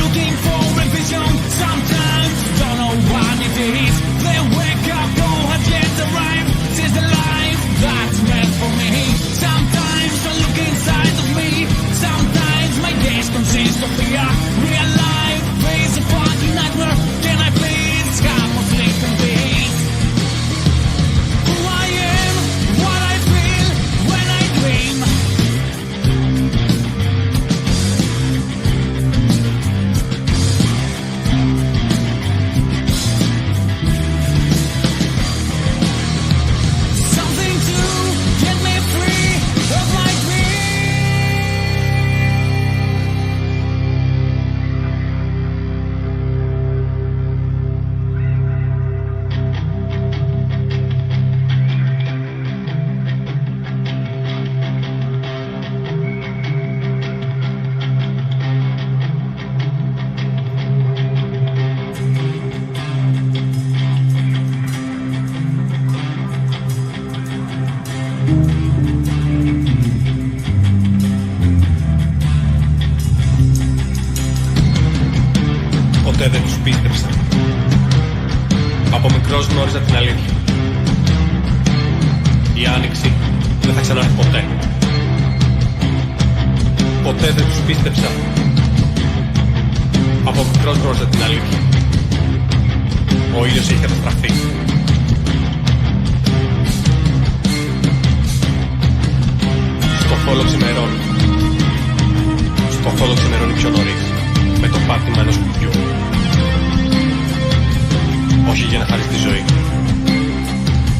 looking for revision. Sometimes don't know what it is. They wake up, go has yet arrived. This is the life that's meant for me. Sometimes I look inside of me. Sometimes my days consist of fear. Real life is a fucking nightmare. Can I please have a sleep in peace? Who I am, what I feel when I dream. Something to get me free of my dream. Ποτέ δεν τους πίστεψα. Από μικρός γνώριζα την αλήθεια. Η άνοιξη δεν θα ξανάρθει ποτέ. Ποτέ δεν τους πίστεψα. Από μικρός γνώριζα την αλήθεια. Ο ήλιος είχε καταστραφεί. Στο φόλο ξημερώνει. Στο φόλο ξημερώνει πιο νωρίς. Με το πάτημα ενός κουμπιού. Όχι για να χαρίσει τη ζωή.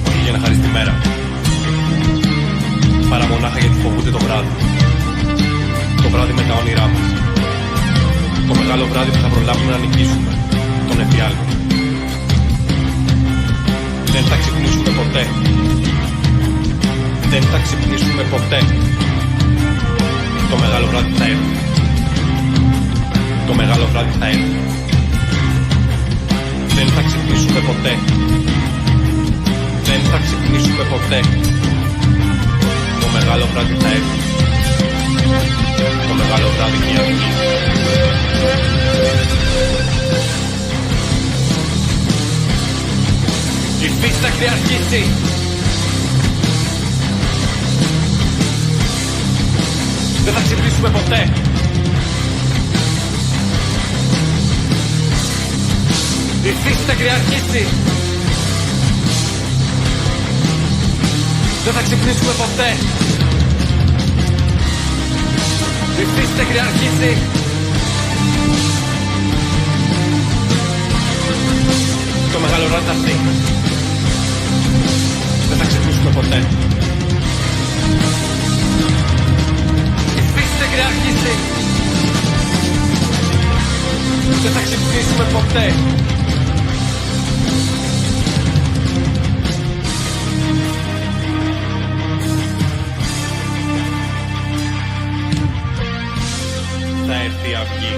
Όχι για να χαρίσει τη μέρα. Παρά μονάχα γιατί φοβούνται το βράδυ. Το βράδυ με τα όνειρά μας. Το μεγάλο βράδυ που θα προλάβουμε να νικήσουμε τον εφιάλτη. Δεν θα ξυπνήσουμε ποτέ. Δεν θα ξυπνήσουμε ποτέ. Το μεγάλο βράδυ θα έρθει. Το μεγάλο βράδυ θα έρθει. Δεν θα ξυπνήσουμε ποτέ. Δεν θα ξυπνήσουμε ποτέ. Το μεγάλο βράδυ θα έρθει. Το μεγάλο βράδυ και η αυγή. Η φύση θα κυριαρχήσει. Δεν θα ξυπνήσουμε ποτέ. Η φύση θα κυριαρχήσει. Δεν θα ξυπνήσουμε ποτέ. Η φύση θα κυριαρχήσει. Το μεγάλο βράδυ θα έρθει. Δεν θα ξυπνήσουμε ποτέ. Η φύση θα κυριαρχήσει. Δεν θα ξυπνήσουμε ποτέ. Θα έρθει η αυγή.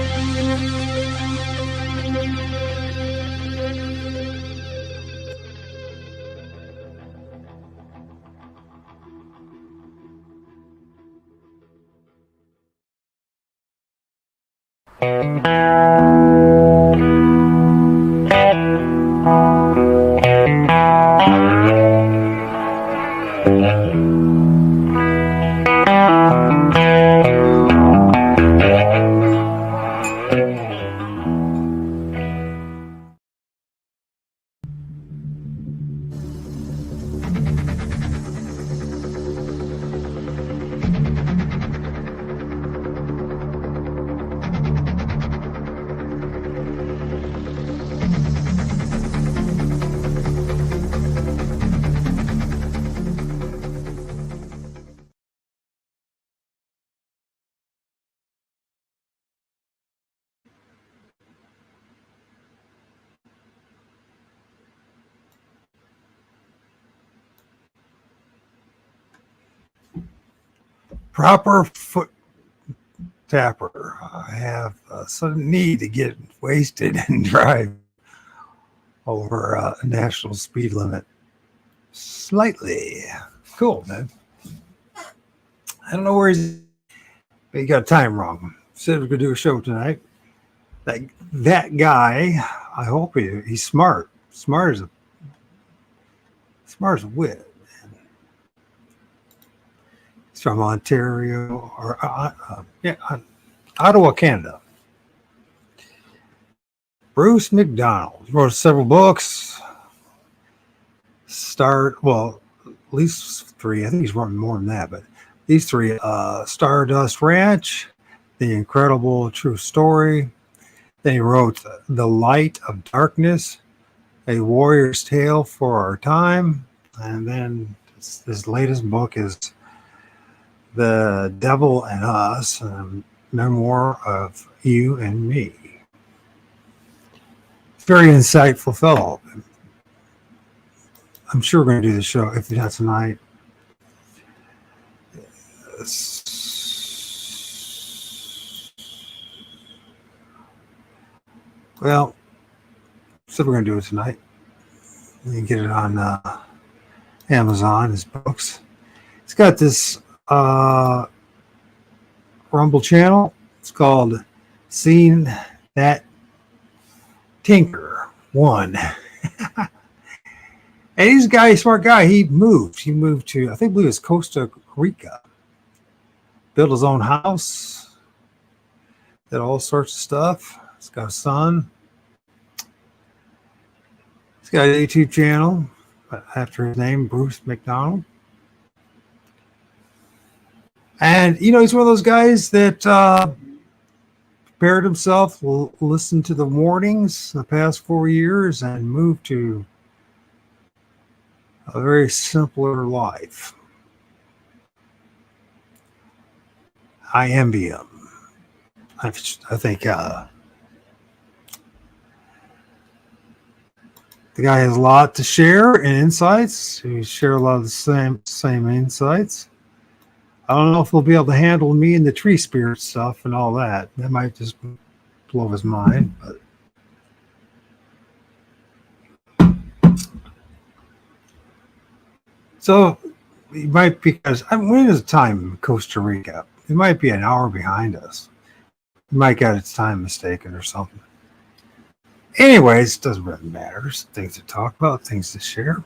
Proper foot tapper. I have a sudden need to get wasted and drive over a national speed limit slightly. Cool, man. I don't know where he's, but he got time wrong. Said we could do a show tonight. that guy, I hope he's smart. Smart as a whip. He's from Ontario, or Ottawa, Canada. Bruce MacDonald. He wrote several books. At least 3. I think he's written more than that, but these 3: Stardust Ranch, The Incredible True Story. Then he wrote The Light of Darkness, A Warrior's Tale for Our Time. And then his latest book is The Devil and Us, a memoir of you and me. Very insightful fellow. I'm sure we're going to do the show, if not tonight. Well, so we're going to do it tonight. You can get it on Amazon, his books. It's got this Rumble channel. It's called Seen That Tinker 1. And he's a guy, smart guy. He moved to, I believe it's Costa Rica. Built his own house. Did all sorts of stuff. He's got a son. He's got a YouTube channel after his name, Bruce MacDonald. And, he's one of those guys that prepared himself, listened to the warnings the past 4 years, and moved to a very simpler life. I envy him. I think the guy has a lot to share and insights. We share a lot of the same insights. I don't know if he'll be able to handle me and the tree spirit stuff and all that. That might just blow his mind, but so he might, because when is the time in Costa Rica? It might be an hour behind us. He might get its time mistaken or something. Anyways, it doesn't really matter. There's things to talk about, things to share.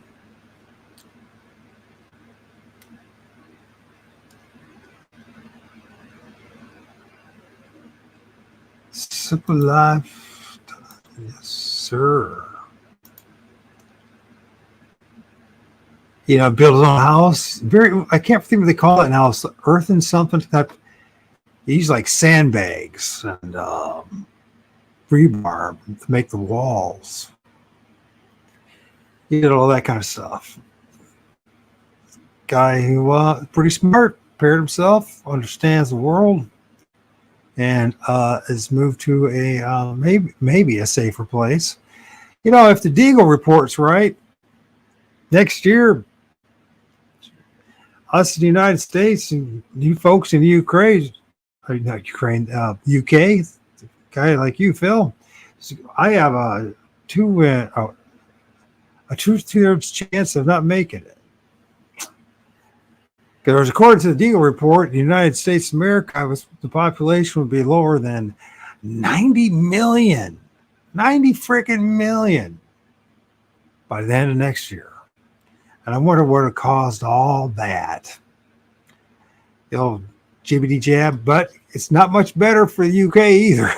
Simple life. Yes, sir. Build his own house. I can't think what they call it now. It's earth and something. They use like sandbags and rebar to make the walls. He did all that kind of stuff. Guy who pretty smart, prepared himself, understands the world, and has moved to a maybe a safer place. If the Deagle report's right, next year, us in the United States and you folks in the Ukraine, not Ukraine, UK, guy like you, Phil, I have a 2/3 chance of not making it. Because according to the Deagle report, the United States of America, the population would be lower than 90 million. 90 freaking million by the end of next year. And I wonder what it caused all that. The old jibbity jab, but it's not much better for the UK either.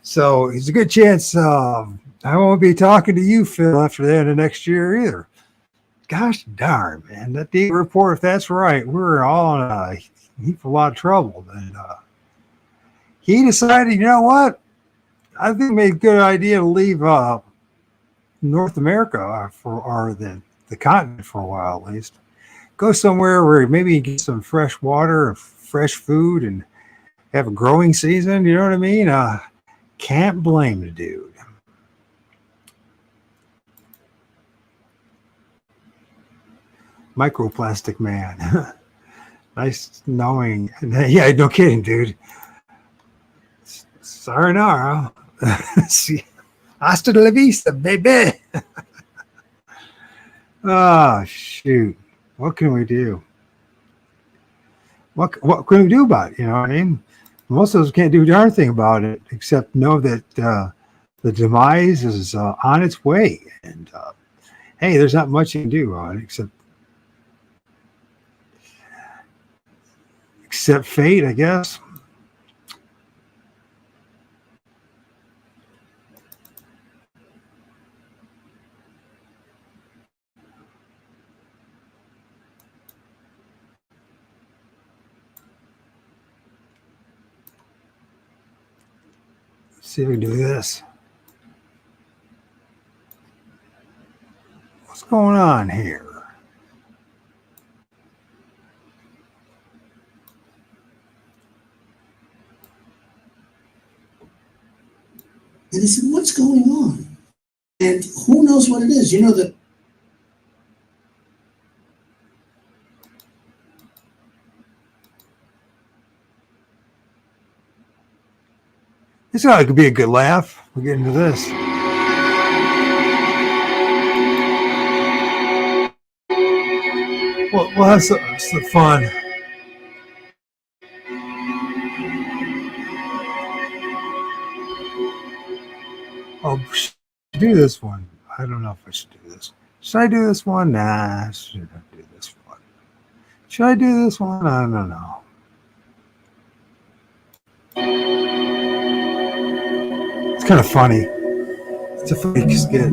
So it's a good chance I won't be talking to you, Phil, after the end of next year either. Gosh darn, man. That Deagle report, if that's right, we're all in a heap of lot of trouble. And he decided, you know what? I think it made a good idea to leave North America or the continent for a while at least. Go somewhere where maybe you get some fresh water and fresh food and have a growing season. You know what I mean? Can't blame the dude. Microplastic man. Nice knowing. Yeah, no kidding, dude. Sayonara. Hasta la vista, baby. Oh, shoot. What can we do? What can we do about it? You know what I mean? Most of us can't do a darn thing about it except know that the demise is on its way. And hey, there's not much you can do on it except fate, I guess. See if we can do this. What's going on here? And I said, what's going on? And who knows what it is? You know that. This could be a good laugh. We'll get into this. We'll have some fun. Oh, should I do this one? I don't know if I should do this. Should I do this one? Nah, I shouldn't do this one. Should I do this one? I don't know. It's kind of funny. It's a funny skit.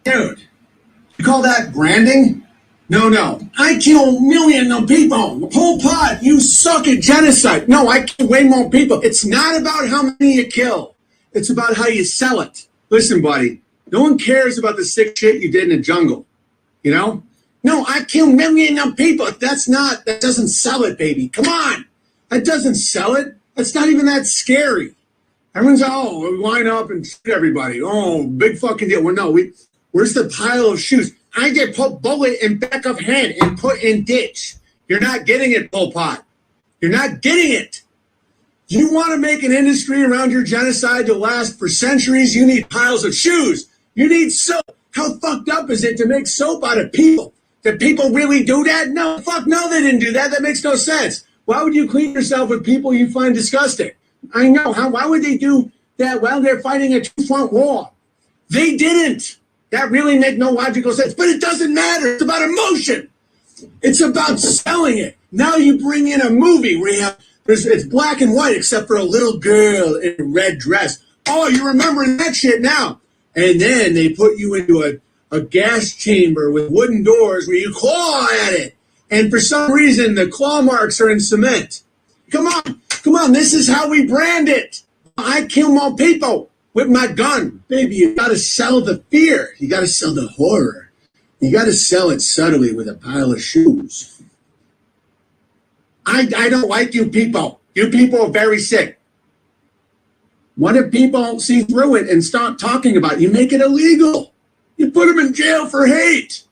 Dude, you call that branding? No. I kill millions of people. Pol Pot, you suck at genocide. No, I kill way more people. It's not about how many you kill. It's about how you sell it. Listen, buddy, no one cares about the sick shit you did in the jungle. You know? No, I kill millions of people. That doesn't sell it, baby. Come on. That doesn't sell it. That's not even that scary. Everyone's, we line up and shoot everybody. Oh, big fucking deal. Well, no, where's the pile of shoes? I get put bullet in back of head and put in ditch. You're not getting it, Pol Pot. You're not getting it. You want to make an industry around your genocide to last for centuries? You need piles of shoes. You need soap. How fucked up is it to make soap out of people? Did people really do that? No, fuck no, they didn't do that. That makes no sense. Why would you clean yourself with people you find disgusting? I know. Why would they do that while they're fighting a two-front war? They didn't. That really makes no logical sense. But it doesn't matter. It's about emotion. It's about selling it. Now you bring in a movie where it's black and white except for a little girl in a red dress. Oh, you're remembering that shit now. And then they put you into a gas chamber with wooden doors where you claw at it. And for some reason, the claw marks are in cement. Come on. This is how we brand it. I kill more people with my gun. Baby, you got to sell the fear. You got to sell the horror. You got to sell it subtly with a pile of shoes. I don't like you people. You people are very sick. What if people see through it and start talking about it? You make it illegal. You put them in jail for hate.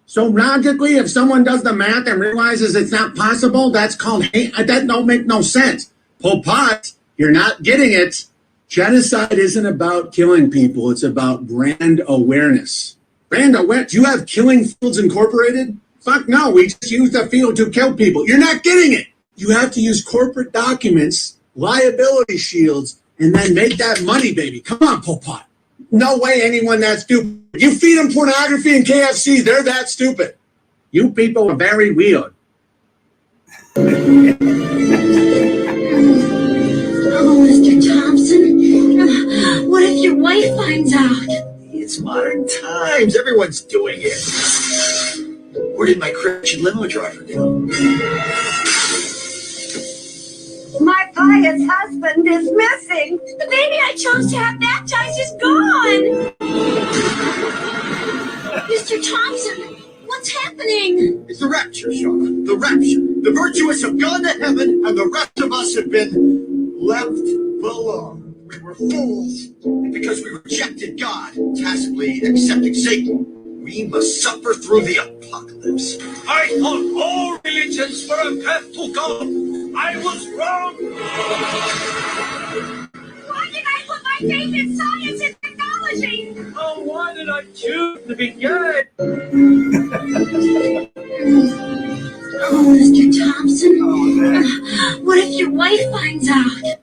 So logically, if someone does the math and realizes it's not possible, that's called hate. That don't make no sense. Pol Pot, you're not getting it. Genocide isn't about killing people. It's about brand awareness. Brand awareness. Do you have Killing Fields Incorporated? Fuck no. We just use the field to kill people. You're not getting it. You have to use corporate documents, liability shields, and then make that money, baby. Come on, Pol Pot. No way anyone that stupid. You feed them pornography and KFC. They're that stupid. You people are very weird. Mr. Thompson, what if your wife finds out? It's modern times. Everyone's doing it. Where did my Christian limo driver go? My pious husband is missing. The baby I chose to have baptized is gone. Mr. Thompson, what's happening? It's the rapture, Shauna. The rapture. The virtuous have gone to heaven, and the rest of us have been left below. We were fools because we rejected God, tacitly accepting Satan. we must suffer through the apocalypse. I thought all religions were a path to God. I was wrong. Why did I put my faith in science and technology? Oh, why did I choose to be good? Oh, Mr. Thompson, what if your wife finds out?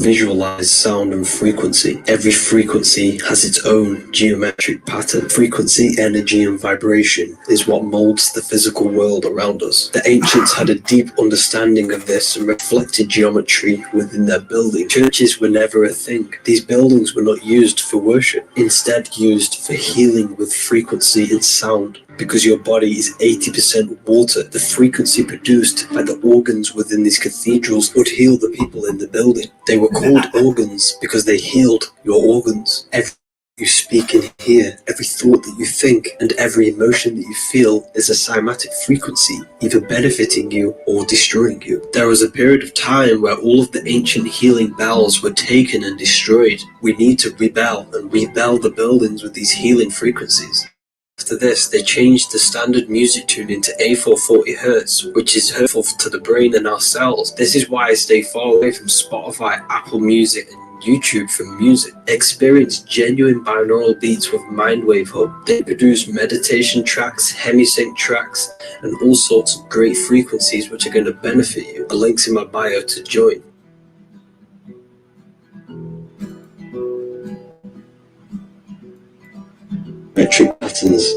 Visualize sound and frequency. Every frequency has its own geometric pattern. Frequency, energy, and vibration is what molds the physical world around us. The ancients had a deep understanding of this and reflected geometry within their building. Churches were never a thing. These buildings were not used for worship, instead used for healing with frequency and sound. Because your body is 80% water, the frequency produced by the organs within these cathedrals would heal the people in the building. They were called organs because they healed your organs. Every you speak and hear, every thought that you think, and every emotion that you feel is a cymatic frequency, either benefiting you or destroying you. There was a period of time where all of the ancient healing bells were taken and destroyed. We need to rebel and rebel the buildings with these healing frequencies. After this, they changed the standard music tune into A440 Hz, which is hurtful to the brain and our cells. This is why I stay far away from Spotify, Apple Music, and YouTube for music. Experience genuine binaural beats with Mindwave Hub. They produce meditation tracks, hemisync tracks, and all sorts of great frequencies which are going to benefit you. The link's in my bio to join. Geometric patterns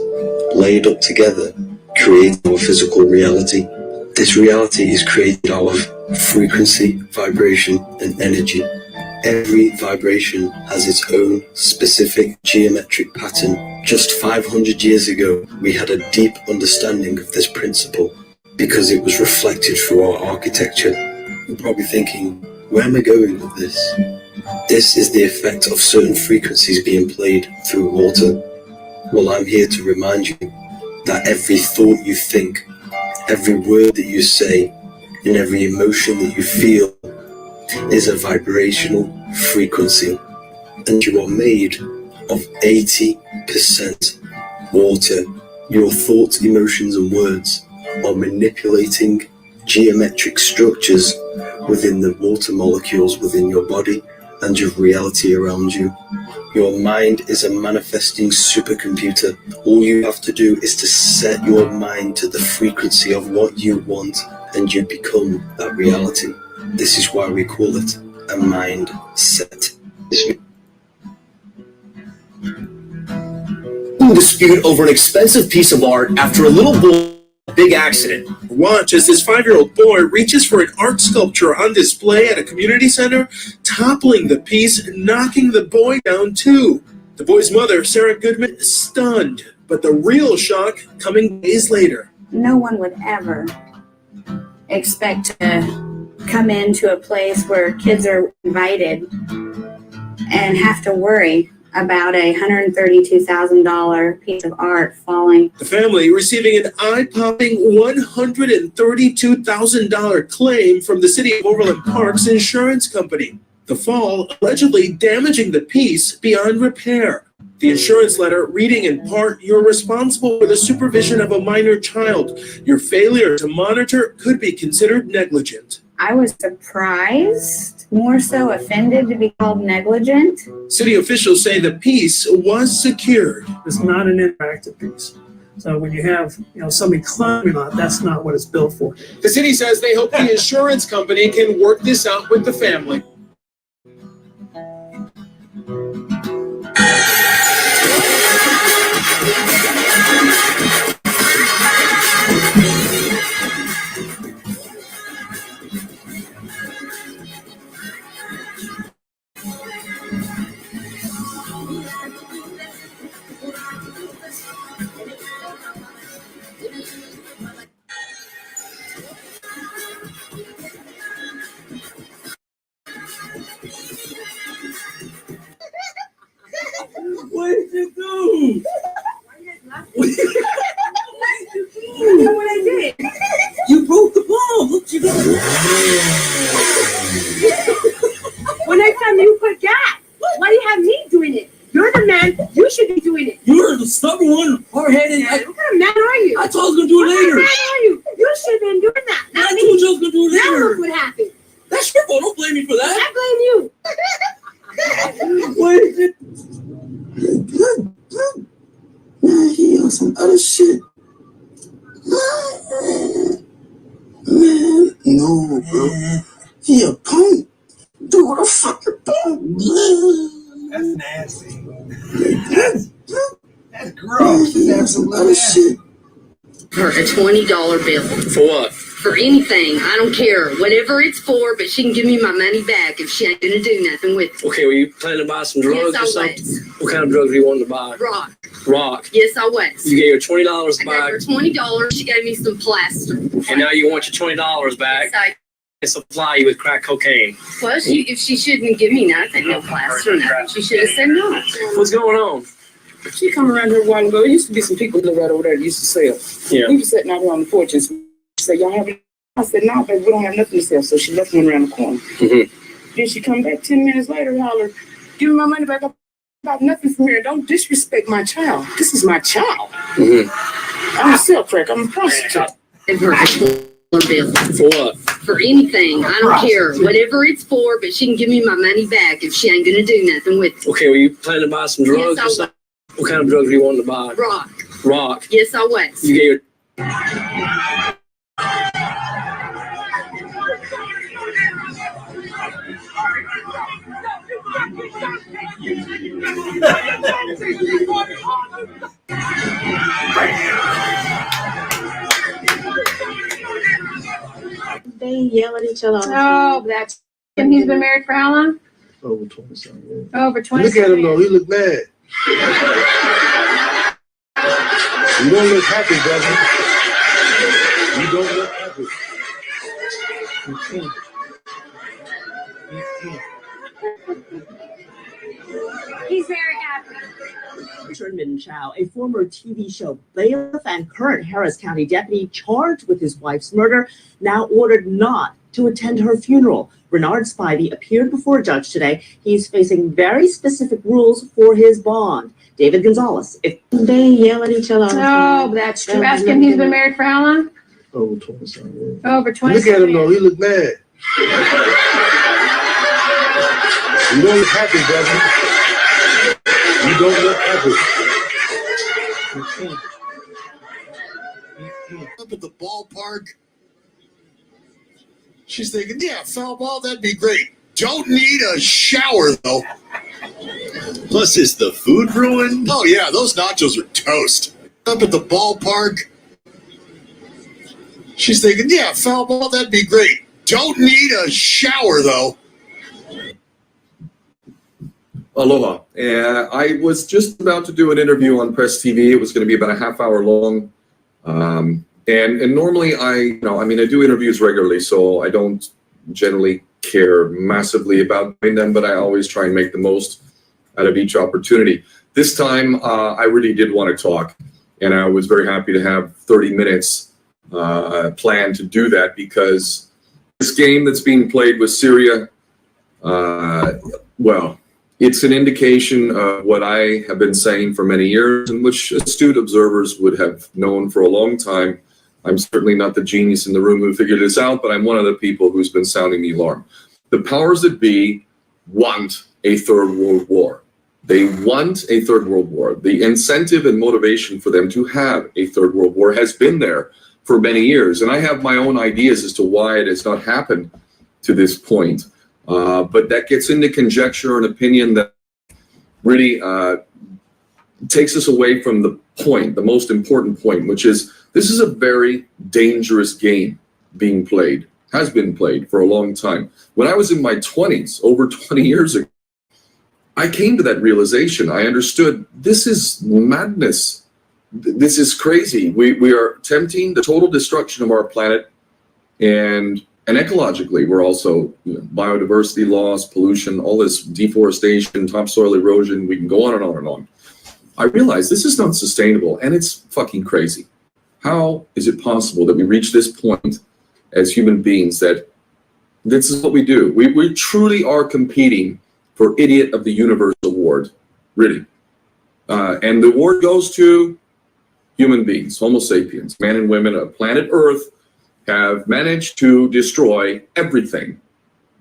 laid up together create our physical reality. This reality is created out of frequency, vibration, and energy. Every vibration has its own specific geometric pattern. Just 500 years ago, we had a deep understanding of this principle because it was reflected through our architecture. You're probably thinking, where am I going with this? This is the effect of certain frequencies being played through water. Well, I'm here to remind you that every thought you think, every word that you say, and every emotion that you feel is a vibrational frequency, and you are made of 80% water. Your thoughts, emotions, and words are manipulating geometric structures within the water molecules within your body and your reality around you. Your mind is a manifesting supercomputer. All you have to do is to set your mind to the frequency of what you want, and you become that reality. This is why we call it a mindset. Dispute over an expensive piece of art after a little boy big accident. Watch as this 5-year-old boy reaches for an art sculpture on display at a community center, toppling the piece and knocking the boy down too. The boy's mother, Sarah Goodman, is stunned, but the real shock coming days later. No one would ever expect to come into a place where kids are invited and have to worry about a $132,000 piece of art falling. The family receiving an eye-popping $132,000 claim from the City of Overland Park's insurance company. The fall allegedly damaging the piece beyond repair. The insurance letter reading in part, "You're responsible for the supervision of a minor child. Your failure to monitor could be considered negligent." I was surprised, more so offended to be called negligent. City officials say the piece was secured. It's not an interactive piece. So when you have somebody climbing on it, that's not what it's built for. The city says they hope the insurance company can work this out with the family. one, hard-headed. What kind of man are you? I told you I was gonna do it What later. kind of man are you? You should have been doing that. I Not told me. you I was gonna do it Now later. look what happened. That's your fault. Don't blame me for that. I blame you. What is it? Man, he on some other shit. Man, no, bro. He a punk. Dude, what a fucking punk. That's nasty. That's gross. He on some other shit. Her a $20 bill. For what? For anything. I don't care. Whatever it's for, but she can give me my money back if she ain't gonna do nothing with it. Okay, were you planning to buy some drugs Yes, I or something? was. What kind of drugs were you wanting to buy? Rock. Rock. Yes, I was. You gave her $20 I back, gave her $20. She gave me some plaster. and now you want your $20 back So, and supply you with crack cocaine. well, if she shouldn't give me nothing, no plaster, nothing, she should have said no. What's going on? She come around here a while ago. There used to be some people live right over there that used to sell. Yeah. We were sitting out here on the porch and she said, y'all have it? I said, no, baby, we don't have nothing to sell. So she left one around the corner. Mm-hmm. Then she come back 10 minutes later, holler, give me my money back. I got nothing from here. Don't disrespect my child. This is my child. Mm-hmm. I'm a sell crack. I'm a prostitute. Give her a $20 bill. For what? For anything. I don't care. Whatever it's for, but she can give me my money back if she ain't gonna do nothing with it. Okay, were you planning to buy some drugs Yes, I or was. something? What kind of drugs were you wanting to buy? Rock. Rock. Yes, I was. You gave They yell at each other. Oh, that's him. He's been married for how long? Over 20-something years. Over 20. Look at him though, he look mad. You don't look happy, brother. You don't look happy. He's very happy. Richard Middenchow, a former TV show bailiff and current Harris County deputy charged with his wife's murder, now ordered not to attend her funeral. Bernard Spivey appeared before a judge today. He's facing very specific rules for his bond. David Gonzalez. They yell at each other. Oh, that's true. Ask him. He's been married for how long? Over 20-something years. Over 20. Look at him though, he look mad. You don't look happy, brother. You don't look happy. Up at the ballpark. She's thinking, yeah, foul ball, that'd be great. Don't need a shower, though. Plus, is the food ruined? Oh, yeah, those nachos are toast. Up at the ballpark. She's thinking, yeah, foul ball, that'd be great. Don't need a shower, though. Aloha. I was just about to do an interview on Press TV. It was going to be about a half hour long. And normally I do interviews regularly, so I don't generally care massively about doing them, but I always try and make the most out of each opportunity. This time, I really did want to talk, and I was very happy to have 30 minutes planned to do that, because this game that's being played with Syria, well, it's an indication of what I have been saying for many years, and which astute observers would have known for a long time. I'm certainly not the genius in the room who figured this out, but I'm one of the people who's been sounding the alarm. The powers that be want a third world war. They want a third world war. The incentive and motivation for them to have a third world war has been there for many years. And I have my own ideas as to why it has not happened to this point. But that gets into conjecture and opinion that really takes us away from the point, the most important point, which is this is a very dangerous game being played, has been played for a long time. When I was in my 20s, over 20 years ago, I came to that realization. I understood this is madness. This is crazy. We are attempting the total destruction of our planet, and ecologically, we're also, biodiversity loss, pollution, all this deforestation, topsoil erosion, we can go on and on and on. I realize this is not sustainable, and it's fucking crazy. How is it possible that we reach this point as human beings that this is what we do? We truly are competing for Idiot of the Universe award, really. And the award goes to human beings, Homo sapiens, men and women of planet Earth, have managed to destroy everything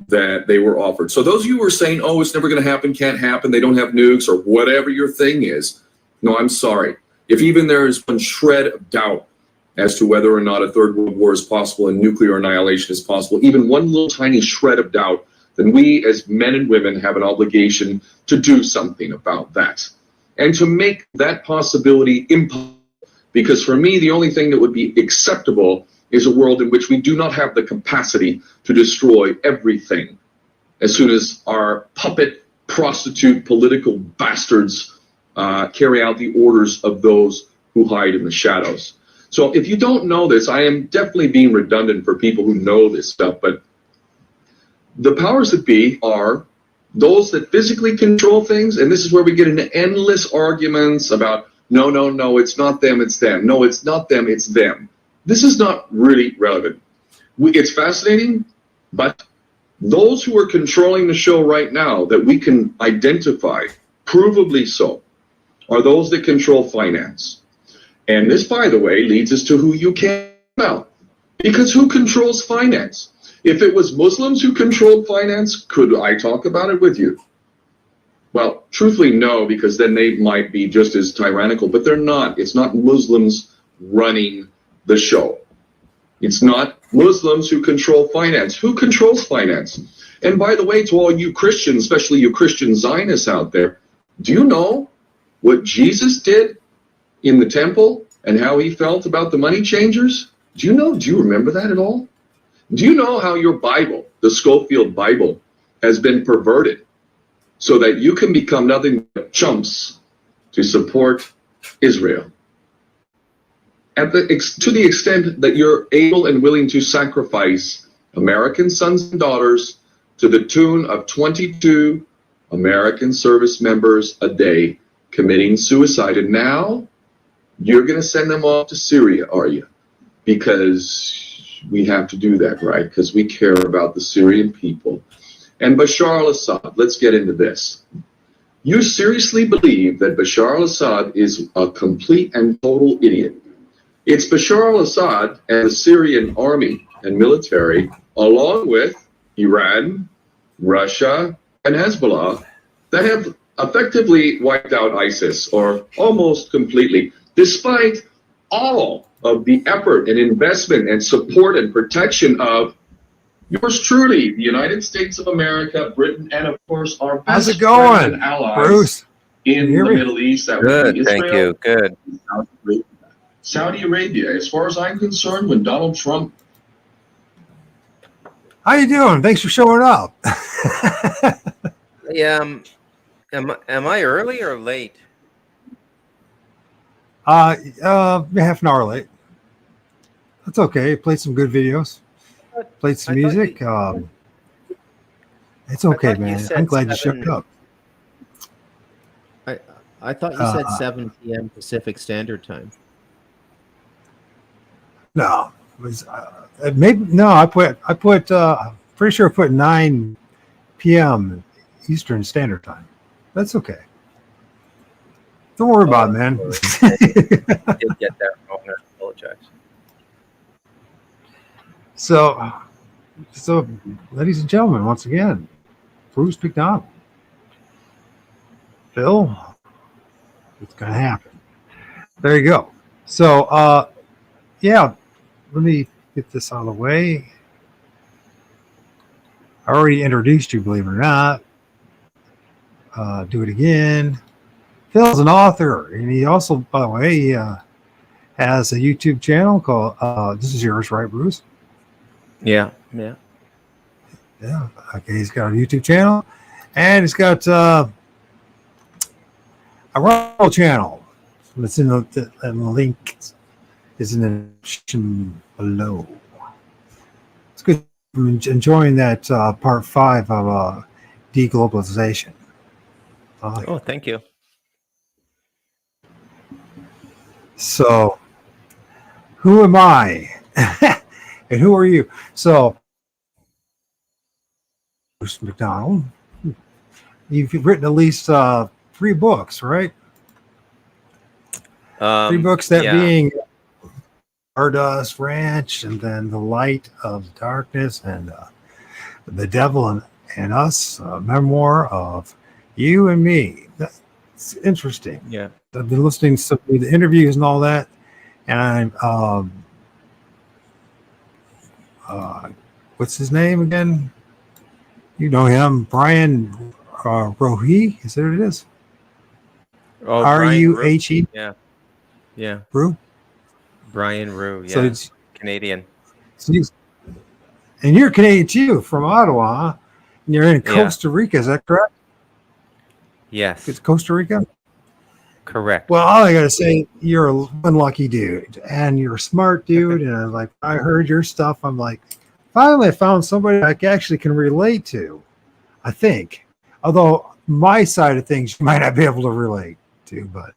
that they were offered. So those of you who are saying, oh, it's never going to happen, can't happen, they don't have nukes, or whatever your thing is, no, I'm sorry. If even there is one shred of doubt as to whether or not a third world war is possible and nuclear annihilation is possible, even one little tiny shred of doubt, then we as men and women have an obligation to do something about that and to make that possibility impossible. Because for me, the only thing that would be acceptable is a world in which we do not have the capacity to destroy everything as soon as our puppet, prostitute, political bastards carry out the orders of those who hide in the shadows. So if you don't know this, I am definitely being redundant for people who know this stuff, but the powers that be are those that physically control things, and this is where we get into endless arguments about, no, no, no, it's not them, it's them. No, it's not them, it's them. This is not really relevant. It's fascinating, but those who are controlling the show right now that we can identify, provably so, are those that control finance. And this, by the way, leads us to who you can't know. Because who controls finance? If it was Muslims who controlled finance, could I talk about it with you? Well, truthfully, no, because then they might be just as tyrannical, but they're not. It's not Muslims running the show. It's not Muslims who control finance. Who controls finance? And by the way, to all you Christians, especially you Christian Zionists out there, do you know what Jesus did in the temple and how he felt about the money changers? Do you remember that at all? Do you know how your Bible, the Schofield Bible, has been perverted so that you can become nothing but chumps to support Israel? To the extent that you're able and willing to sacrifice American sons and daughters to the tune of 22 American service members a day committing suicide. And now you're going to send them off to Syria, are you? Because we have to do that, right? Because we care about the Syrian people. And Bashar al-Assad, let's get into this. You seriously believe that Bashar al-Assad is a complete and total idiot? It's Bashar al-Assad and the Syrian army and military, along with Iran, Russia, and Hezbollah, that have effectively wiped out ISIS, or almost completely, despite all of the effort and investment and support and protection of yours truly, the United States of America, Britain, and of course our How's best it going, friends and allies Bruce? in the Middle East. That would be Good, thank Israel, you. Good. Saudi Arabia. As far as I'm concerned, when Donald Trump. How you doing? Thanks for showing up. Yeah, am I early or late? Half an hour late. That's okay. Played some good videos. Played some music. It's okay, man. I'm glad you showed up. I thought you said 7 p.m. Pacific Standard Time. No, it was maybe no. I put. Pretty sure I put 9 p.m. Eastern Standard Time. That's okay. Don't worry about it, man. I did get that wrong. I apologize. So, ladies and gentlemen, once again, Bruce MacDonald. Phil, it's gonna happen. There you go. So, yeah, let me get this out of the way. I already introduced you, believe it or not. Do it again. Phil's an author, and he also, by the way, he, has a YouTube channel called, this is yours, right, Bruce? Yeah. Yeah. Okay, he's got a YouTube channel, and he's got a Rumble channel. It's in the link is in the description below. It's good. I'm enjoying that part 5 of deglobalization. Oh, thank you. So, who am I? And who are you? So, Bruce MacDonald, you've written at least 3 books, right? 3 books, that yeah. being Stardust Ranch, and then The Light of Darkness, and The Devil and Us, a memoir of you and me. That's interesting. Yeah. I've been listening to some of the interviews and all that, and what's his name again? You know him, Brian Rohe. Is that what it is? Oh, Brian Rue. R-U-H-E. Yeah. Yeah. Rue? Brian Rue. Yeah. So it's Canadian. And you're Canadian too, from Ottawa, huh? And you're in Costa Rica, is that correct? Yes. It's Costa Rica? Correct. Well, all I gotta say, you're one lucky dude, and you're a smart dude. And I heard your stuff. I'm like, finally, I found somebody I actually can relate to. I think, although my side of things you might not be able to relate to, but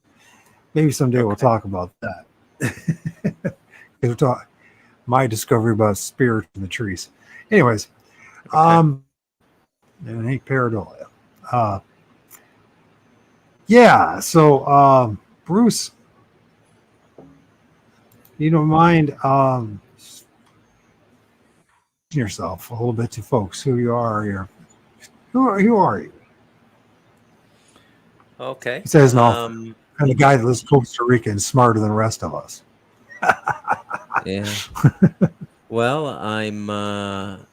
maybe someday we'll talk about that. We'll talk my discovery about spirits in the trees. Anyways, and it ain't pareidolia. Yeah, so Bruce, you don't mind yourself a little bit to folks who you are. Who are you? Okay. He says no. Kind of guy that lives in Costa Rica and smarter than the rest of us. Yeah. Well, I'm a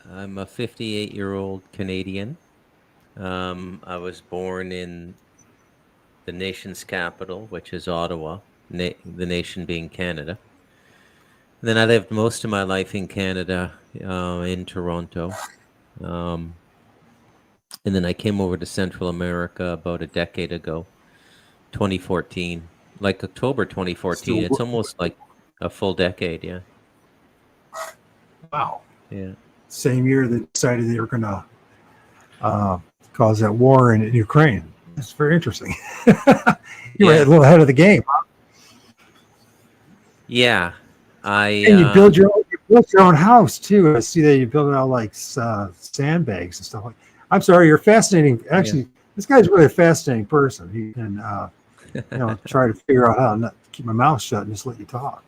58-year-old Canadian. I was born in the nation's capital, which is Ottawa, the nation being Canada. Then I lived most of my life in Canada, in Toronto. And then I came over to Central America about a decade ago, 2014, like October 2014. It's almost like a full decade, yeah. Wow. Yeah. Same year they decided they were going to cause that war in Ukraine. That's very interesting. You were a little ahead of the game, huh? Yeah. And you built your own house too. I see that you built it out like sandbags and stuff. I'm sorry, you're fascinating. Actually, this guy's really a fascinating person. He can, try to figure out how not to keep my mouth shut and just let you talk.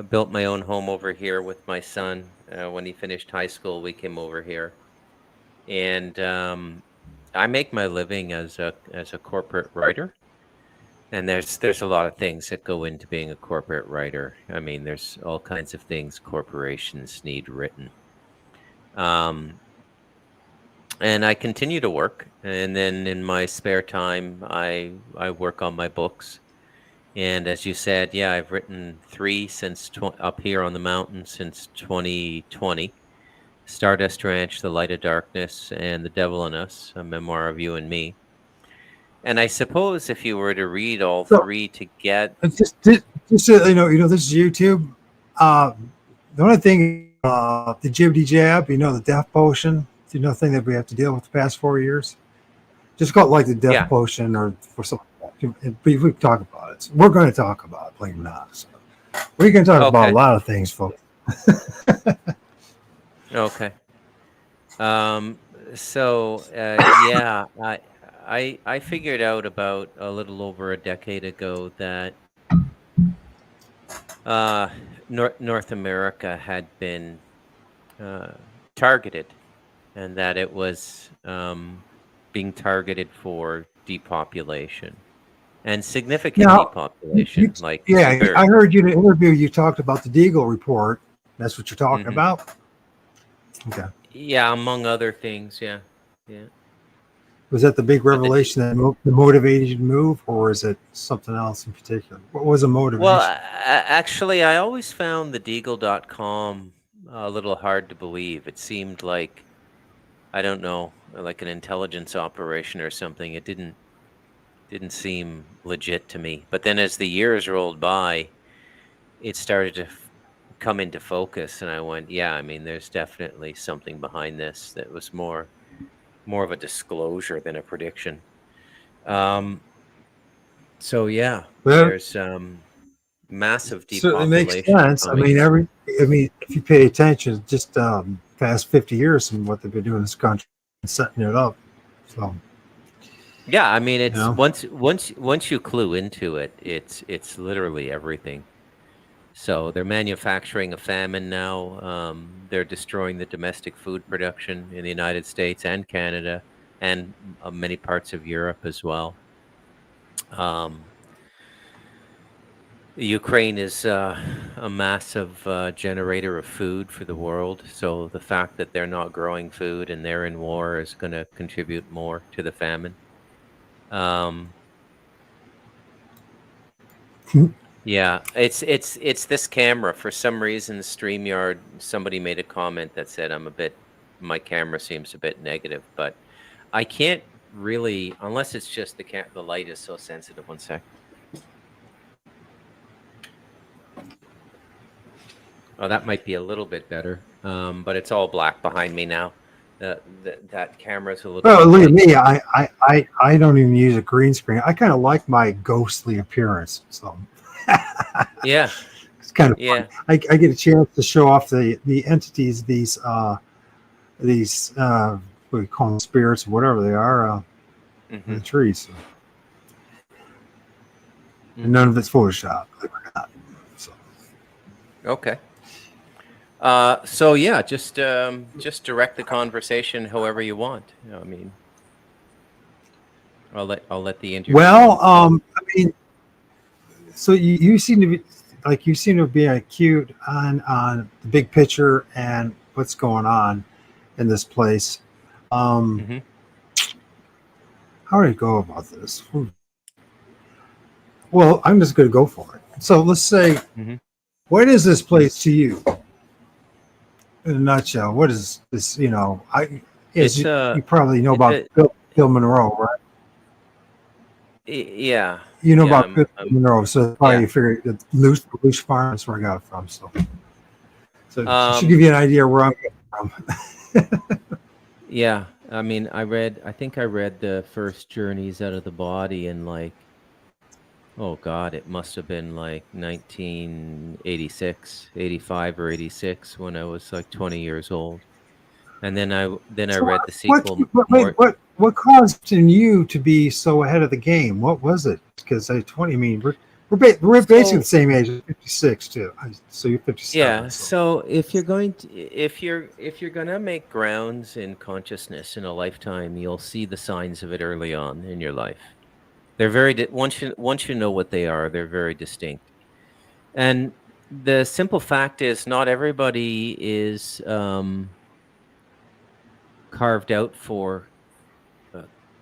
Built my own home over here with my son. When he finished high school, we came over here, and I make my living as a corporate writer. And there's a lot of things that go into being a corporate writer. I mean, there's all kinds of things corporations need written. And I continue to work, and then in my spare time, I work on my books. And as you said, yeah, I've written 3 since up here on the mountain since 2020. Stardust Ranch, The Light of Darkness, and The Devil in Us, a memoir of you and me. And I suppose if you were to read all 3 to get... Just so this is YouTube. The only thing, the jibbity jab, the death potion, thing that we have to deal with the past 4 years. Just call it like the death potion or something. We can talk about it. We're going to talk about it, believe it or not. So we can talk about a lot of things, folks. Okay. I figured out about a little over a decade ago that North America had been targeted, and that it was being targeted for depopulation. And significant depopulation. I heard you in an interview. You talked about the Deagle report. That's what you're talking about. Okay. Yeah, among other things. Yeah. Was that the big revelation that motivated you to move, or is it something else in particular? What was the motivation? Well, actually, I always found the Deagle.com a little hard to believe. It seemed like, I don't know, like an intelligence operation or something. It didn't seem legit to me. But then as the years rolled by, it started to come into focus, and I went, there's definitely something behind this that was more of a disclosure than a prediction. There's massive depopulation. So it makes sense. If you pay attention, just past 50 years and what they've been doing in this country and setting it up. So Yeah, I mean, You it's know? once you clue into it, it's literally everything. So they're manufacturing a famine now. They're destroying the domestic food production in the United States and Canada and many parts of Europe as well. Um, Ukraine is a massive generator of food for the world. So the fact that they're not growing food and they're in war is going to contribute more to the famine. Um, Yeah, it's this camera. For some reason, StreamYard, somebody made a comment that said my camera seems a bit negative, but I can't really, unless it's just the light is so sensitive. One sec. Oh, that might be a little bit better. But it's all black behind me now. That camera's a little Well, bit look at light. me. I don't even use a green screen. I kind of like my ghostly appearance. So Yeah. it's kind of Yeah. fun. I get a chance to show off the entities, these what do we call them, spirits, whatever they are, in the trees. And none of it's Photoshop. Believe it or not. So. Okay. So yeah, just direct the conversation however you want. You know, I mean, I'll let the interview. Well, I mean, so you seem to be acute on the big picture and what's going on in this place. How do I go about this? Well, I'm just going to go for it. So let's say, what is this place to you? In a nutshell, what is this? You know, you probably know about Bill Monroe, right? Yeah. You know Yeah, about Bill Monroe, so that's why yeah. you figured that Loosh Farm is where I got it from. So it should Um, give you an idea where I'm getting from. Yeah, I mean, I think I read the first Journeys Out of the Body in like, oh God, it must have been like 1986, 85 or 86 when I was like 20 years old. And then I read the sequel more. What caused in you to be so ahead of the game? What was it? Because I mean, we're basically the same age, 56 too. So you're 57. Yeah, so if you're going to make grounds in consciousness in a lifetime, you'll see the signs of it early on in your life. They're very once you know what they are, they're very distinct. And the simple fact is, not everybody is carved out for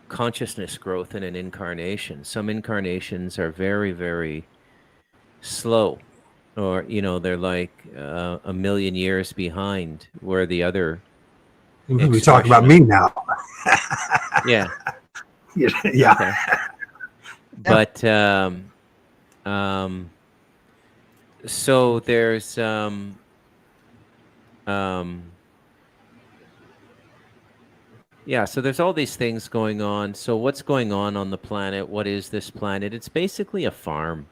consciousness growth in an incarnation. Some incarnations are very, very slow, or they're like a million years behind where the other We talk about me now. Yeah. Yeah. Okay. But so there's yeah, so there's all these things going on. So what's going on the planet? What is this planet? It's basically a farm.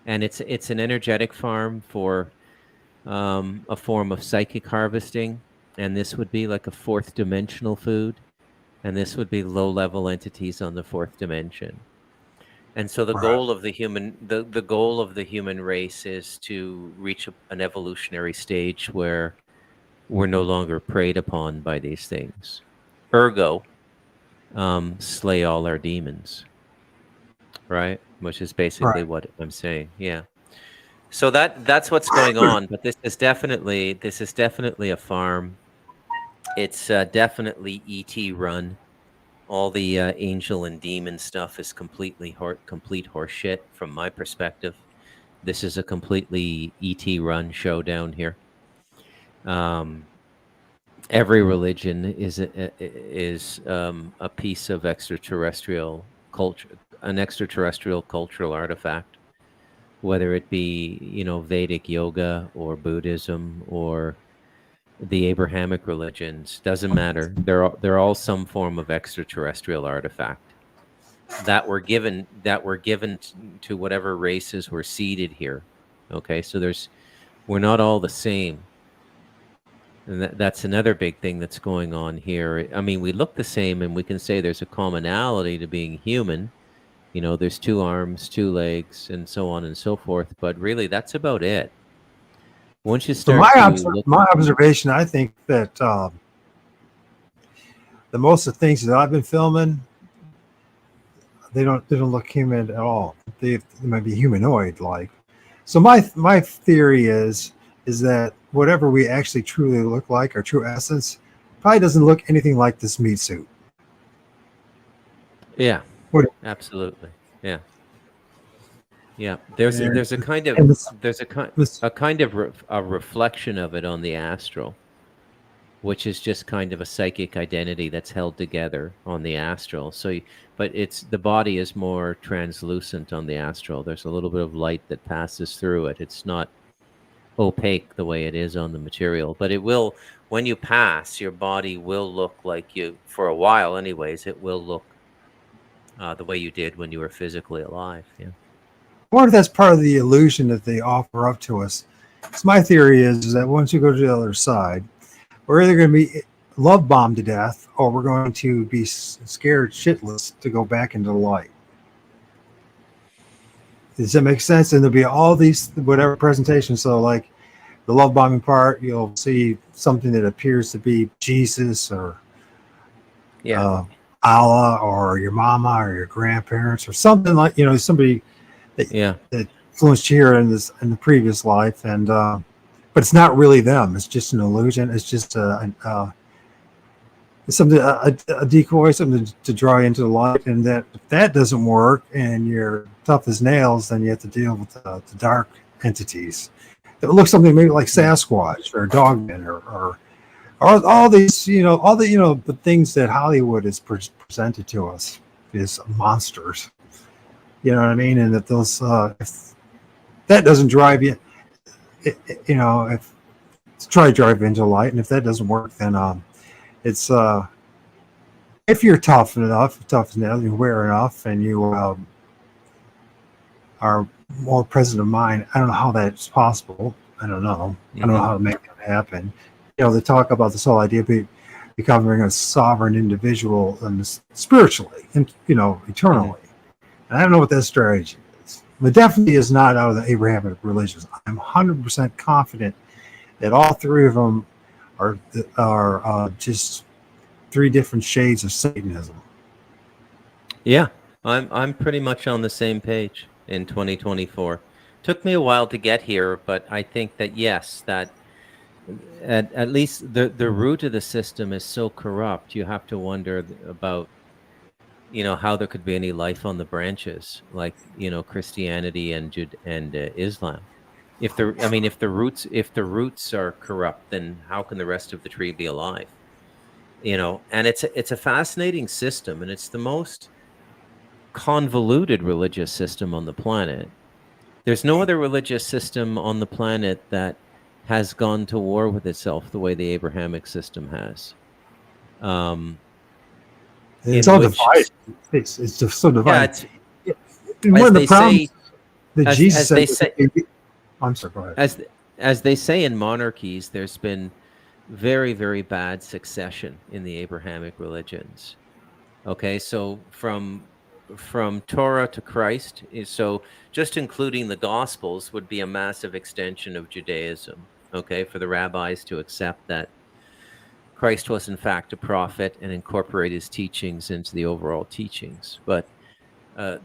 And it's an energetic farm for a form of psychic harvesting. And this would be like a fourth dimensional food. And this would be low-level entities on the fourth dimension. And so the goal of the human race is to reach an evolutionary stage where we're no longer preyed upon by these things. Ergo, slay all our demons. Right? Which is basically what I'm saying. Yeah. So that's what's going on. But this is definitely a farm. It's definitely ET run. All the angel and demon stuff is complete horseshit from my perspective. This is a completely ET run show down here. Every religion is a piece of extraterrestrial culture, an extraterrestrial cultural artifact, whether it be Vedic yoga or Buddhism or the Abrahamic religions. Doesn't matter. They're all some form of extraterrestrial artifact that were given to whatever races were seeded here. Okay, so we're not all the same. And that's another big thing that's going on here. I mean, we look the same, and we can say there's a commonality to being human. You know, there's 2 arms, 2 legs, and so on and so forth. But really, that's about it. Once you So start to look, my observation, I think that the most of the things that I've been filming, they don't look human at all. They might be humanoid like. So my theory is that whatever we actually truly look like, our true essence, probably doesn't look anything like this meat suit. yeah, What? absolutely, yeah, yeah. There's a kind of a reflection of it on the astral, which is just kind of a psychic identity that's held together on the astral. So, but the body is more translucent on the astral. There's a little bit of light that passes through it. It's not opaque the way it is on the material, but it will, when you pass, your body will look like you, for a while anyways, it will look the way you did when you were physically alive. Yeah. I wonder if that's part of the illusion that they offer up to us. So my theory is that once you go to the other side, we're either going to be love bombed to death, or we're going to be scared shitless to go back into the light. Does that make sense? And there'll be all these whatever presentations. So like the love bombing part, you'll see something that appears to be Jesus or Allah or your mama or your grandparents or something like, you know, somebody that influenced you here in the previous life, and but it's not really them. It's just an illusion. It's just a decoy, something to draw you into the light. And that if that doesn't work and you're tough as nails, then you have to deal with the dark entities. It looks something maybe like Sasquatch or Dogman or all these, the things that Hollywood has presented to us is monsters. You know what I mean? And that those, if that doesn't drive you, if try to drive into light, and if that doesn't work, then it's if you're tough enough, you're aware enough, and you are more present of mind. I don't know how that's possible. I don't know. I don't know how to make that happen. They talk about this whole idea of becoming a sovereign individual and spiritually, and eternally. And I don't know what that strategy is. But definitely is not out of the Abrahamic religions. I'm 100% confident that all 3 of them are just 3 different shades of Satanism. Yeah, I'm pretty much on the same page in 2024. Took me a while to get here, but I think that yes, that at least the root of the system is so corrupt. You have to wonder about how there could be any life on the branches, like Christianity and Islam. If the roots are corrupt, then how can the rest of the tree be alive? And it's a fascinating system, and it's the most convoluted religious system on the planet. There's no other religious system on the planet that has gone to war with itself the way the Abrahamic system has. It's all divided. It's just so divided. One of the problems that Jesus said. I'm sorry, go ahead. As they say in monarchies, there's been very, very bad succession in the Abrahamic religions. Okay, so from Torah to Christ, so just including the Gospels would be a massive extension of Judaism. Okay, for the rabbis to accept that Christ was in fact a prophet and incorporate his teachings into the overall teachings. But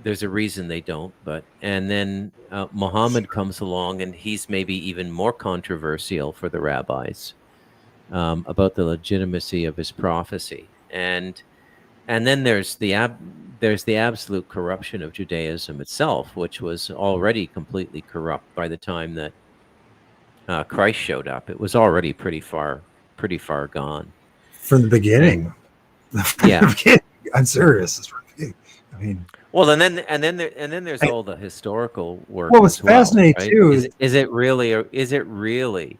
there's a reason they don't. And then Muhammad comes along, and he's maybe even more controversial for the rabbis about the legitimacy of his prophecy. And then there's the absolute corruption of Judaism itself, which was already completely corrupt by the time that Christ showed up. It was already pretty far gone from the beginning. I'm serious. I mean, well, and then there's all the historical work. What was fascinating too is it really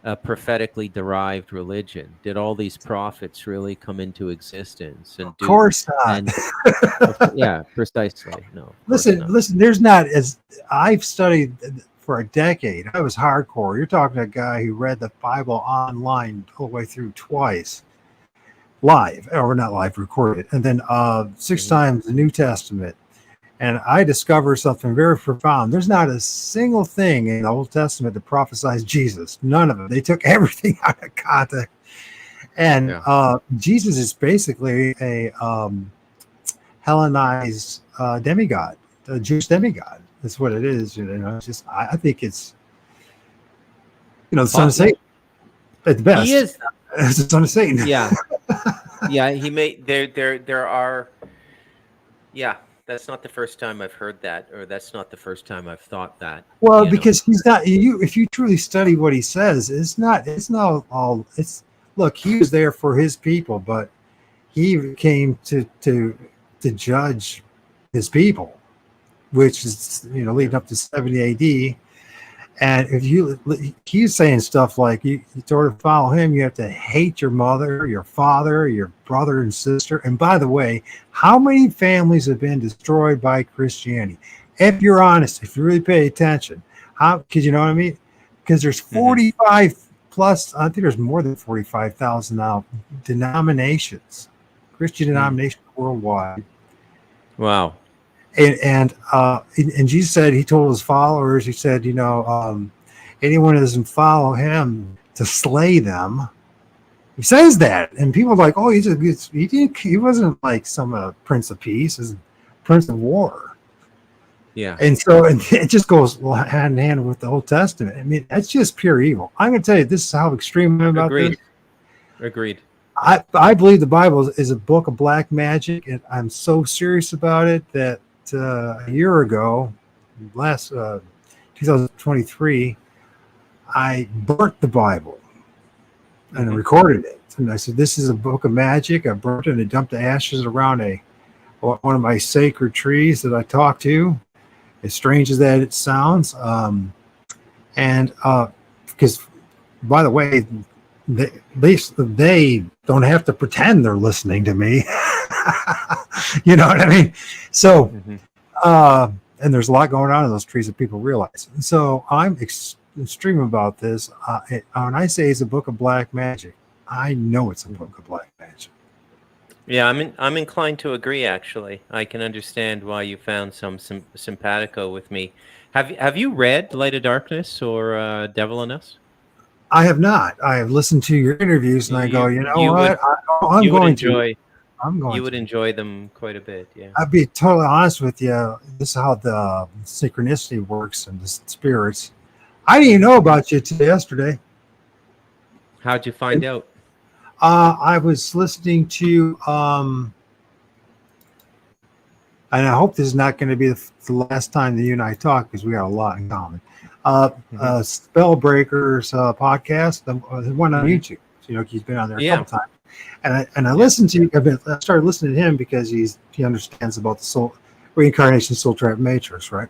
a prophetically derived religion? Did all these prophets really come into existence? And of course not. Yeah, precisely. No. Listen. There's not, as I've studied for a decade. I was hardcore. You're talking to a guy who read the Bible online all the way through twice, live, or not live, recorded, and then 6 times the New Testament. And I discovered something very profound. There's not a single thing in the Old Testament that prophesies Jesus. None of it. They took everything out of context. And Jesus is basically a Hellenized demigod, a Jewish demigod. That's what it is. You know, it's just I think it's, you know, the son of Satan at the best. He is. It's the son of Satan. Yeah. Yeah. He made there are. Yeah. That's not the first time I've heard that, or that's not the first time I've thought that. Well, because he's not, if you truly study what he says, it's not all, look, he was there for his people, but he came to judge his people, which is, you know, leading up to 70 AD. And if he's saying stuff like, you sort of follow him, you have to hate your mother, your father, your brother and sister. And by the way, how many families have been destroyed by Christianity? If you're honest, if you really pay attention, because you know what I mean? Because there's 45 plus, I think there's more than 45,000 now denominations, Christian denominations worldwide. Wow. And Jesus said, he told his followers, he said, you know, anyone who doesn't follow him to slay them. He says that, and people are like, oh, he wasn't like some Prince of Peace, he's Prince of War. Yeah. And so it just goes hand in hand with the Old Testament. I mean, that's just pure evil. I'm going to tell you, this is how extreme I'm about this. Agreed. I believe the Bible is a book of black magic, and I'm so serious about it that a year ago, last 2023, I burnt the Bible and recorded it. And I said, this is a book of magic. I burnt it and dumped the ashes around one of my sacred trees that I talk to, as strange as that it sounds. Because, by the way, they don't have to pretend they're listening to me. You know what I mean? So, and there's a lot going on in those trees that people realize. And so I'm extreme about this. When I say it's a book of black magic, I know it's a book of black magic. Yeah, I'm inclined to agree. Actually, I can understand why you found some simpatico with me. Have you read Light of Darkness or Devil in Us? I have not. I have listened to your interviews, and I go, you know what? I'm going to. You would enjoy them quite a bit, yeah. I'll be totally honest with you. This is how the synchronicity works and the spirits. I didn't even know about you till yesterday. How'd you find out? I was listening to, and I hope this is not going to be the last time that you and I talk, because we got a lot in common. Spellbreaker's podcast, the one on YouTube. You know, he's been on there a couple times. And I listened to, I started listening to him because he understands about the soul reincarnation, soul trap matrix, right?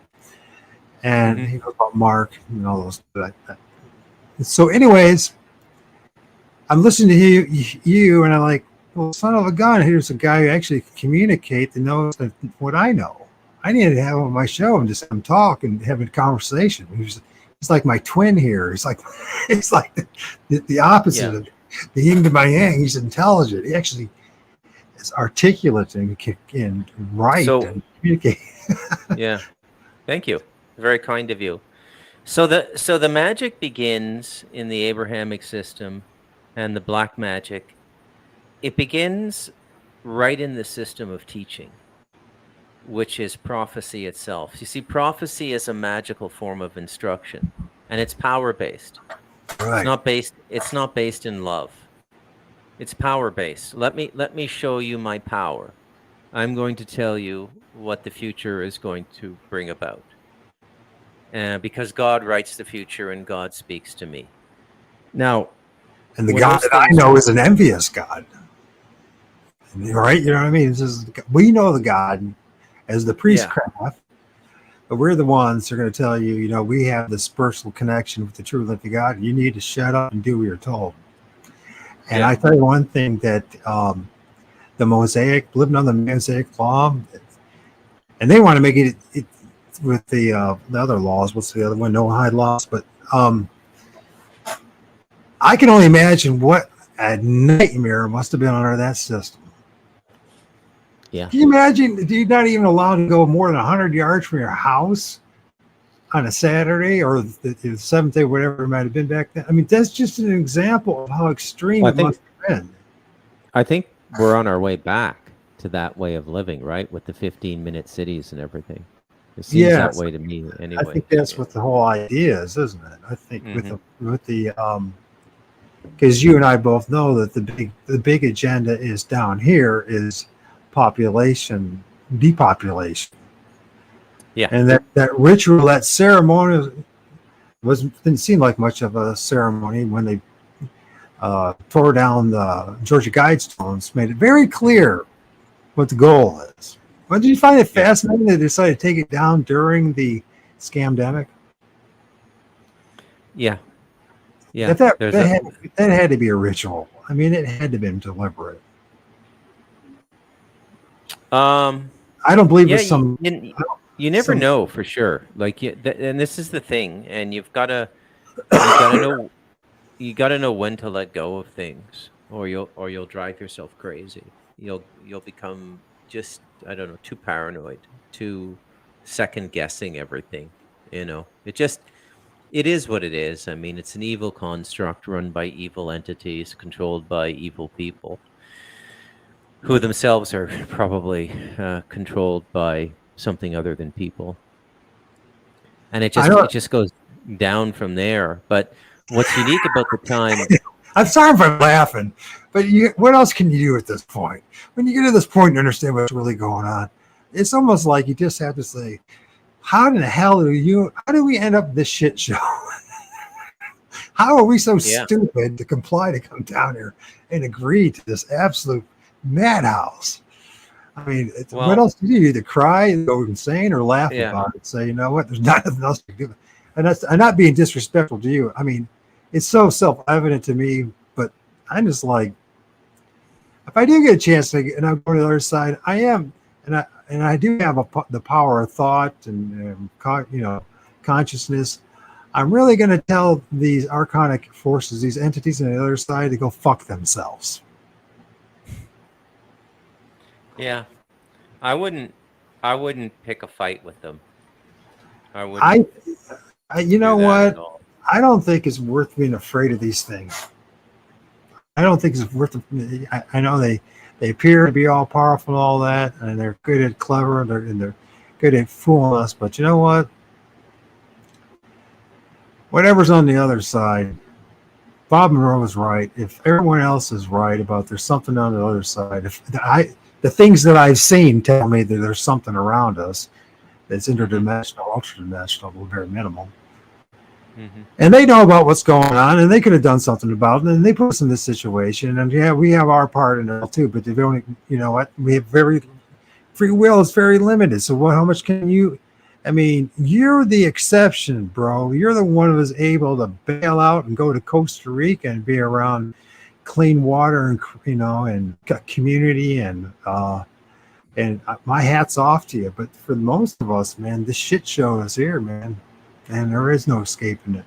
And he goes about Mark and all those. So, anyways, I'm listening to you, and I'm like, well, son of a gun, here's a guy who actually can communicate that knows what I know. I need to have him on my show and just have him talk and have a conversation. He's like my twin here. It's like the opposite of the yin to my yang. He's intelligent. He actually is articulate and can write and communicate. Yeah, thank you. Very kind of you. So the magic begins in the Abrahamic system, and the black magic. It begins right in the system of teaching, which is prophecy itself. You see, prophecy is a magical form of instruction, and it's power-based. Right. It's not based in love. It's power-based. Let me show you my power. I'm going to tell you what the future is going to bring about. Because God writes the future and God speaks to me. Now, and the God that I know is an envious God. Right? You know what I mean? We know the God as the priestcraft, but we're the ones who are going to tell you, you know, we have this personal connection with the true living God. You need to shut up and do what you're told. And I tell you one thing, that the Mosaic, living on the Mosaic law, and they want to make it the other laws. What's the other one? No hide laws. But I can only imagine what a nightmare must have been under that system. Yeah. Can you imagine? You're not even allowed to go more than 100 yards from your house on a Saturday or the seventh day, whatever it might have been back then. I mean, that's just an example of how extreme it must have been. I think we're on our way back to that way of living, right? With the 15-minute cities and everything. It seems that way to me, anyway. I think that's what the whole idea is, isn't it? I think with the because you and I both know that the big agenda is down here is population depopulation. Yeah. And that ritual, that ceremony didn't seem like much of a ceremony when they tore down the Georgia Guidestones, made it very clear what the goal is. Well, did you find it fascinating they decided to take it down during the scamdemic? Yeah. Yeah. That had to be a ritual. I mean, it had to have been deliberate. I don't believe it's some. You never know for sure. Like, and this is the thing, and you gotta know when to let go of things, or you'll drive yourself crazy. You'll become just, I don't know, too paranoid, too second guessing everything. You know, it is what it is. I mean, it's an evil construct run by evil entities, controlled by evil people, who themselves are probably controlled by something other than people. And it just goes down from there. But what's unique about the time... I'm sorry if I'm laughing, but what else can you do at this point? When you get to this point and understand what's really going on, it's almost like you just have to say, how in the hell how do we end up this shit show? How are we so stupid to comply to come down here and agree to this absolute madhouse? I mean, what else do you do? Either cry, go insane, or laugh about it? Say, you know what? There's nothing else to do. And I'm not being disrespectful to you. I mean, it's so self-evident to me, but I'm just like, if I do get a chance to, and I'm going to the other side, I am, and I do have the power of thought and consciousness. I'm really going to tell these archonic forces, these entities on the other side, to go fuck themselves. Yeah, I wouldn't pick a fight with them. I wouldn't. You know what? I don't think it's worth being afraid of these things. I don't think it's worth. I know they appear to be all powerful and all that, and they're good at clever, and they're good at fooling us. But you know what? Whatever's on the other side, Bob Monroe was right. If everyone else is right about there's something on the other side, the things that I've seen tell me that there's something around us that's interdimensional, ultradimensional, very minimal. Mm-hmm. And they know about what's going on, and they could have done something about it, and they put us in this situation. And yeah, we have our part in it too, but they've only, you know what? We have free will is very limited. So how much can you? I mean, you're the exception, bro. You're the one who was able to bail out and go to Costa Rica and be around clean water and, you know, and community, and my hat's off to you. But for most of us, man, this shit show is here, man, and there is no escaping it.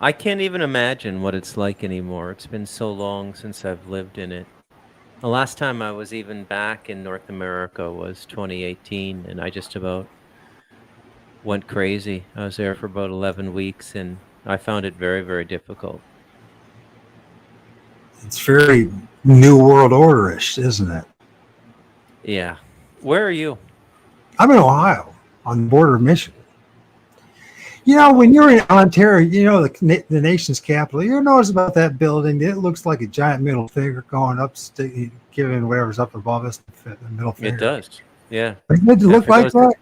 I can't even imagine what it's like anymore. It's been so long since I've lived in it. The last time I was even back in North America was 2018, and I just about went crazy. I was there for about 11 weeks, and I found it very, very difficult. It's very New World Order-ish, isn't it? Yeah. Where are you? I'm in Ohio, on the border of Michigan. You know, when you're in Ontario, you know, the nation's capital, you notice about that building, it looks like a giant middle finger going up, giving whatever's up above us the middle finger. It does, yeah. Doesn't it look like that?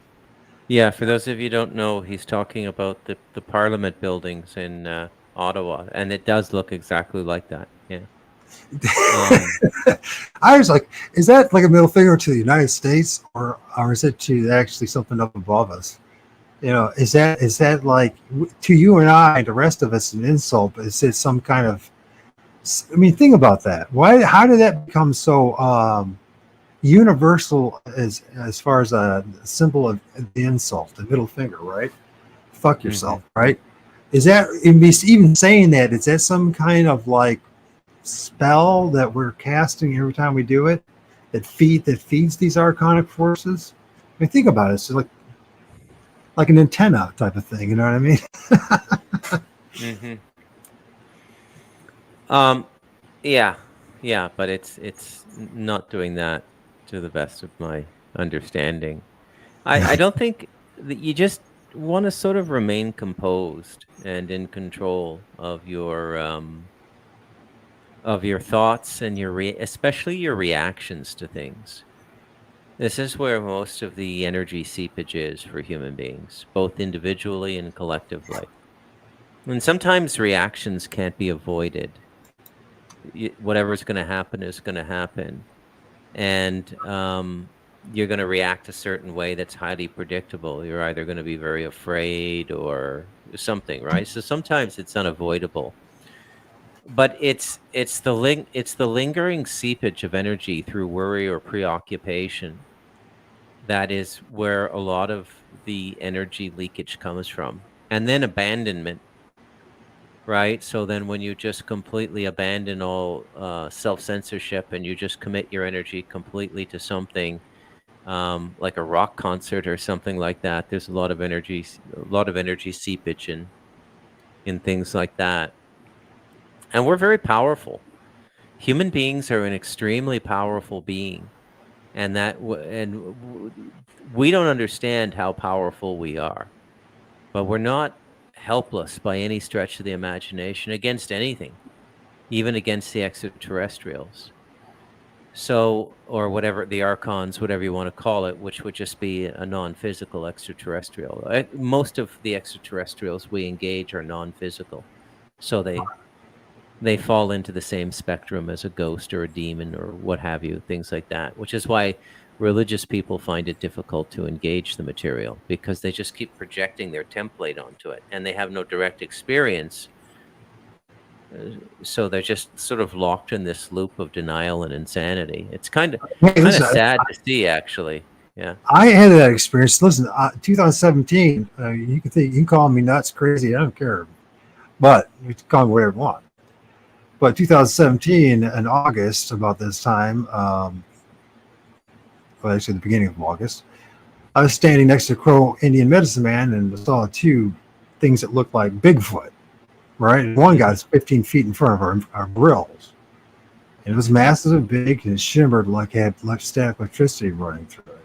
Yeah, for those of you who don't know, he's talking about the Parliament buildings in Ottawa, and it does look exactly like that, yeah. I was like, is that like a middle finger to the United States, or is it to actually something up above us? You know, is that like to you and I, the rest of us, an insult? But is it some kind of? I mean, think about that. How did that become so universal as far as a symbol of the insult, the middle finger, right? Fuck yourself, right? Is that even saying that? Is that some kind of like spell that we're casting every time we do it that feeds these archonic forces? I mean, think about it. It's like an antenna type of thing. You know what I mean? Yeah, but it's not doing that to the best of my understanding. I don't think that you just want to sort of remain composed and in control of your thoughts and especially your reactions to things. This is where most of the energy seepage is for human beings, both individually and collectively. And sometimes reactions can't be avoided. Whatever's going to happen is going to happen. And you're going to react a certain way that's highly predictable. You're either going to be very afraid or something, right? So sometimes it's unavoidable. But it's the lingering seepage of energy through worry or preoccupation that is where a lot of the energy leakage comes from. And then abandonment, right? So then when you just completely abandon all self-censorship and you just commit your energy completely to something like a rock concert or something like that, there's a lot of energy seepage in things like that. And we're very powerful. Human beings are an extremely powerful being. And we don't understand how powerful we are. But we're not helpless by any stretch of the imagination against anything, even against the extraterrestrials. So, or whatever, the archons, whatever you want to call it, which would just be a non-physical extraterrestrial. Most of the extraterrestrials we engage are non-physical. So they fall into the same spectrum as a ghost or a demon or what have you, things like that, which is why religious people find it difficult to engage the material, because they just keep projecting their template onto it and they have no direct experience. So they're just sort of locked in this loop of denial and insanity. It's kind of sad to see, actually. Yeah, I had that experience. Listen, 2017. You can call me nuts, crazy. I don't care, but you can call me whatever you want. But 2017 in August, about this time, well, actually the beginning of August, I was standing next to a Crow Indian medicine man and saw two things that looked like Bigfoot, right? And one guy's 15 feet in front of our grills. And it was massive and big, and it shimmered like it had static electricity running through it.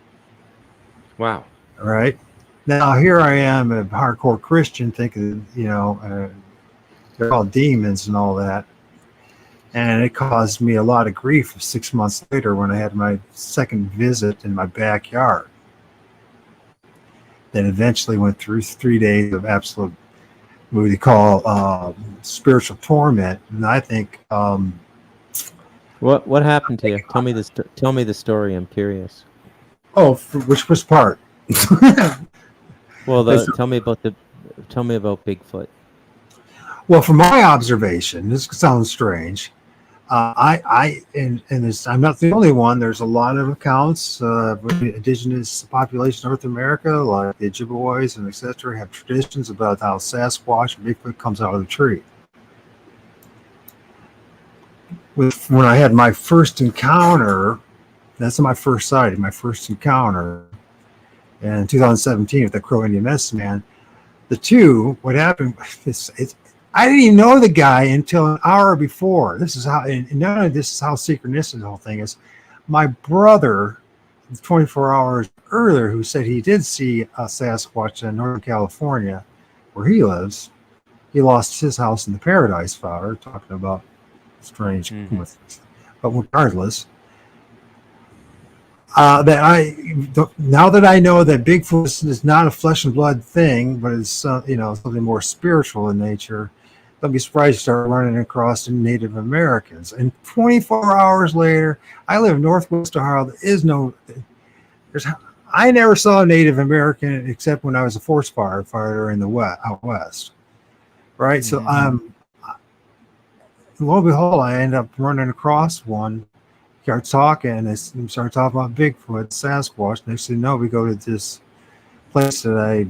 Wow. All right. Now, here I am, a hardcore Christian, thinking, they're all demons and all that. And it caused me a lot of grief 6 months later when I had my second visit in my backyard. Then eventually went through 3 days of absolute, what they call spiritual torment. And I think... What happened to you? Tell me the story. I'm curious. Oh, which part? Well, tell me about Bigfoot. Well, from my observation, this sounds strange. I'm not the only one. There's a lot of accounts with the indigenous population of North America, like the Ojibways and etc., have traditions about how Sasquatch and Bigfoot comes out of the tree. When I had my first encounter, that's my first sighting, my first encounter in 2017 with the Crow Indian medicine man. What happened is I didn't even know the guy until an hour before. This is how, and not only this is how synchronistic the whole thing is. My brother, 24 hours earlier, who said he did see a Sasquatch in Northern California, where he lives, he lost his house in the Paradise Fire, talking about strange coincidence. But regardless, now that I know that Bigfoot is not a flesh and blood thing, but it's something more spiritual in nature, don't be surprised to start running across Native Americans. And 24 hours later, I live in Northwest Ohio. I never saw a Native American except when I was a forest firefighter in the out west, right? So lo and behold, I end up running across one start talking, and we start talking about Bigfoot, Sasquatch. Next thing you know, we go to this place that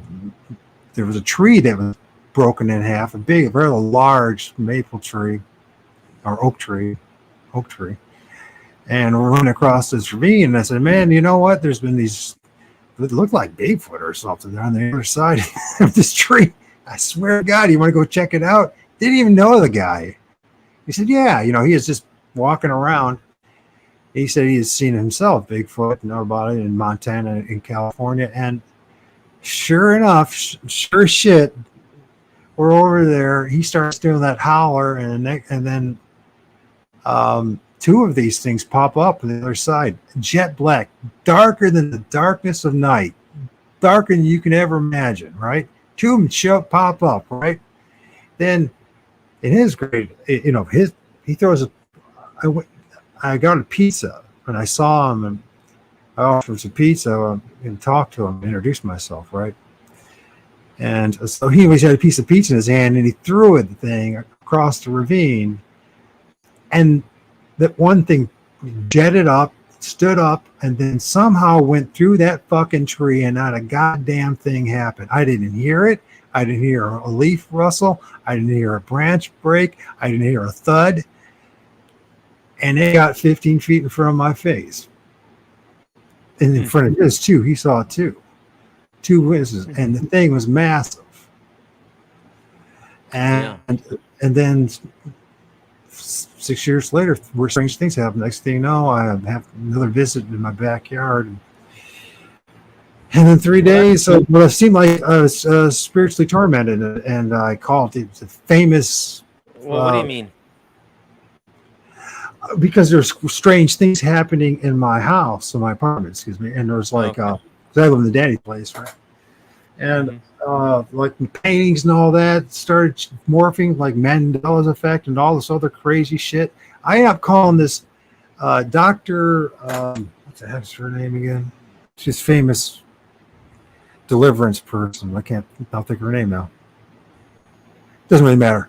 there was a tree that was broken in half, a very large maple tree or oak tree. And we're running across this ravine, and I said, man, you know what? There's been these, it looked like Bigfoot or something on the other side of this tree. I swear to God, you want to go check it out? Didn't even know the guy. He said, yeah, he was just walking around. He said he has seen himself, Bigfoot, know about it in Montana and California. And sure enough, sure shit, we're over there. He starts doing that holler, and then two of these things pop up on the other side, jet black, darker than the darkness of night, darker than you can ever imagine, right? Two of them pop up, right? Then in his grade, he throws I got a pizza, and I saw him, and I offered some pizza and talked to him, introduced myself, right? And so he always had a piece of pizza in his hand, and he threw the thing across the ravine, and that one thing jetted up, stood up, and then somehow went through that fucking tree, and not a goddamn thing happened. I didn't hear it. I didn't hear a leaf rustle. I didn't hear a branch break. I didn't hear a thud. And it got 15 feet in front of my face. And in front of his too, he saw it too. Two witnesses, and the thing was massive. And then 6 years later, where strange things happen. Next thing you know, I have another visit in my backyard. And in 3 days, so it seemed like I was spiritually tormented, and I called it the famous. Well, what do you mean? Because there's strange things happening in my house, in my apartment, excuse me. And there's like, I live in the daddy place, right? And like the paintings and all that started morphing, like Mandela's effect and all this other crazy shit. I ended up calling this Dr. What the heck's her name again? She's famous deliverance person. I'll think of her name now. Doesn't really matter.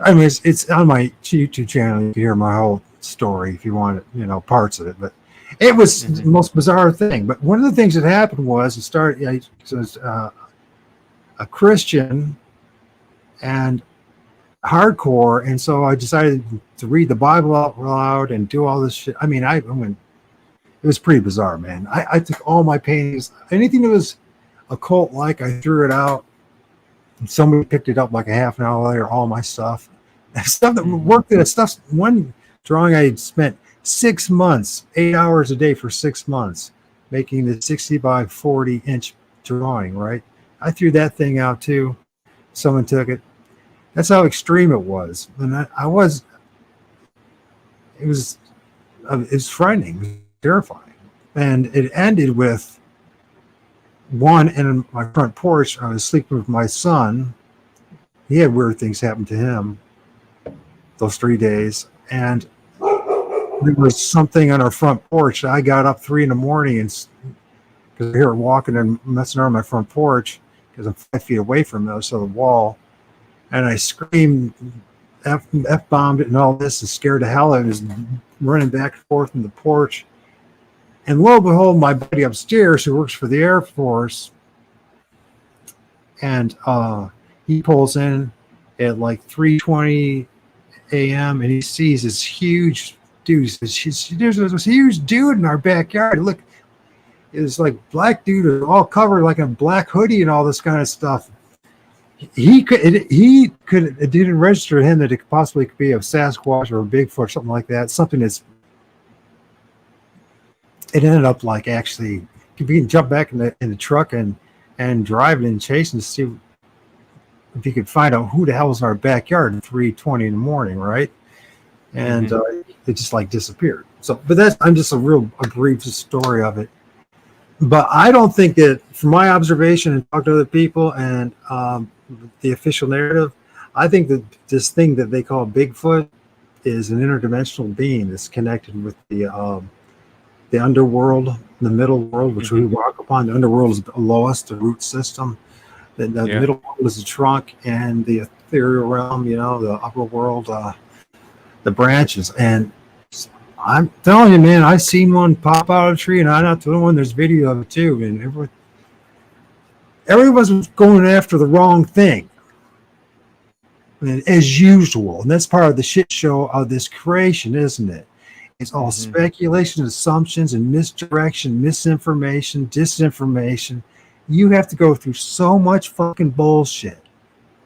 I mean, it's on my YouTube channel. You can hear my whole story if you want, parts of it. But it was the most bizarre thing. But one of the things that happened was it was a Christian and hardcore, and so I decided to read the Bible out loud and do all this shit. I mean, it was pretty bizarre, man. I took all my paintings, anything that was occult-like, I threw it out. And somebody picked it up like a half an hour later, all my stuff. Stuff that worked at stuff. One drawing I had spent 6 months, 8 hours a day for 6 months, making the 60 by 40 inch drawing, right? I threw that thing out too. Someone took it. That's how extreme it was. And it was frightening, it was terrifying. And it ended with one in my front porch. I was sleeping with my son. He had weird things happen to him those 3 days. And there was something on our front porch. I got up 3 in the morning and because I hear it walking and messing around my front porch because I'm 5 feet away from the other side of the wall. And I screamed, F-bombed it and all this and scared the hell out of it. I was running back and forth in the porch. And lo and behold, my buddy upstairs who works for the Air Force, and he pulls in at like 3:20 a.m. and he sees this huge dude. He says, there's this huge dude in our backyard. Look, it was like black dude, all covered like a black hoodie and all this kind of stuff. It didn't register to him that it could possibly be a Sasquatch or a Bigfoot or something like that. Something that's. It ended up like actually you can jump back in the truck and drive it and chase and see if you could find out who the hell was in our backyard at 3:20 in the morning, right? And it just like disappeared. So, but I'm just a brief story of it. But I don't think that, from my observation and talk to other people and the official narrative, I think that this thing that they call Bigfoot is an interdimensional being that's connected with the underworld, the middle world, which we walk upon. The underworld is below us, the root system. The middle world is the trunk, and the ethereal realm, the upper world, the branches. And I'm telling you, man, I seen one pop out of a tree, and I'm not the only one. There's video of it too, and everyone's going after the wrong thing, as usual. And that's part of the shit show of this creation, isn't it? It's all speculation, assumptions, and misdirection, misinformation, disinformation. You have to go through so much fucking bullshit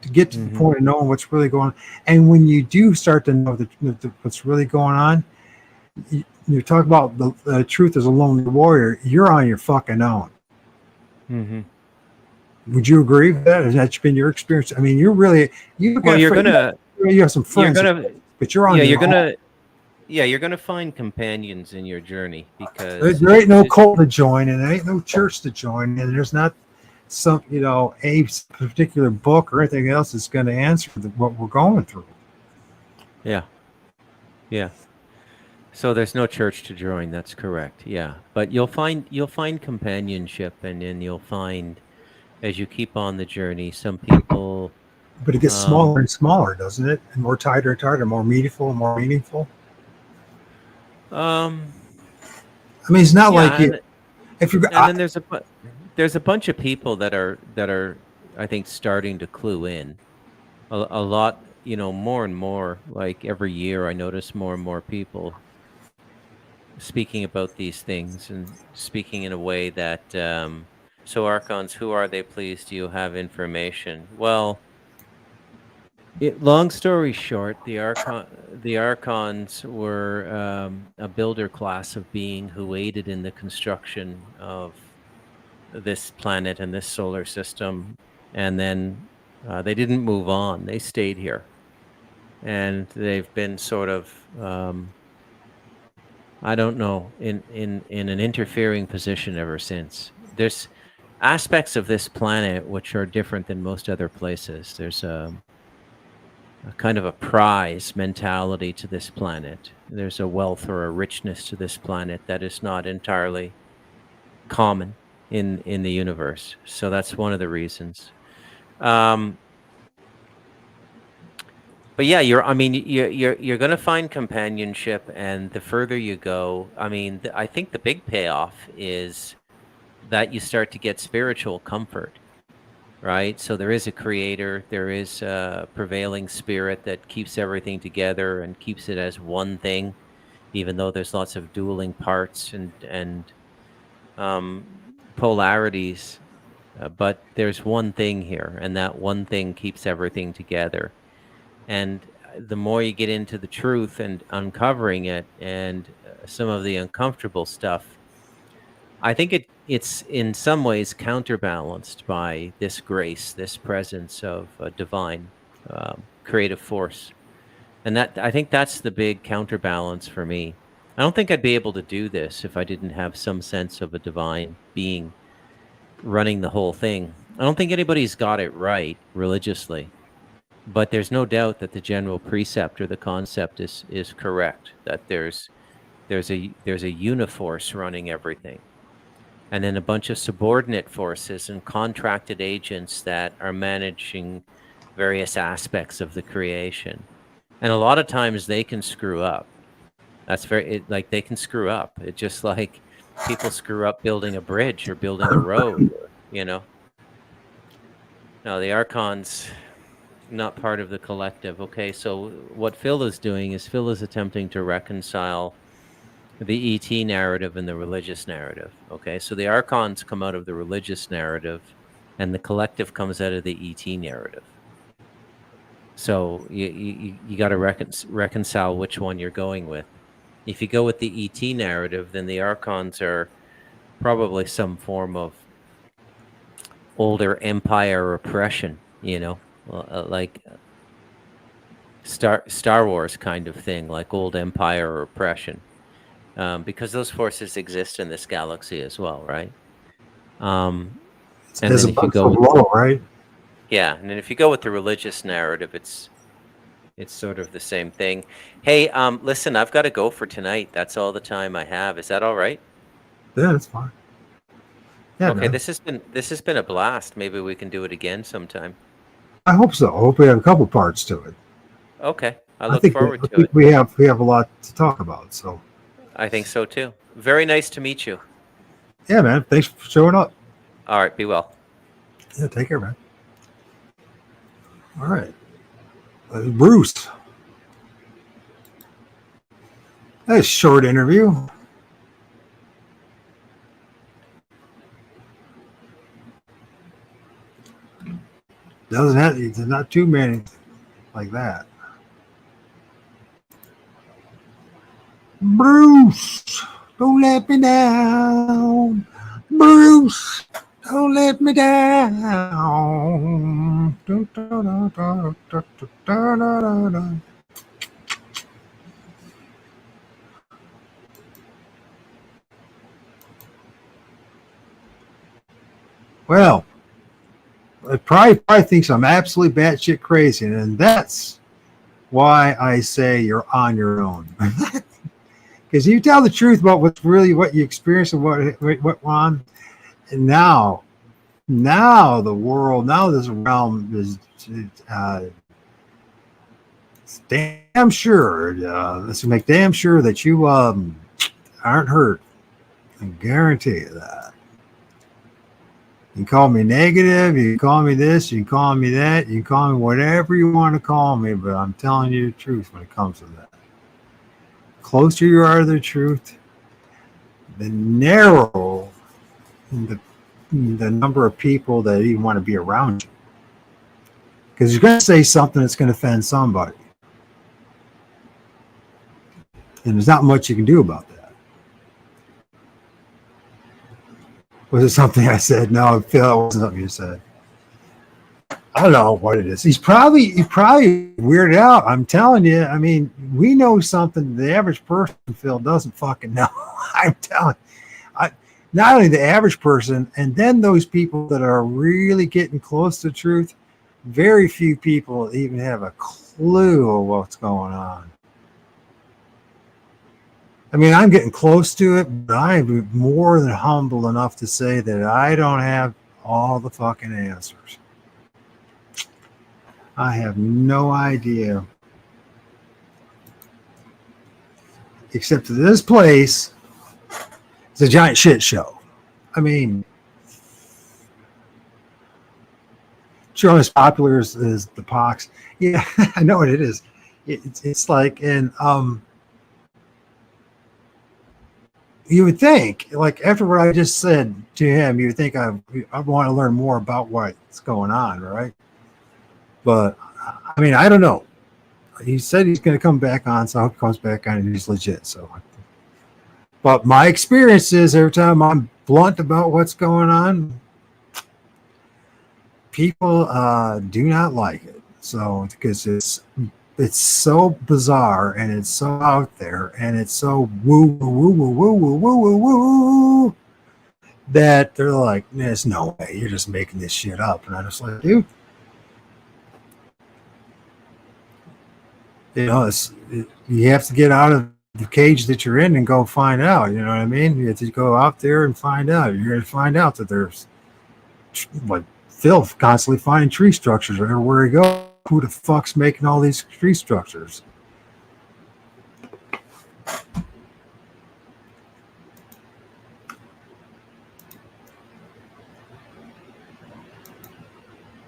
to get to the point of knowing what's really going on. And when you do start to know what's really going on, you talk about the truth as a lonely warrior, you're on your fucking own. Would you agree with that? Has that been your experience? I mean, you have some friends, but you're on your own. You're gonna find companions in your journey, because There ain't no cult to join, and there ain't no church to join, and there's not some, a particular book or anything else that's going to answer what we're going through. Yeah. So there's no church to join. That's correct. Yeah, but you'll find companionship, and then you'll find, as you keep on the journey, some people. But it gets smaller and smaller, doesn't it? And more tighter and tighter, more meaningful and more meaningful. I mean, it's not like you. If you and then there's a bunch of people that are I think starting to clue in a lot. More and more. Like every year, I notice more and more people speaking about these things and speaking in a way that. So Archons, who are they? Please, do you have information? Well. Long story short, the Archons were a builder class of being who aided in the construction of this planet and this solar system, and then they didn't move on. They stayed here, and they've been sort of, I don't know, in an interfering position ever since. There's aspects of this planet which are different than most other places. There's a kind of a prize mentality to this planet. There's a wealth or a richness to this planet that is not entirely common in the universe. So that's one of the reasons. But yeah, you're going to find companionship, and the further you go, I think the big payoff is that you start to get spiritual comfort. Right, so there is a creator, there is a prevailing spirit that keeps everything together and keeps it as one thing, even though there's lots of dueling parts and polarities. But there's one thing here, and that one thing keeps everything together. And the more you get into the truth and uncovering it, and some of the uncomfortable stuff, I think it's in some ways counterbalanced by this grace, this presence of a divine creative force. And I think that's the big counterbalance for me. I don't think I'd be able to do this if I didn't have some sense of a divine being running the whole thing. I don't think anybody's got it right religiously, but there's no doubt that the general precept or the concept is correct, that there's a uniforce running everything. And then a bunch of subordinate forces and contracted agents that are managing various aspects of the creation. And a lot of times they can screw up. They can screw up. It's just like people screw up building a bridge or building a road, No, the Archons, not part of the collective. Okay, so what Phil is doing is Phil is attempting to reconcile the ET narrative and the religious narrative. Okay, so the Archons come out of the religious narrative, and the collective comes out of the ET narrative. So you got to reconcile which one you're going with. If you go with the ET narrative, then the Archons are probably some form of older empire oppression, like Star Wars kind of thing, like old empire oppression. Because those forces exist in this galaxy as well, right? And there's a bunch of low, right? Yeah, and then if you go with the religious narrative, it's sort of the same thing. Hey, listen, I've got to go for tonight. That's all the time I have. Is that all right? Yeah, that's fine. Yeah, okay, man. this has been a blast. Maybe we can do it again sometime. I hope so. I hope we have a couple parts to it. Okay, I look think forward I to think it. we have a lot to talk about. So I think so too. Very nice to meet you. Yeah, man. Thanks for showing up. All right, be well. Yeah, take care, man. All right. Bruce. That's a short interview. Doesn't have, there's not too many like that. Bruce, don't let me down. Bruce, don't let me down. Dun, dun, dun, dun, dun, dun, dun, dun, dun. Well, it probably thinks I'm absolutely batshit crazy, and that's why I say you're on your own. Because you tell the truth about what's really what you experience and what went on, and now the world, now this realm is damn sure. Let's make damn sure that you aren't hurt. I guarantee you that. You can call me negative, you can call me this, you can call me that, you can call me whatever you want to call me, but I'm telling you the truth when it comes to that. Closer you are to the truth, the narrow the number of people that even want to be around you. Because you're going to say something that's going to offend somebody. And there's not much you can do about that. Was it something I said? No, Phil, it wasn't something you said. I don't know what it is. He's probably weirded out. I'm telling you. I mean, we know something the average person, Phil, doesn't fucking know. I'm telling you. Not only the average person, and then those people that are really getting close to the truth, very few people even have a clue of what's going on. I mean, I'm getting close to it, but I'm more than humble enough to say that I don't have all the fucking answers. I have no idea. Except that this place is a giant shit show. I mean, sure, as popular as the pox. Yeah, I know what it is. It's like, and you would think, like after what I just said to him, you would think I want to learn more about what's going on, right? But I mean, I don't know. He said he's going to come back on, so I hope he comes back on and he's legit. So, but my experience is every time I'm blunt about what's going on, people do not like it. So because it's so bizarre and it's so out there and it's so woo woo woo woo woo woo woo woo woo that they're like, there's no way, you're just making this shit up. And I'm just like, dude, you know, you have to get out of the cage that you're in and go find out. You know what I mean? You have to go out there and find out. You're going to find out that there's like Phil constantly finding tree structures everywhere he goes. Who the fuck's making all these tree structures?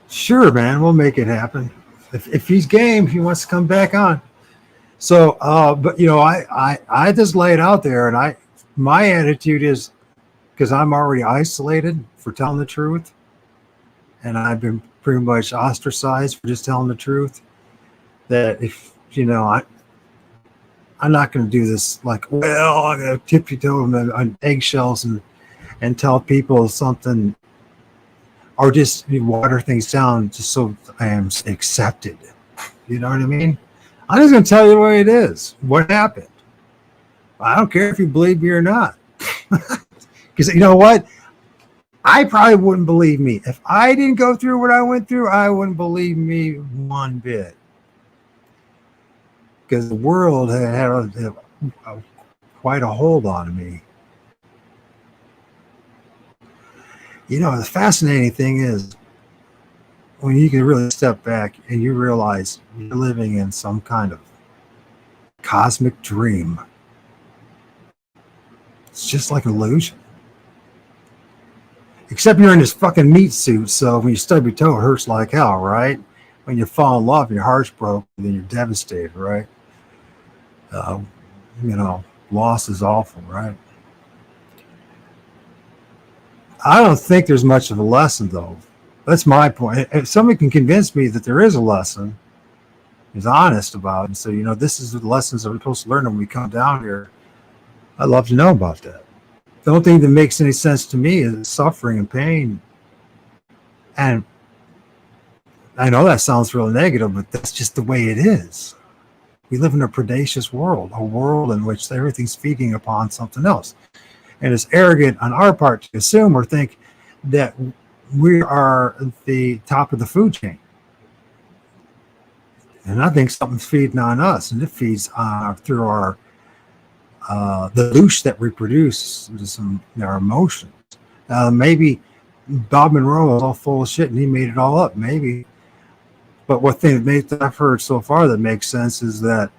Sure, man, we'll make it happen. If he's game, if he wants to come back on. So, but you know, I just lay it out there, and my attitude is, because I'm already isolated for telling the truth, and I've been pretty much ostracized for just telling the truth, that if, you know, I'm not going to do this like, well, I'm going to tippy-toe on eggshells and tell people something, or just water things down just so I am accepted. You know what I mean? I'm just going to tell you the way it is, what happened. I don't care if you believe me or not. Because you know what? I probably wouldn't believe me. If I didn't go through what I went through, I wouldn't believe me one bit. Because the world had quite a hold on me. You know, the fascinating thing is when you can really step back and you realize you're living in some kind of cosmic dream. It's just like an illusion. Except you're in this fucking meat suit, so when you stub your toe, it hurts like hell, right? When you fall in love, your heart's broken, then you're devastated, right? Loss is awful, right? I don't think there's much of a lesson, though. That's my point. If somebody can convince me that there is a lesson, is honest about it, and so, this is the lessons that we're supposed to learn when we come down here, I'd love to know about that. The only thing that makes any sense to me is suffering and pain. And I know that sounds real negative, but that's just the way it is. We live in a predacious world, a world in which everything's feeding upon something else. And it's arrogant on our part to assume or think that we are the top of the food chain. And I think something's feeding on us, and it feeds through our the Loosh that we produce, our emotions. Maybe Bob Monroe was all full of shit and he made it all up, maybe. But what thing that I've heard so far that makes sense is that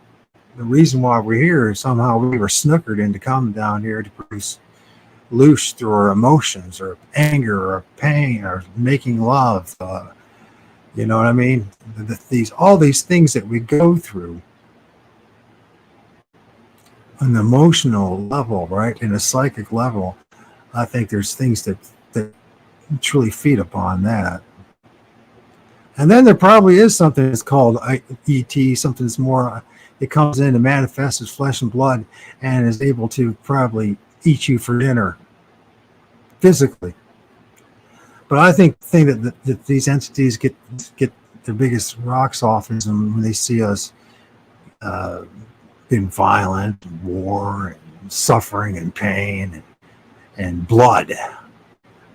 the reason why we're here is somehow we were snookered into coming down here to produce Loosh through our emotions, or anger, or pain, or making love. You know what I mean? All these things that we go through on the emotional level, right? In a psychic level, I think there's things that truly feed upon that. And then there probably is something that's called ET, something that's more, it comes in and manifests as flesh and blood and is able to probably eat you for dinner physically. But I think the thing that these entities get their biggest rocks off is when they see us being violent, war, and suffering, and pain, and blood.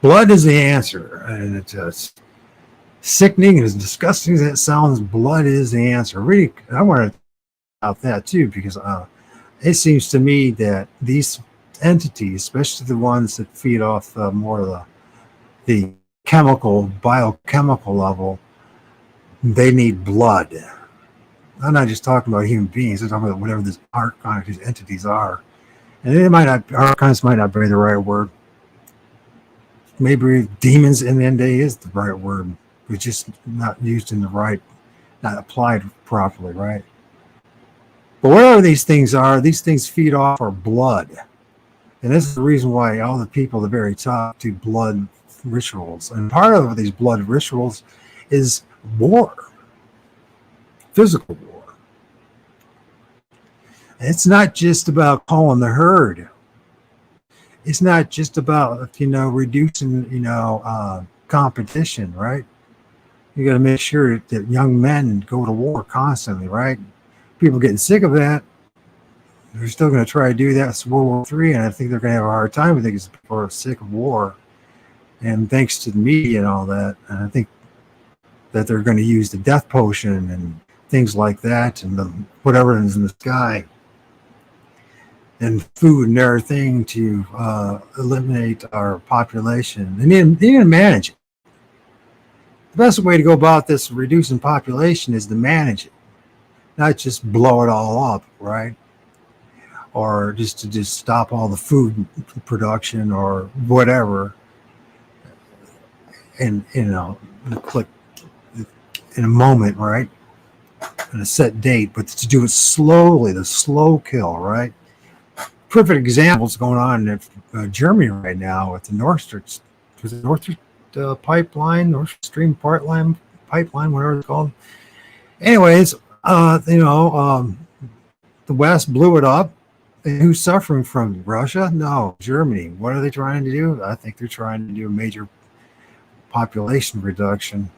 Blood is the answer, and it's just sickening and as disgusting as it sounds. Blood is the answer. Really, I want to talk about that too, because it seems to me that these entities, especially the ones that feed off more of the biochemical level, they need blood. I'm not just talking about human beings. I'm talking about whatever these archons, these entities are. And archons might not be the right word. Maybe demons in the end day is the right word. It's just not used in the right, not applied properly, right? But whatever these things are, these things feed off our blood. And this is the reason why all the people at the very top do blood rituals. And part of these blood rituals is war, physical war. And it's not just about calling the herd. It's not just about, reducing, competition, right? You got to make sure that young men go to war constantly, right? People getting sick of that. They're still going to try to do that. It's World War III, and I think they're going to have a hard time. I think it's people are sick of war. And thanks to the media and all that, and I think that they're going to use the death potion and things like that, and whatever is in the sky, and food and everything to eliminate our population. They need to manage it. The best way to go about this reducing population is to manage it, not just blow it all up, right? Or just to stop all the food production or whatever. And click in a moment, right? On a set date, but to do it slowly, the slow kill, right? Perfect examples going on in Germany right now with the Nord Stream pipeline, whatever it's called. Anyways, the West blew it up. And who's suffering from it? Russia? No, Germany. What are they trying to do? I think they're trying to do a major population reduction.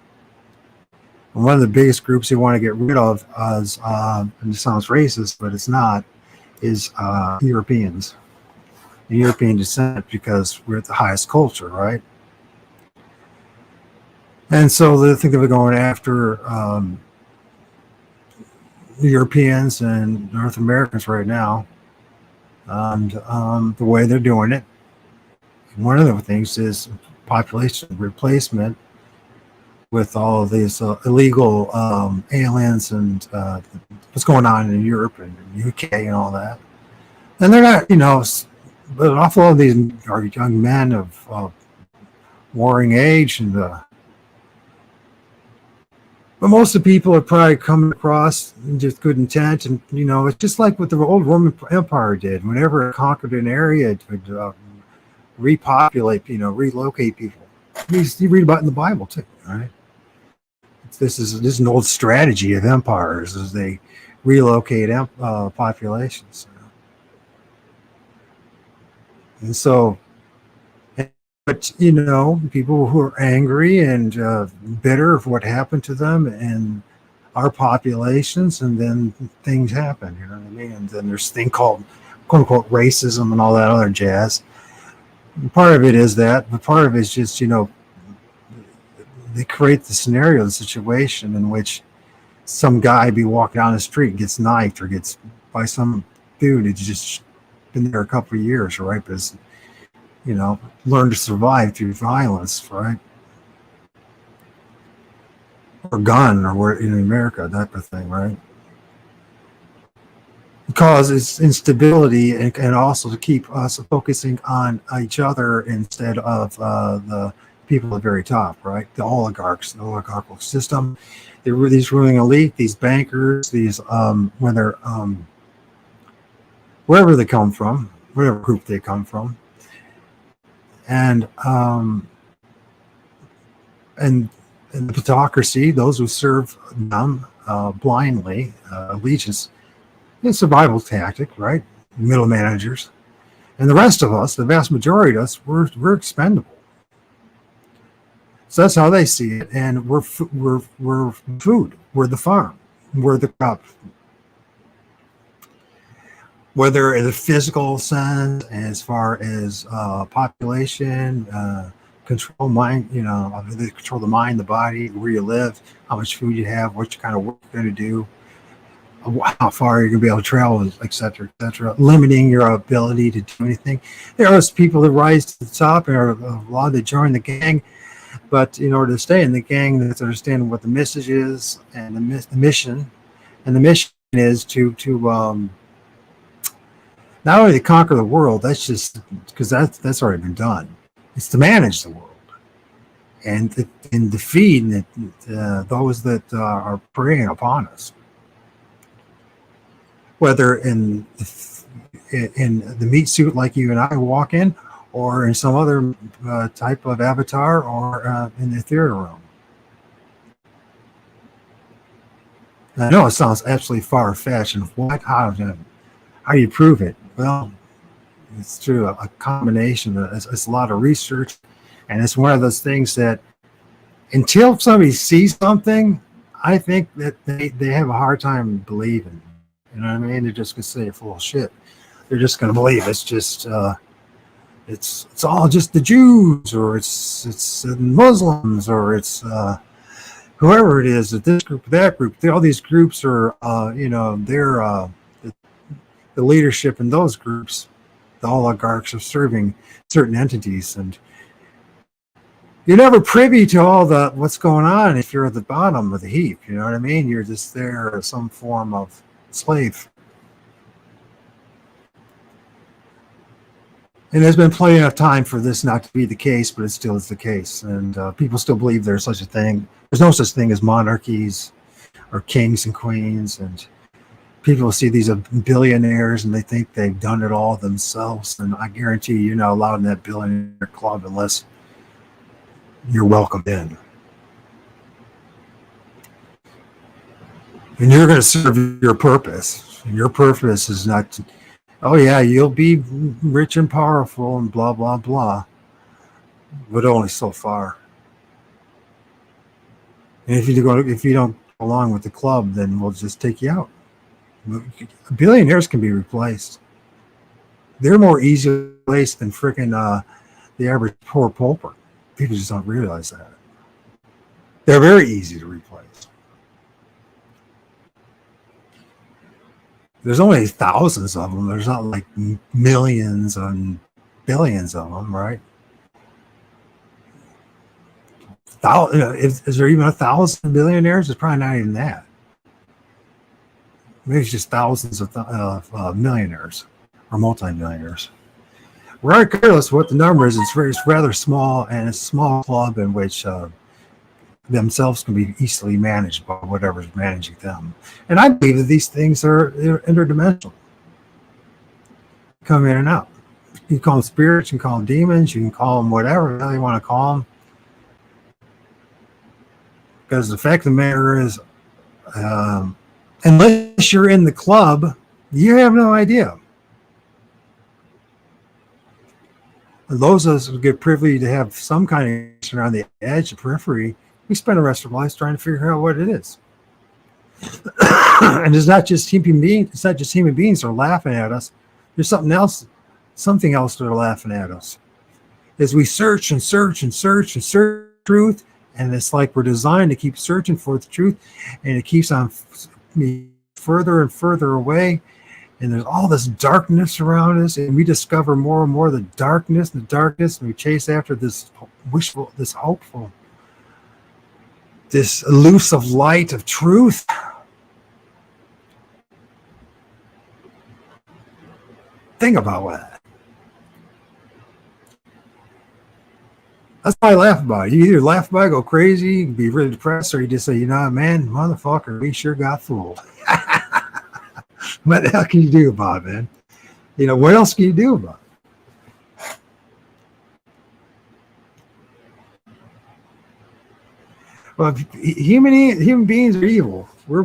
And one of the biggest groups they want to get rid of is, and it sounds racist, but it's not, is Europeans. The European descent, because we're the highest culture, right? And so they think they're going after the Europeans and North Americans right now. And the way they're doing it, one of the things is population replacement with all of these illegal aliens and what's going on in Europe and the UK and all that. And they're not, but an awful lot of these are young men of warring age, and but most of the people are probably coming across just good intent, and it's just like what the old Roman Empire did. Whenever it conquered an area, it would repopulate, relocate people. You read about it in the Bible too, right? This is an old strategy of empires, as they relocate populations. And so, but people who are angry and bitter of what happened to them in our populations, and then things happen, you know what I mean? And then there's a thing called quote unquote racism and all that other jazz. And part of it is that, but part of it is just, they create the scenario, the situation in which some guy be walking down the street, gets knifed, or gets by some dude who's just been there a couple of years, right? But learn to survive through violence, right? Or gun, or where in America, that type of thing, right? Because it's instability, and also to keep us focusing on each other instead of the people at the very top, right? The oligarchs, the oligarchical system. There were these ruling elite, these bankers, these whether wherever they come from, whatever group they come from, and the plutocracy, those who serve them blindly, allegiance, it's a survival tactic, right? Middle managers, and the rest of us, the vast majority of us, we're expendable. So that's how they see it, and we're food. We're the farm. We're the crop. Whether in a physical sense, as far as population, control mind, they control the mind, the body, where you live, how much food you have, what kind of work you're going to do, how far you're going to be able to travel, et cetera, limiting your ability to do anything. There are those people that rise to the top, and are a lot that join the gang. But in order to stay in the gang, they have to understand what the message is and the mission. And the mission is to not only to conquer the world, that's just because that's already been done. It's to manage the world and defeat those that are preying upon us. Whether in the meat suit like you and I walk in, or in some other type of avatar, or in the theater room. I know it sounds absolutely far-fetched, and how do you prove it? Well, it's through a combination. It's a lot of research, and it's one of those things that until somebody sees something, I think that they have a hard time believing. You know what I mean? They're just going to say it's full of shit. They're just going to believe it's just... It's all just the Jews, or it's Muslims, or it's whoever it is, this group, that group. All these groups are, they're the leadership in those groups. The oligarchs are serving certain entities, and you're never privy to all what's going on if you're at the bottom of the heap. You know what I mean? You're just there as some form of slave. And there's been plenty of time for this not to be the case, but it still is the case. And people still believe there's such a thing. There's no such thing as monarchies or kings and queens. And people see these billionaires and they think they've done it all themselves. And I guarantee you're not allowed in that billionaire club unless you're welcomed in. And you're going to serve your purpose. And your purpose is not to... Oh yeah, you'll be rich and powerful and blah, blah, blah. But only so far. And if you don't go along with the club, then we'll just take you out. Billionaires can be replaced. They're more easily replaced than freaking the average poor pauper. People just don't realize that. They're very easy to replace. There's only thousands of them. There's not like millions and billions of them, right? Is there even 1,000 billionaires? It's probably not even that. Maybe it's just thousands of millionaires or multimillionaires. regardless of what the number is, it's rather small, and it's a small club in which themselves can be easily managed by whatever's managing them. And I believe that these things are interdimensional, come in and out. You can call them spirits, you can call them demons, you can call them whatever the hell you want to call them. Because the fact of the matter is, unless you're in the club, you have no idea. And those of us who get privileged to have some kind of action on the edge, the periphery, we spend the rest of our lives trying to figure out what it is. And it's not just human beings. It's not just human beings that are laughing at us. There's something else that are laughing at us. As we search and search and search and search truth, and it's like we're designed to keep searching for the truth, and it keeps on further and further away. And there's all this darkness around us, and we discover more and more the darkness, and we chase after this wishful, this hopeful, this elusive light of truth. Think about that. That's why I laugh about it. You either laugh about it, go crazy, be really depressed, or you just say, you know, man, motherfucker, we sure got fooled. What the hell can you do about it, man? You know, what else can you do about it? Well, human beings are evil. We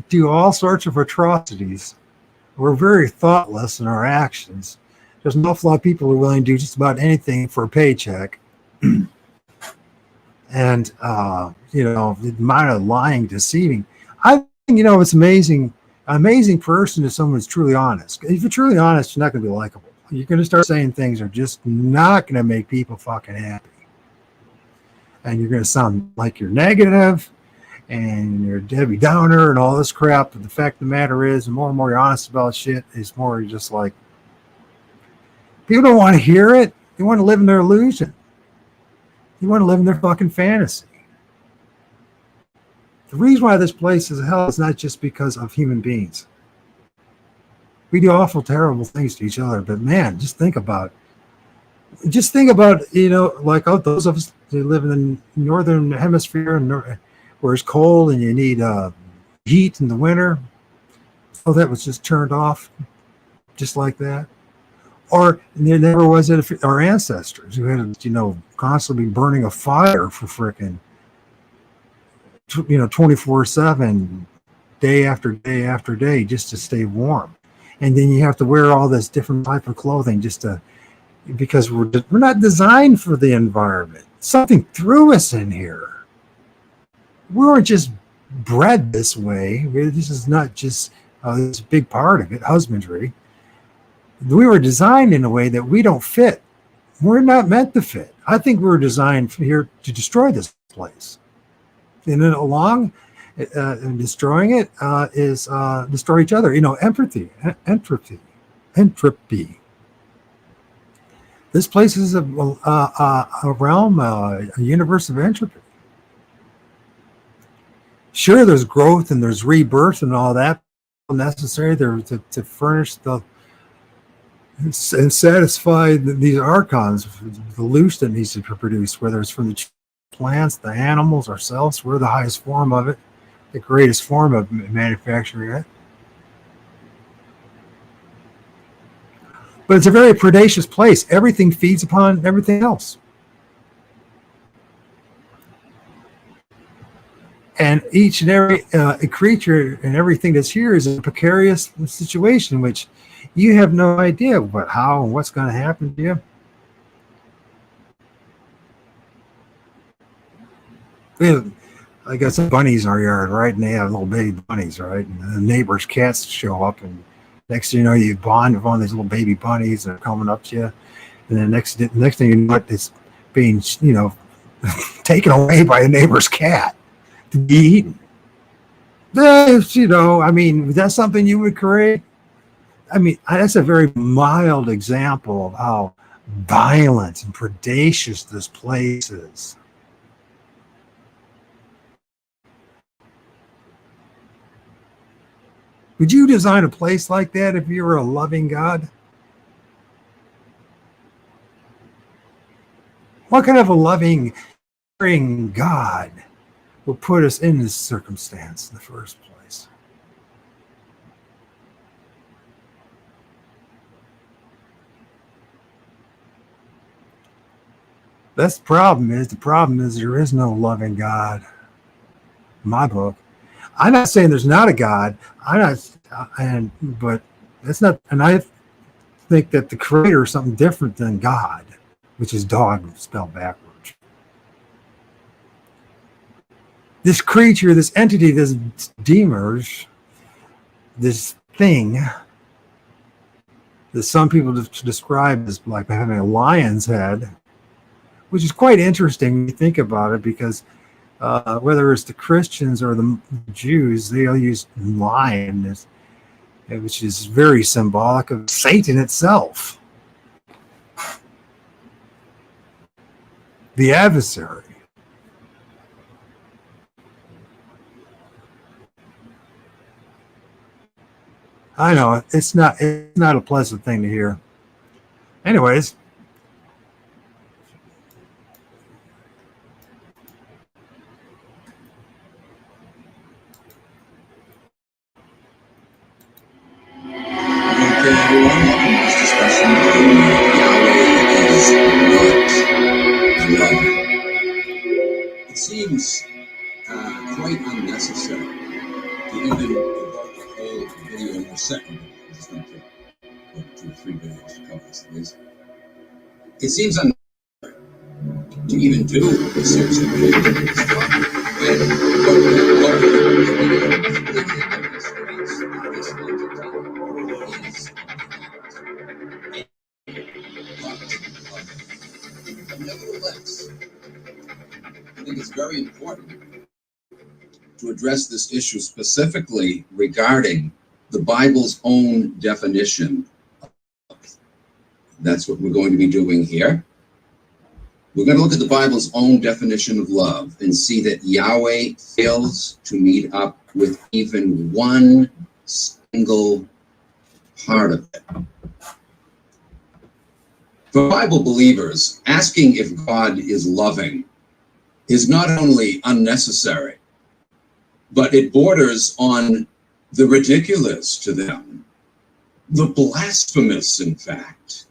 do all sorts of atrocities. We're very thoughtless in our actions. There's an awful lot of people who are willing to do just about anything for a paycheck. And, the amount of lying, deceiving. I think, it's amazing. An amazing person is someone who's truly honest. If you're truly honest, you're not going to be likable. You're going to start saying things that are just not going to make people fucking happy. And you're going to sound like you're negative and you're a Debbie Downer and all this crap. But the fact of the matter is, the more and more you're honest about shit, is more just like, people don't want to hear it. They want to live in their illusion. They want to live in their fucking fantasy. The reason why this place is hell is not just because of human beings. We do awful, terrible things to each other, but man, just think about, like those of us who live in the northern hemisphere where it's cold and you need heat in the winter. Oh, that was just turned off just like that. Or there never was it our ancestors who had, constantly burning a fire for frickin', 24/7, day after day after day, just to stay warm. And then you have to wear all this different type of clothing because we're not designed for the environment. Something threw us in here. We weren't just bred this way. This is not just this big part of it, husbandry. We were designed in a way that we don't fit. We're not meant to fit. I think we were designed here to destroy this place. And then along destroying it is destroy each other. Entropy. This place is a realm, a universe of entropy. Sure, there's growth and there's rebirth and all that necessary there to furnish and satisfy these archons, the Loosh that needs to be produced, whether it's from the plants, the animals, ourselves. We're the highest form of it, the greatest form of manufacturing it. But it's a very predacious place. Everything feeds upon everything else. And each and every creature and everything that's here is a precarious situation in which you have no idea how and what's going to happen to you. I got some bunnies in our yard, right? And they have little baby bunnies, right? And the neighbors' cats show up, and next thing you know, you bond with one of these little baby bunnies, and they're coming up to you. And then next thing you know, it's being, taken away by a neighbor's cat to be eaten. That's something you would create. That's a very mild example of how violent and predacious this place is. Would you design a place like that if you were a loving God? What kind of a loving, caring God will put us in this circumstance in the first place? That's the problem is there is no loving God in my book. I'm not saying there's not a God. But that's not, and I think that the creator is something different than God, which is dog spelled backwards. This creature, this entity, this demerge, this thing that some people describe as like having a lion's head, which is quite interesting when you think about it, because whether it's the Christians or the Jews, they all use lion, which is very symbolic of Satan itself, the adversary. I know it's not a pleasant thing to hear. Anyways, everyone, welcome to this discussion on Yahweh is not loving. It seems quite unnecessary to even devote the whole video in a second. I just want to put 2 or 3 videos to cover this at least. It seems unnecessary to even do a series of videos on this topic when what nevertheless, I think it's very important to address this issue specifically regarding the Bible's own definition. That's what we're going to be doing here. We're going to look at the Bible's own definition of love and see that Yahweh fails to meet up with even one single part of it. For Bible believers, asking if God is loving is not only unnecessary, but it borders on the ridiculous to them, the blasphemous, in fact.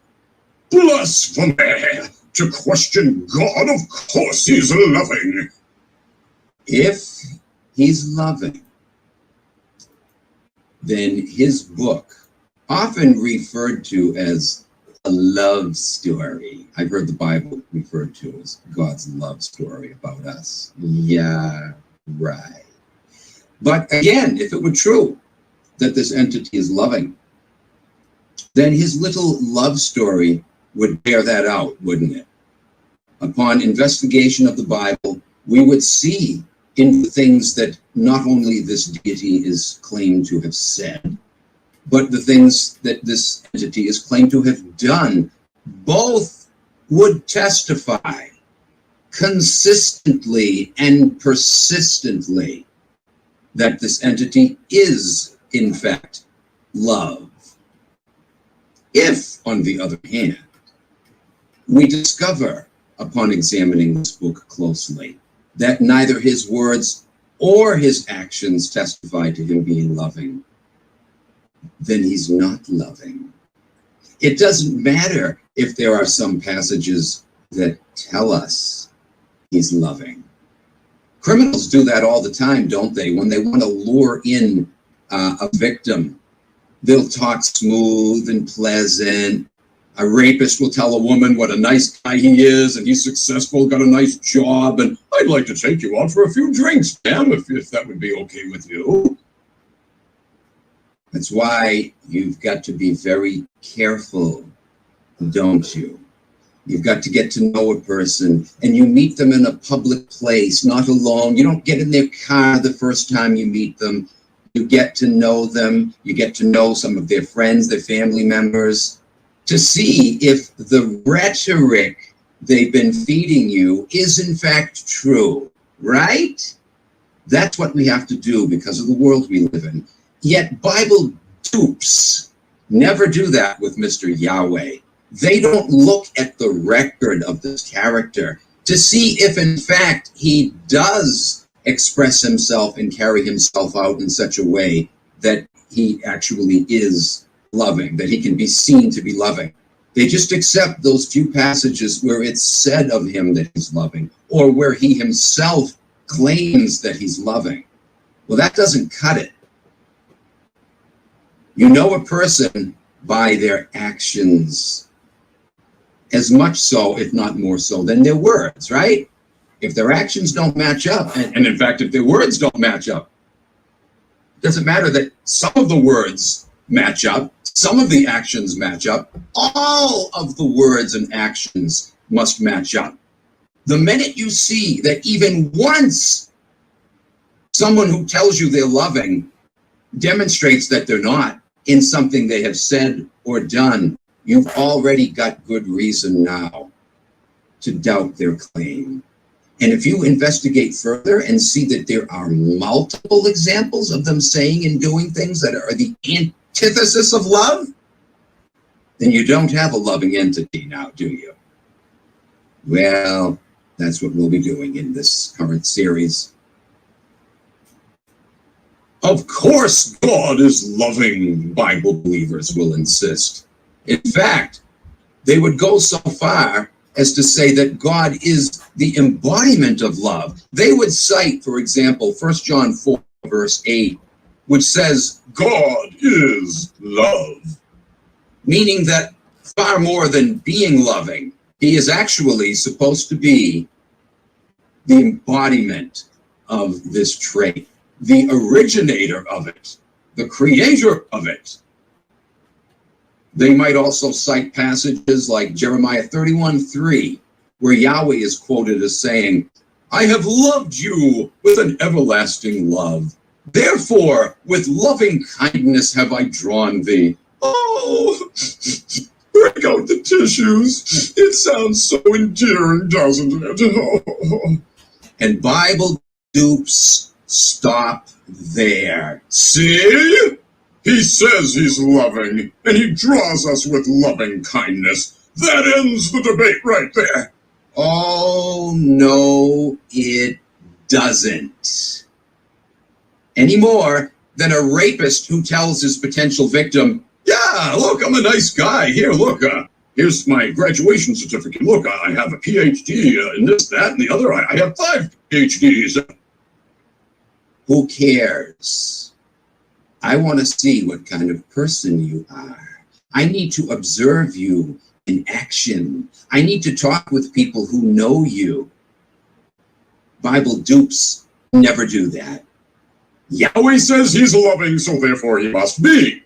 Blasphemy! To question God, of course he's loving. If he's loving, then his book, often referred to as a love story. I've heard the Bible referred to as God's love story about us. Yeah, right. But again, if it were true that this entity is loving, then his little love story would bear that out, wouldn't it? Upon investigation of the Bible, we would see into things that not only this deity is claimed to have said, but the things that this entity is claimed to have done. Both would testify consistently and persistently that this entity is, in fact, love. If, on the other hand, we discover, upon examining this book closely, that neither his words or his actions testify to him being loving, then he's not loving. It doesn't matter if there are some passages that tell us he's loving. Criminals do that all the time, don't they? When they want to lure in a victim, they'll talk smooth and pleasant. A rapist will tell a woman what a nice guy he is and he's successful, got a nice job, and I'd like to take you out for a few drinks, ma'am, if that would be okay with you. That's why you've got to be very careful, don't you? You've got to get to know a person, and you meet them in a public place, not alone. You don't get in their car the first time you meet them. You get to know them. You get to know some of their friends, their family members, to see if the rhetoric they've been feeding you is in fact true, right? That's what we have to do because of the world we live in. Yet Bible dupes never do that with Mr. Yahweh. They don't look at the record of this character to see if in fact he does express himself and carry himself out in such a way that he actually is loving, that he can be seen to be loving. They just accept those few passages where it's said of him that he's loving, or where he himself claims that he's loving. Well, that doesn't cut it. You know a person by their actions, as much so, if not more so, than their words, right? If their actions don't match up, and in fact, if their words don't match up, it doesn't matter that some of the words match up, some of the actions match up, all of the words and actions must match up. The minute you see that even once someone who tells you they're loving demonstrates that they're not in something they have said or done, you've already got good reason now to doubt their claim. And if you investigate further and see that there are multiple examples of them saying and doing things that are the antithesis of love, then you don't have a loving entity now, do you? Well, that's what we'll be doing in this current series. Of course, God is loving, Bible believers will insist. In fact, they would go so far as to say that God is the embodiment of love. They would cite, for example, 1 John 4, verse 8, which says, God is love. Meaning that far more than being loving, he is actually supposed to be the embodiment of this trait, the originator of it, the creator of it. They might also cite passages like Jeremiah 31:3, where Yahweh is quoted as saying, I have loved you with an everlasting love. Therefore, with loving kindness have I drawn thee. Oh, break out the tissues. It sounds so endearing, doesn't it? Oh. And Bible dupes stop there. See? He says he's loving, and he draws us with loving kindness. That ends the debate right there. Oh, no, it doesn't. Any more than a rapist who tells his potential victim, yeah, look, I'm a nice guy. Here, look, here's my graduation certificate. Look, I have a PhD in this, that, and the other. I have 5 PhDs. Who cares? I want to see what kind of person you are. I need to observe you in action. I need to talk with people who know you. Bible dupes never do that. Yahweh says he's loving, so therefore he must be.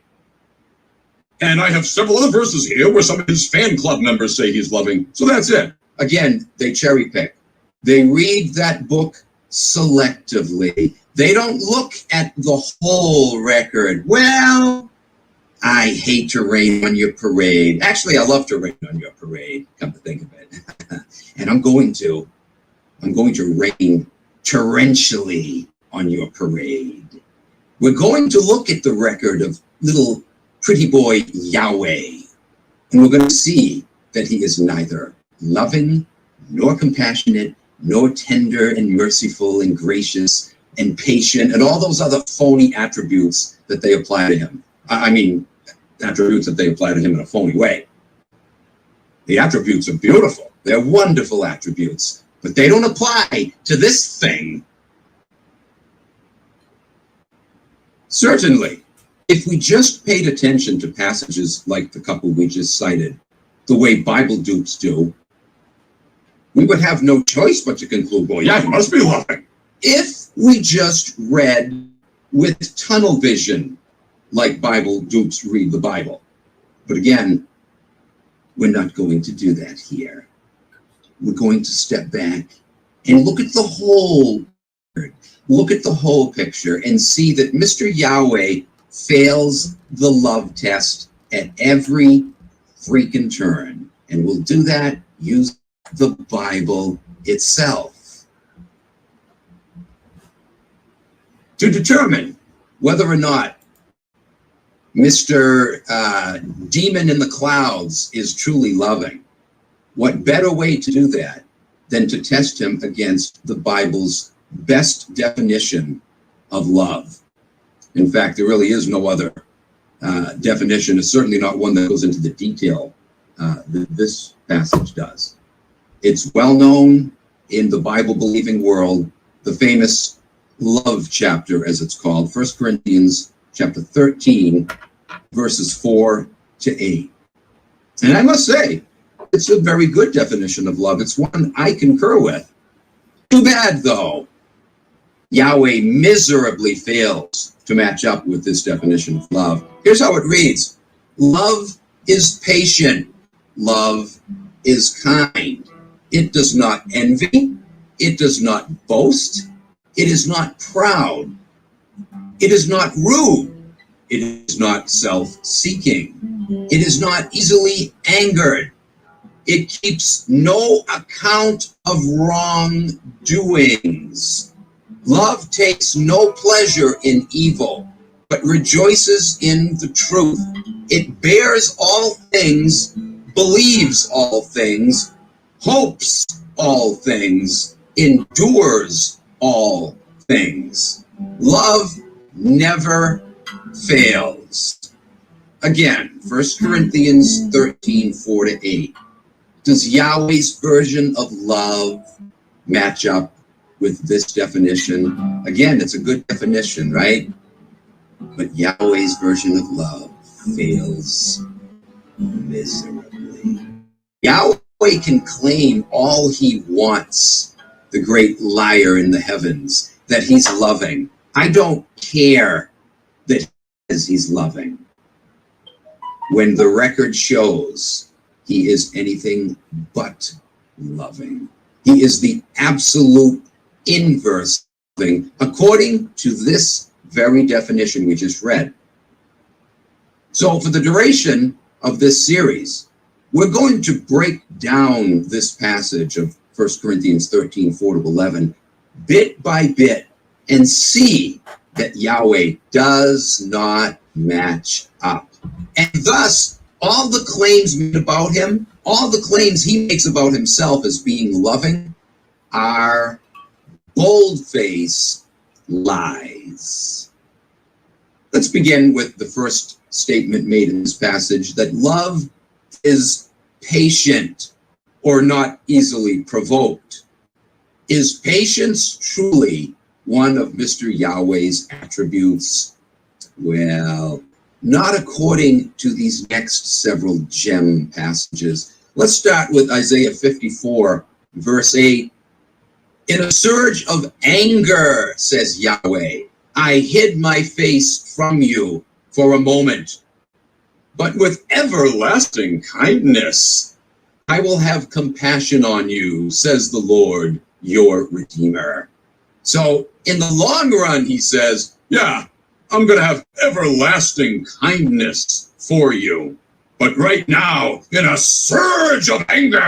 And I have several other verses here where some of his fan club members say he's loving, so that's it. Again, they cherry pick. They read that book selectively. They don't look at the whole record. Well, I hate to rain on your parade. Actually, I love to rain on your parade, come to think of it. And I'm going to rain torrentially on your parade. We're going to look at the record of little pretty boy Yahweh, and we're going to see that he is neither loving, nor compassionate, nor tender and merciful and gracious and patient, and all those other phony attributes that they apply to him. I mean, attributes that they apply to him in a phony way. The attributes are beautiful. They're wonderful attributes, but they don't apply to this thing. Certainly, if we just paid attention to passages like the couple we just cited, the way Bible dupes do, we would have no choice but to conclude, well, yeah, he must be loving. If we just read with tunnel vision, like Bible dupes read the Bible. But again, we're not going to do that here. We're going to step back and look at the whole, look at the whole picture and see that Mr. Yahweh fails the love test at every freaking turn. And we'll do that using the Bible itself. To determine whether or not Mr. Demon in the Clouds is truly loving. What better way to do that than to test him against the Bible's best definition of love? In fact, there really is no other definition. It's certainly not one that goes into the detail that this passage does. It's well known in the Bible-believing world, the famous love chapter, as it's called, 1 Corinthians chapter 13, verses 4 to 8. And I must say, it's a very good definition of love. It's one I concur with. Too bad, though, Yahweh miserably fails to match up with this definition of love. Here's how it reads. Love is patient. Love is kind. It does not envy. It does not boast. It is not proud. It is not rude. It is not self-seeking. It is not easily angered. It keeps no account of wrongdoings. Love takes no pleasure in evil, but rejoices in the truth. It bears all things, believes all things, hopes all things, endures all things. Love never fails. Again, 1 Corinthians 13, 4 to 8. Does Yahweh's version of love match up with this definition? Again, it's a good definition, right? But Yahweh's version of love fails miserably. Yahweh can claim all he wants, the great liar in the heavens, that he's loving. I don't care that he's loving. When the record shows he is anything but loving. He is the absolute inverse of loving, according to this very definition we just read. So for the duration of this series, we're going to break down this passage of 1 Corinthians 13, 4 to 11, bit by bit, and see that Yahweh does not match up. And thus, all the claims made about him, all the claims he makes about himself as being loving, are bold-faced lies. Let's begin with the first statement made in this passage, that love is patient or not easily provoked. Is patience truly one of Mr. Yahweh's attributes? Well, not according to these next several gem passages. Let's start with Isaiah 54, verse 8. In a surge of anger, says Yahweh, I hid my face from you for a moment. But with everlasting kindness, I will have compassion on you, says the Lord, your Redeemer. So in the long run, he says, yeah, I'm going to have everlasting kindness for you. But right now, in a surge of anger,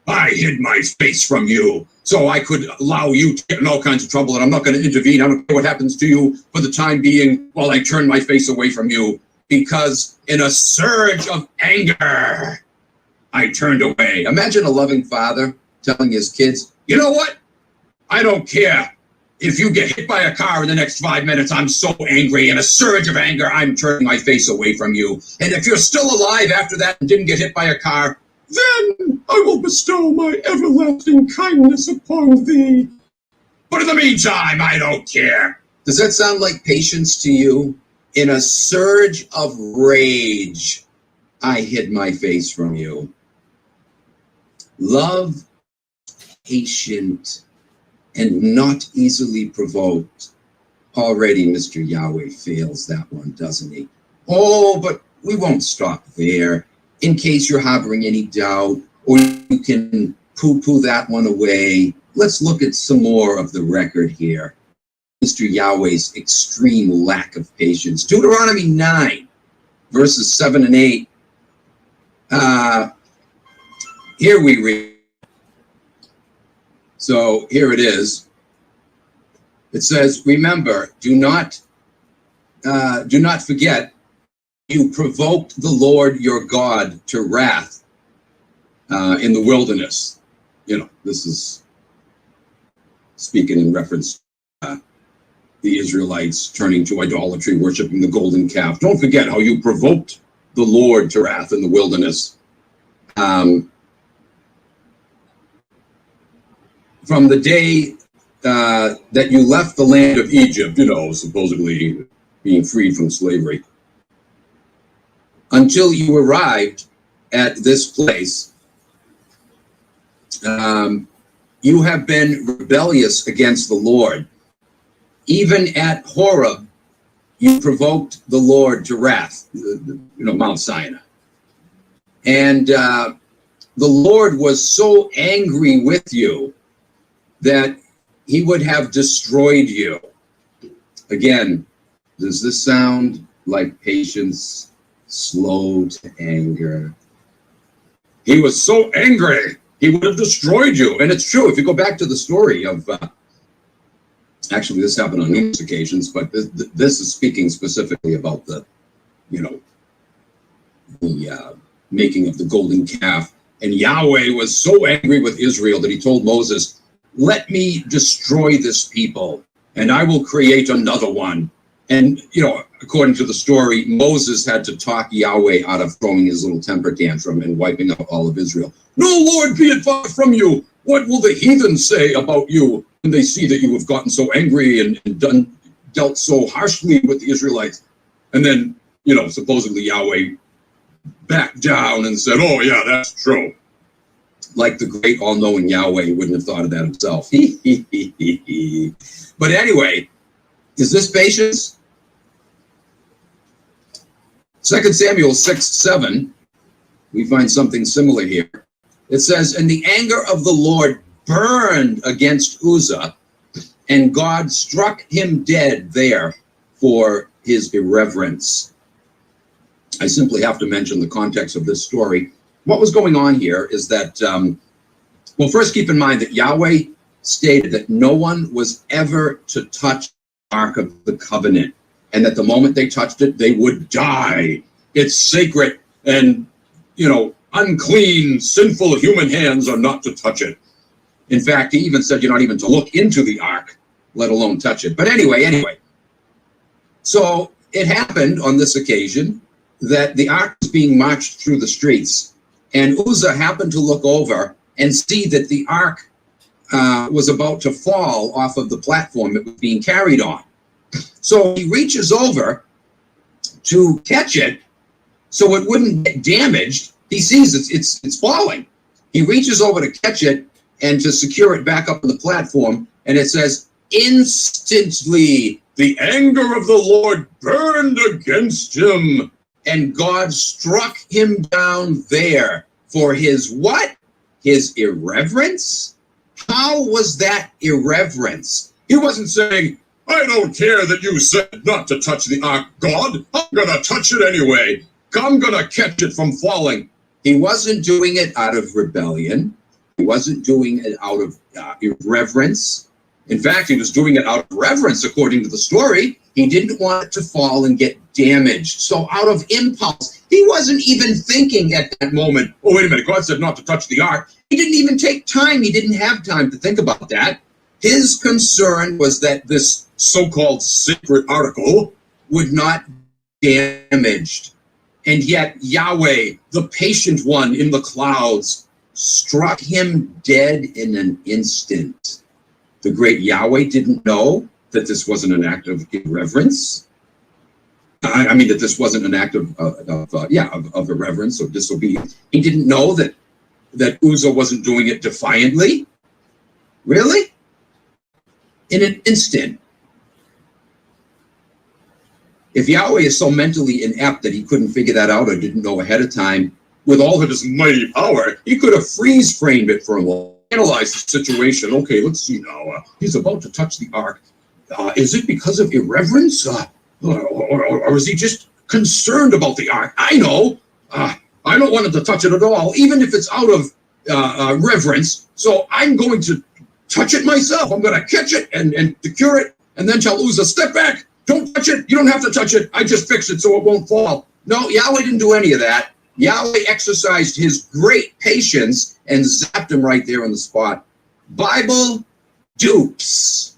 I hid my face from you so I could allow you to get in all kinds of trouble, and I'm not going to intervene. I don't care what happens to you for the time being while I turn my face away from you, because in a surge of anger, I turned away. Imagine a loving father telling his kids, you know what? I don't care. If you get hit by a car in the next 5 minutes, I'm so angry. In a surge of anger, I'm turning my face away from you. And if you're still alive after that and didn't get hit by a car, then I will bestow my everlasting kindness upon thee. But in the meantime, I don't care. Does that sound like patience to you? In a surge of rage, I hid my face from you. Love, patient, and not easily provoked. Already Mr. Yahweh fails that one, doesn't he? Oh, but we won't stop there. In case you're harboring any doubt, or you can poo-poo that one away, let's look at some more of the record here. Mr. Yahweh's extreme lack of patience. Deuteronomy 9, verses 7 and 8. Here we read. So here it is. It says, remember, do not forget you provoked the Lord your God to wrath in the wilderness. You know, this is speaking in reference to the Israelites turning to idolatry, worshiping the golden calf. Don't forget how you provoked the Lord to wrath in the wilderness. From the day that you left the land of Egypt, you know, supposedly being freed from slavery, until you arrived at this place, you have been rebellious against the Lord. Even at Horeb, you provoked the Lord to wrath, you know, Mount Sinai. And the Lord was so angry with you that he would have destroyed you. Again, does this sound like patience, slow to anger? He was so angry, he would have destroyed you. And it's true, if you go back to the story of, actually this happened on numerous occasions, but this is speaking specifically about the, you know, the making of the golden calf. And Yahweh was so angry with Israel that he told Moses, let me destroy this people and I will create another one. And, you know, according to the story, Moses had to talk Yahweh out of throwing his little temper tantrum and wiping out all of Israel. No, Lord, be it far from you. What will the heathen say about you when they see that you have gotten so angry and dealt so harshly with the Israelites? And then, you know, supposedly Yahweh backed down and said, oh, yeah, that's true. Like the great all-knowing Yahweh wouldn't have thought of that himself. But anyway, is this patience? 2 Samuel 6:7, we find something similar here. It says, and the anger of the Lord burned against Uzzah, and God struck him dead there for his irreverence. I simply have to mention the context of this story. What was going on here is that, well, first keep in mind that Yahweh stated that no one was ever to touch the Ark of the Covenant, and that the moment they touched it, they would die. It's sacred, and, you know, unclean, sinful human hands are not to touch it. In fact, he even said you're not even to look into the ark, let alone touch it. But anyway. So it happened on this occasion that the ark was being marched through the streets, and Uzzah happened to look over and see that the ark was about to fall off of the platform it was being carried on. So he reaches over to catch it so it wouldn't get damaged. He sees it's falling. He reaches over to catch it and to secure it back up on the platform, and it says, instantly the anger of the Lord burned against him, and God struck him down there for his what? His irreverence? How was that irreverence? He wasn't saying, I don't care that you said not to touch the ark, God. I'm going to touch it anyway. I'm going to catch it from falling. He wasn't doing it out of rebellion. He wasn't doing it out of irreverence. In fact, he was doing it out of reverence, according to the story. He didn't want it to fall and get damaged. So out of impulse, he wasn't even thinking at that moment, oh, wait a minute, God said not to touch the ark. He didn't even take time. He didn't have time to think about that. His concern was that this so-called sacred article would not be damaged. And yet Yahweh, the patient one in the clouds, struck him dead in an instant. The great Yahweh didn't know that this wasn't an act of irreverence. I mean, that this wasn't an act of irreverence or disobedience. He didn't know that Uzzah wasn't doing it defiantly. Really? In an instant. If Yahweh is so mentally inept that he couldn't figure that out or didn't know ahead of time, with all of his mighty power, he could have freeze-framed it for a while, analyzed the situation. Okay, let's see now. He's about to touch the ark. Is it because of irreverence? Or is he just concerned about the ark? I know. I don't want him to touch it at all, even if it's out of reverence. So I'm going to touch it myself. I'm going to catch it and secure it, and then tell Uzzah, step back. Don't touch it. You don't have to touch it. I just fixed it so it won't fall. No, Yahweh didn't do any of that. Yahweh exercised his great patience and zapped him right there on the spot. Bible dupes.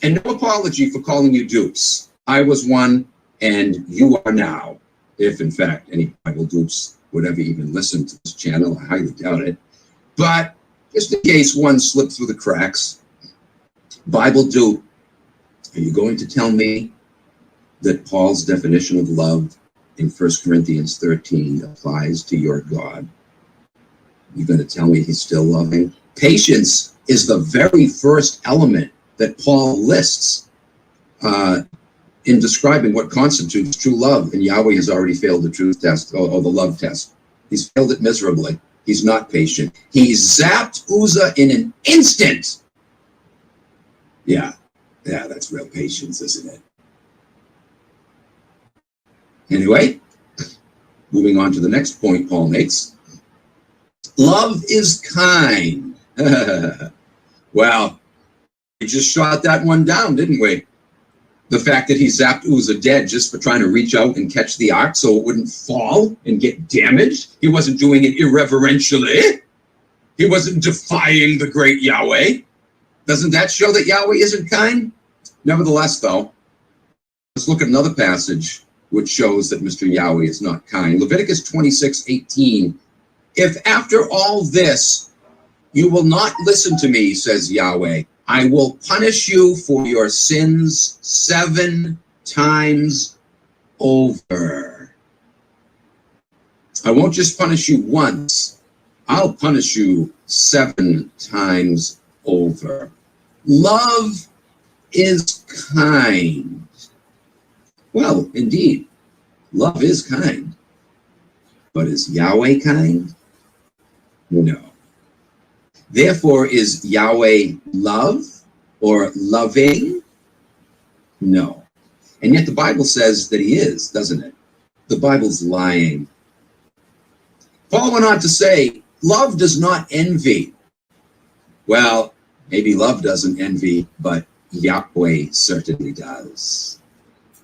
And no apology for calling you dupes. I was one, and you are now. If, in fact, any Bible dupes would ever even listen to this channel, I highly doubt it. But just in case one slipped through the cracks, Bible dupe, are you going to tell me that Paul's definition of love in 1 Corinthians 13 applies to your God? You're going to tell me he's still loving? Patience is the very first element that Paul lists in describing what constitutes true love. And Yahweh has already failed the truth test or the love test. He's failed it miserably. He's not patient. He zapped Uzzah in an instant. Yeah, that's real patience, isn't it? Anyway, moving on to the next point Paul makes. Love is kind. Well, we just shot that one down, didn't we? The fact that he zapped Uzzah dead just for trying to reach out and catch the ark so it wouldn't fall and get damaged. He wasn't doing it irreverentially. He wasn't defying the great Yahweh. Doesn't that show that Yahweh isn't kind? Nevertheless, though, let's look at another passage which shows that Mr. Yahweh is not kind. Leviticus 26:18. If after all this you will not listen to me, says Yahweh, I will punish you for your sins 7 times over. I won't just punish you once. I'll punish you 7 times over. Love is kind. Well, indeed, love is kind. But is Yahweh kind? No. Therefore, is Yahweh love or loving? No. And yet the Bible says that he is, doesn't it? The Bible's lying. Paul went on to say, love does not envy. Well, maybe love doesn't envy, but Yahweh certainly does.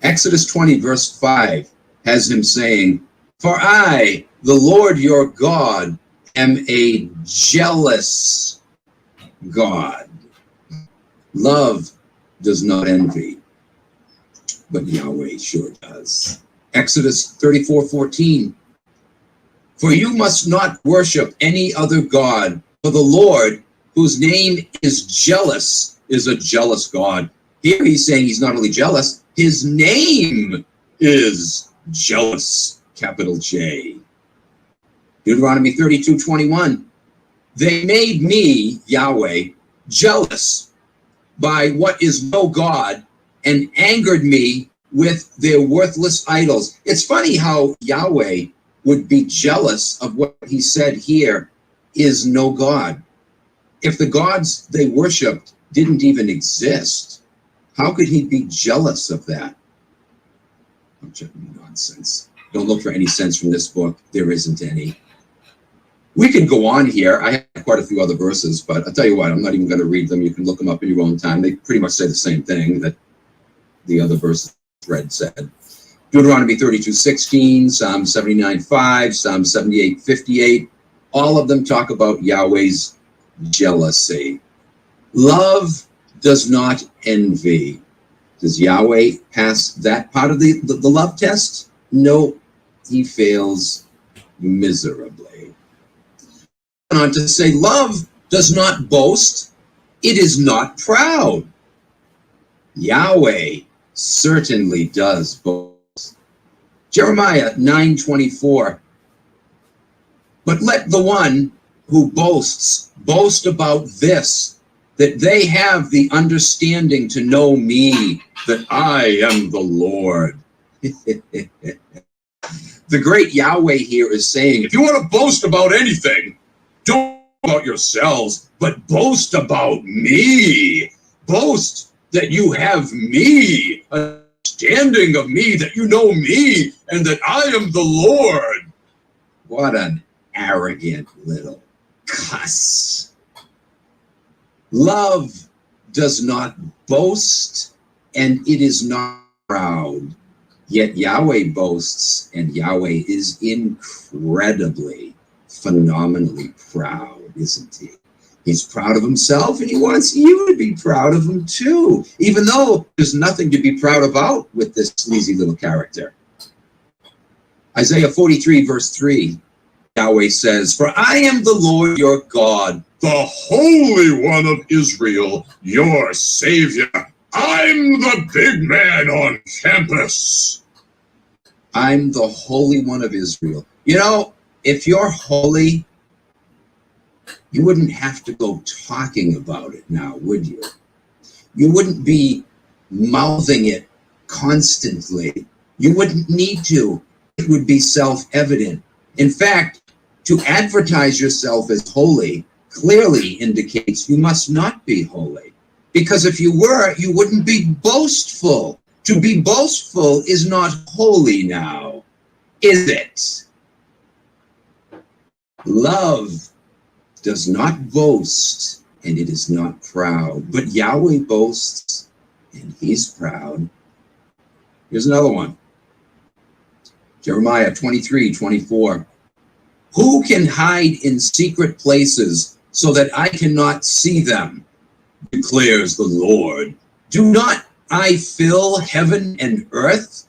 Exodus 20, verse 5 has him saying, for I, the Lord your God, am a jealous God. Love does not envy, but Yahweh sure does. Exodus 34:14. For you must not worship any other God, for the Lord, whose name is jealous, is a jealous God. Here he's saying he's not only jealous, his name is jealous, capital J. Deuteronomy 32:21. They made me, Yahweh, jealous by what is no God and angered me with their worthless idols. It's funny how Yahweh would be jealous of what he said here is no God. If the gods they worshipped didn't even exist, how could he be jealous of that? Nonsense. Don't look for any sense from this book. There isn't any. We can go on here. I have quite a few other verses, but I'll tell you what, I'm not even going to read them. You can look them up in your own time. They pretty much say the same thing that the other verses read said. Deuteronomy 32:16, Psalm 79:5, Psalm 78:58. All of them talk about Yahweh's jealousy. Love does not envy. Does Yahweh pass that part of the love test? No, he fails miserably. On to say, love does not boast, it is not proud. Yahweh certainly does boast. Jeremiah 9:24. But let the one who boasts boast about this, that they have the understanding to know me, that I am the Lord. The great Yahweh here is saying, if you want to boast about anything, don't about yourselves, but boast about me. Boast that you have me, understanding of me, that you know me, and that I am the Lord. What an arrogant little cuss. Love does not boast, and it is not proud. Yet Yahweh boasts, and Yahweh is incredibly, phenomenally proud, isn't he? He's proud of himself, and he wants you to be proud of him too, even though there's nothing to be proud about with this sleazy little character. Isaiah 43, verse 3, Yahweh says, "For I am the Lord your God, the Holy One of Israel, your Savior. I'm the big man on campus." I'm the Holy One of Israel. You know, if you're holy, you wouldn't have to go talking about it now, would you? You wouldn't be mouthing it constantly. You wouldn't need to. It would be self-evident. In fact, to advertise yourself as holy clearly indicates you must not be holy. Because if you were, you wouldn't be boastful. To be boastful is not holy now, is it? Love does not boast, and it is not proud. But Yahweh boasts, and he's proud. Here's another one. Jeremiah 23:24. Who can hide in secret places so that I cannot see them, declares the Lord. Do not I fill heaven and earth?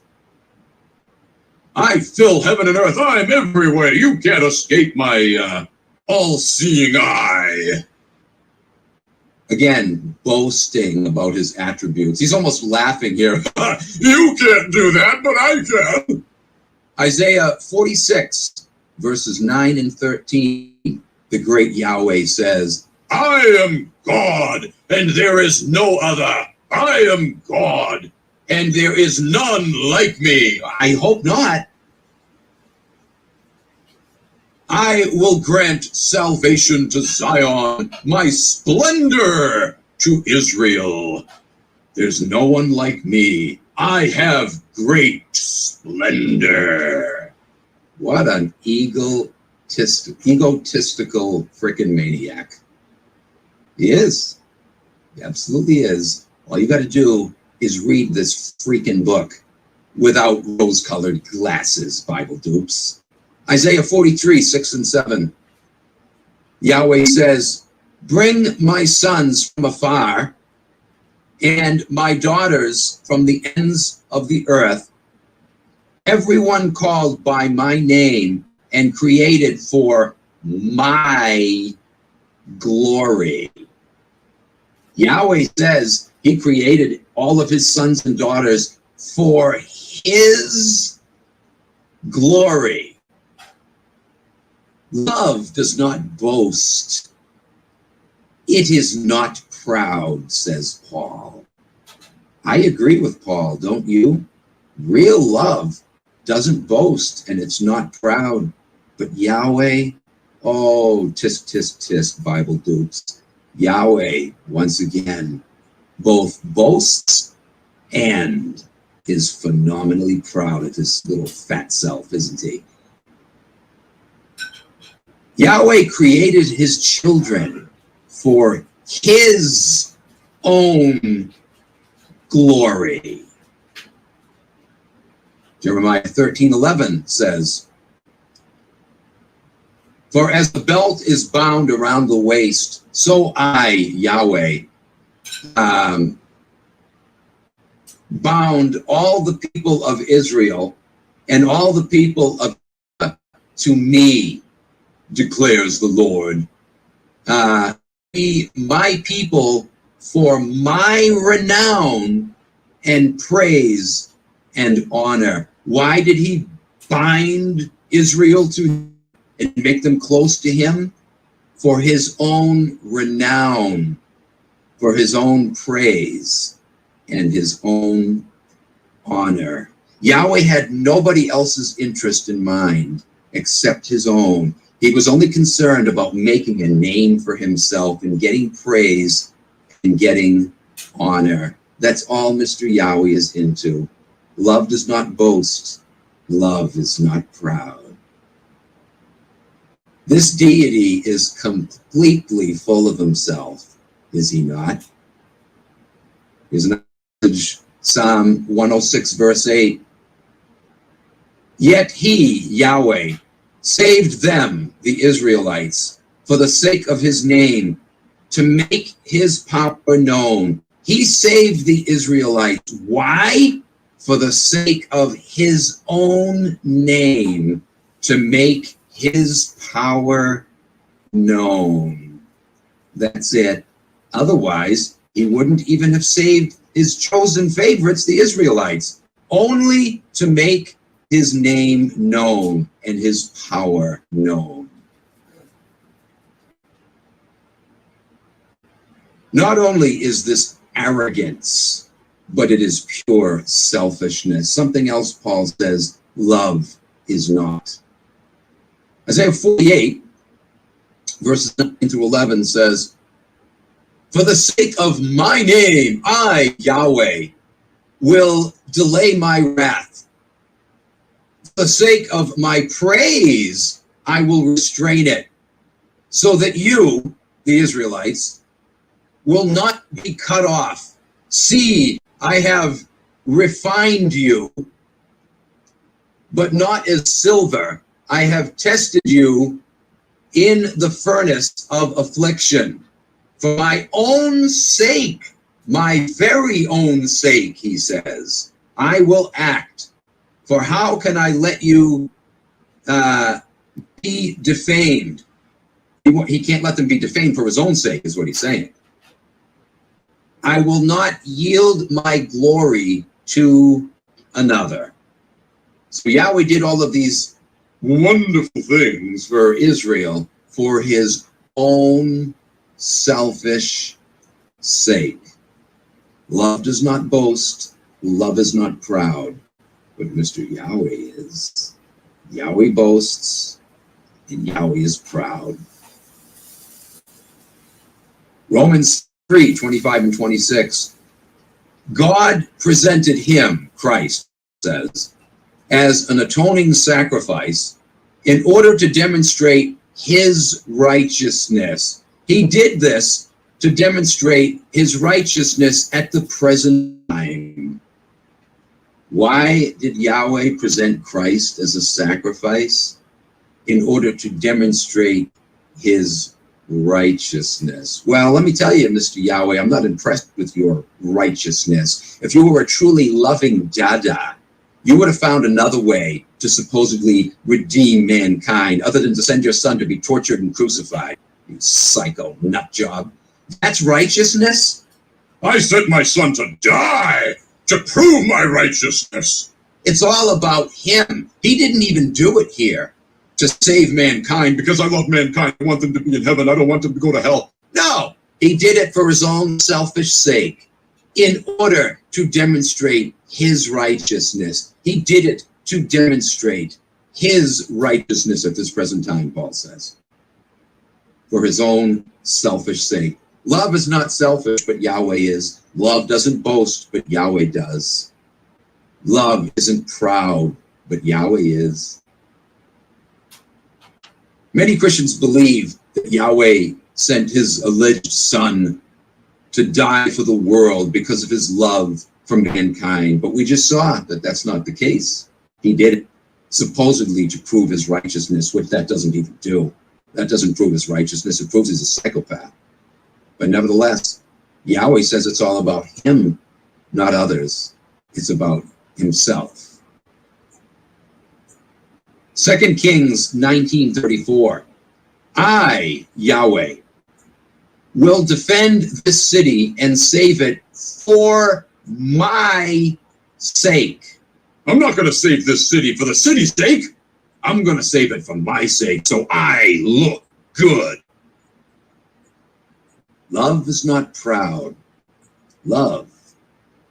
I fill heaven and earth. I'm everywhere. You can't escape my all-seeing eye. Again, boasting about his attributes. He's almost laughing here. You can't do that, but I can. Isaiah 46, verses 9 and 13. The great Yahweh says, I am God, and there is no other. I am God, and there is none like me. I hope not. I will grant salvation to Zion, my splendor to Israel. There's no one like me. I have great splendor. What an egotistical freaking maniac. He is. He absolutely is. All you got to do is read this freaking book without rose-colored glasses, Bible dupes. Isaiah 43, 6 and 7. Yahweh says, bring my sons from afar and my daughters from the ends of the earth, everyone called by my name and created for my glory. Yahweh says he created all of his sons and daughters for his glory. Love does not boast. It is not proud, says Paul. I agree with Paul, don't you? Real love doesn't boast and it's not proud. But Yahweh, oh, tisk, tisk, tisk, Bible dupes. Yahweh, once again, both boasts and is phenomenally proud of his little fat self, isn't he? Yahweh created his children for his own glory. Jeremiah 13:11 says, for as the belt is bound around the waist, so I, Yahweh, bound all the people of Israel and all the people of to me, declares the Lord. Be my people for my renown and praise and honor. Why did he bind Israel to him and make them close to him? For his own renown, for his own praise and his own honor. Yahweh had nobody else's interest in mind except his own. He was only concerned about making a name for himself and getting praise and getting honor. That's all Mr. Yahweh is into. Love does not boast. Love is not proud. This deity is completely full of himself, is he not? Here's another message, Psalm 106, verse 8. Yet he, Yahweh, saved them, the Israelites, for the sake of his name, to make his power known. He saved the Israelites. Why? For the sake of his own name, to make his power known. That's it. Otherwise, he wouldn't even have saved his chosen favorites, the Israelites, only to make his name known and his power known. Not only is this arrogance, but it is pure selfishness. Something else Paul says, love is not. Isaiah 48, verses 9 through 11 says, for the sake of my name, I, Yahweh, will delay my wrath. For the sake of my praise, I will restrain it, so that you, the Israelites, will not be cut off. See, I have refined you, but not as silver. I have tested you in the furnace of affliction. For my own sake, my very own sake, he says, I will act. For how can I let you be defamed? He can't let them be defamed for his own sake, is what he's saying. I will not yield my glory to another. So Yahweh did all of these wonderful things for Israel for his own selfish sake. Love does not boast. Love is not proud. But Mr. Yahweh is. Yahweh boasts, and Yahweh is proud. Romans 3, 25 and 26. God presented him, Christ says, as an atoning sacrifice in order to demonstrate his righteousness. He did this to demonstrate his righteousness at the present time. Why did Yahweh present Christ as a sacrifice? In order to demonstrate his righteousness. Well, let me tell you, Mr. Yahweh, I'm not impressed with your righteousness. If you were a truly loving Dada, you would have found another way to supposedly redeem mankind other than to send your son to be tortured and crucified. You psycho nut job. That's righteousness? I sent my son to die to prove my righteousness. It's all about him. He didn't even do it here to save mankind. Because I love mankind. I want them to be in heaven. I don't want them to go to hell. No, he did it for his own selfish sake in order to demonstrate his righteousness. He did it to demonstrate his righteousness at this present time, Paul says, for his own selfish sake. Love is not selfish, but Yahweh is. Love doesn't boast, but Yahweh does. Love isn't proud, but Yahweh is. Many Christians believe that Yahweh sent his alleged son to die for the world because of his love for mankind. But we just saw that that's not the case. He did it supposedly to prove his righteousness, which that doesn't even do. That doesn't prove his righteousness. It proves he's a psychopath. But nevertheless, Yahweh says it's all about him, not others. It's about himself. 2 Kings 19:34. I, Yahweh, will defend this city and save it for my sake. I'm not going to save this city for the city's sake. I'm going to save it for my sake, so I look good. Love is not proud. Love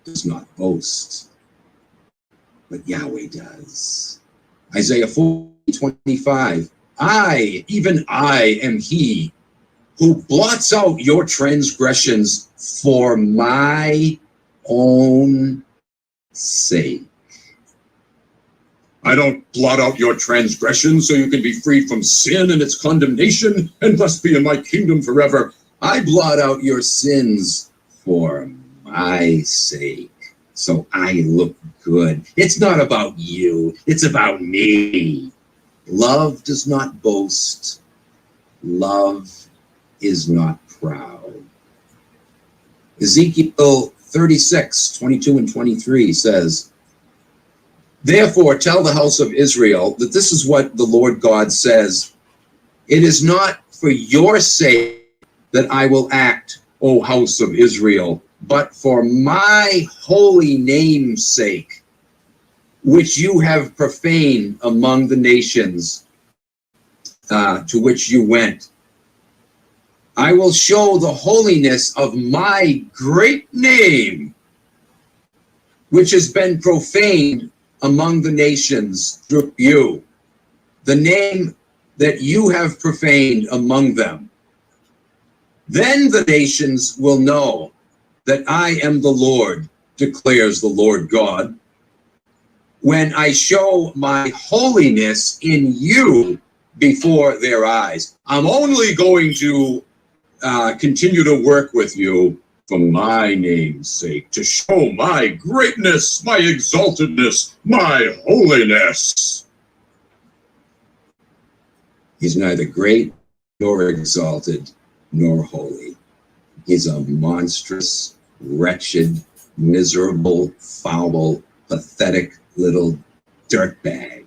does not boast. But Yahweh does. Isaiah 40:25. I, even I, am he who blots out your transgressions for my own sake. I don't blot out your transgressions so you can be freed from sin and its condemnation and thus be in my kingdom forever. I blot out your sins for my sake, so I look good. It's not about you, it's about me. Love does not boast. Love is not proud. Ezekiel 36, 22 and 23 says, therefore tell the house of Israel that this is what the Lord God says. It is not for your sake that I will act, O house of Israel, but for my holy name's sake, which you have profaned among the nations to which you went. I will show the holiness of my great name, which has been profaned among the nations through you, the name that you have profaned among them. Then the nations will know that I am the Lord, declares the Lord God, when I show my holiness in you before their eyes. I'm only going to continue to work with you for my name's sake, to show my greatness, my exaltedness, my holiness. He's neither great nor exalted nor holy. He's a monstrous, wretched, miserable, foul, pathetic little dirtbag.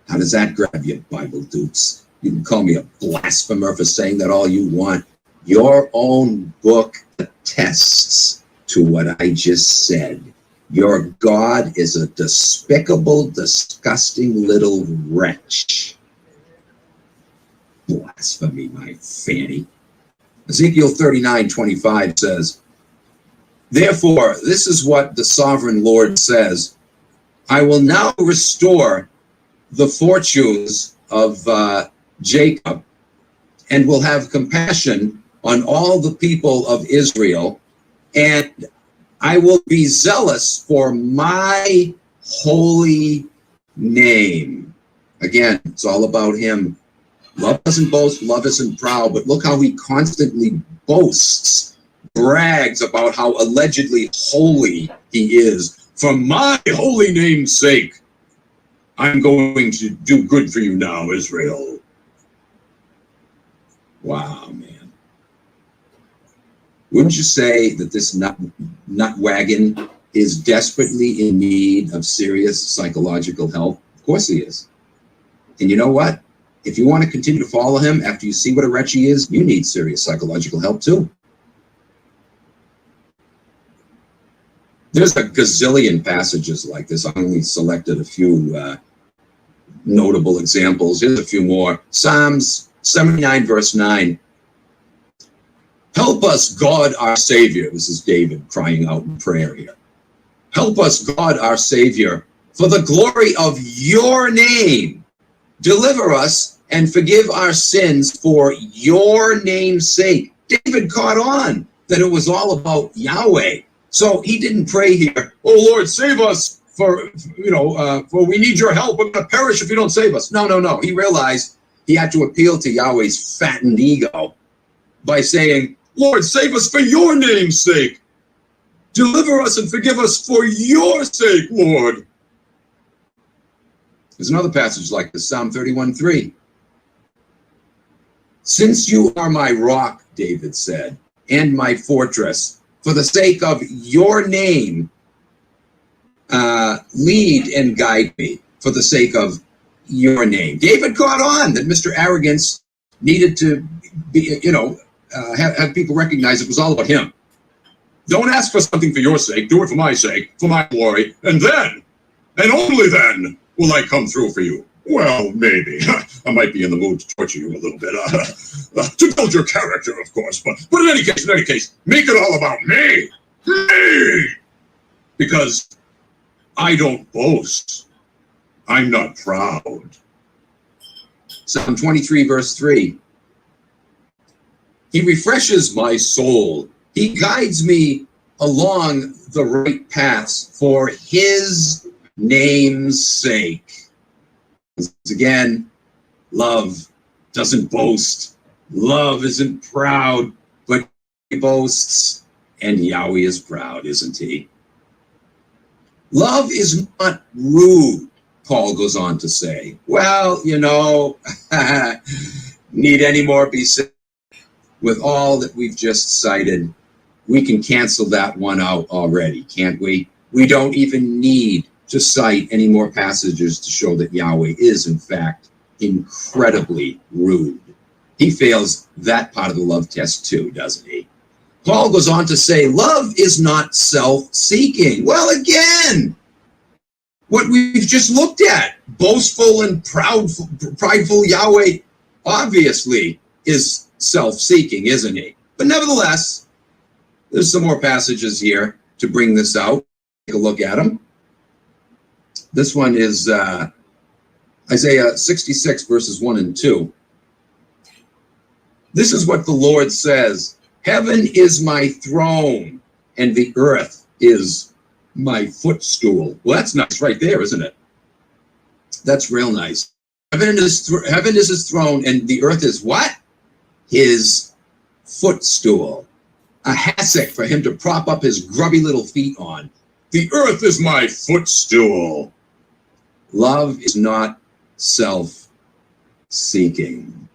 How does that grab you, Bible dupes? You can call me a blasphemer for saying that all you want. Your own book attests to what I just said. Your God is a despicable, disgusting little wretch. Blasphemy, my fanny. Ezekiel 39:25 says, therefore, this is what the sovereign Lord says. I will now restore the fortunes of Jacob and will have compassion on all the people of Israel, and I will be zealous for my holy name. Again, it's all about him. Love doesn't boast, love isn't proud, but look how he constantly boasts, brags about how allegedly holy he is. For my holy name's sake, I'm going to do good for you now, Israel. Wow, man. Wouldn't you say that this nut wagon is desperately in need of serious psychological help? Of course he is. And you know what? If you want to continue to follow him after you see what a wretch he is, you need serious psychological help too. There's a gazillion passages like this. I only selected a few notable examples. Here's a few more. Psalms 79, verse 9. Help us, God, our Savior. This is David crying out in prayer here. Help us, God, our Savior, for the glory of your name. Deliver us and forgive our sins for your name's sake. David caught on that it was all about Yahweh. So he didn't pray here, oh Lord, save us for we need your help. We're going to perish if you don't save us. No. He realized he had to appeal to Yahweh's fattened ego by saying, Lord, save us for your name's sake. Deliver us and forgive us for your sake, Lord. There's another passage like this, Psalm 31:3. Since you are my rock, David said, and my fortress, for the sake of your name, lead and guide me for the sake of your name. David caught on that Mr. Arrogance needed to be, have people recognize it was all about him. Don't ask for something for your sake. Do it for my sake, for my glory. And then, and only then, will I come through for you. Well, maybe. I might be in the mood to torture you a little bit. To build your character, of course. But in any case, make it all about me. Me! Because I don't boast. I'm not proud. Psalm 23, verse 3. He refreshes my soul. He guides me along the right paths for his name's sake. Once again, love doesn't boast. Love isn't proud, but he boasts, and Yahweh is proud, isn't he? Love is not rude, Paul goes on to say. Well, you know, need any more be said? With all that we've just cited, we can cancel that one out already, can't we? We don't even need to cite any more passages to show that Yahweh is, in fact, incredibly rude. He fails that part of the love test too, doesn't he? Paul goes on to say, love is not self-seeking. Well, again, what we've just looked at, boastful and prideful Yahweh obviously is self-seeking, isn't he? But nevertheless, there's some more passages here to bring this out. Take a look at them. This one is Isaiah 66, verses 1 and 2. This is what the Lord says. Heaven is my throne, and the earth is my footstool. Well, that's nice right there, isn't it? That's real nice. Heaven is his throne, and the earth is what? His footstool. A hassock for him to prop up his grubby little feet on. The earth is my footstool. Love is not self-seeking,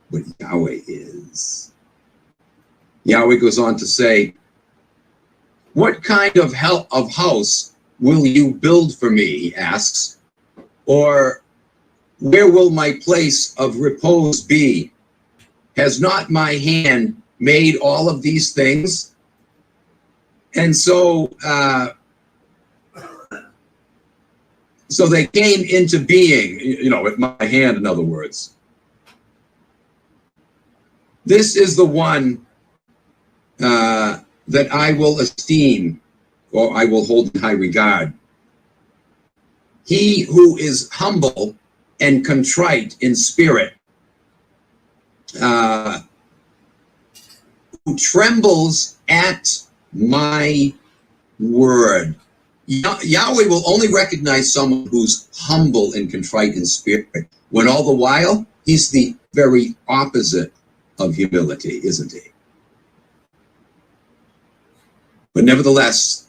but Yahweh is. Yahweh goes on to say, what kind of house will you build for me, he asks, or where will my place of repose be? Has not my hand made all of these things? And so they came into being, you know, with my hand, in other words. This is the one that I will esteem, or I will hold in high regard. He who is humble and contrite in spirit, who trembles at my word. Yahweh will only recognize someone who's humble and contrite in spirit, when all the while he's the very opposite of humility, isn't he? But nevertheless,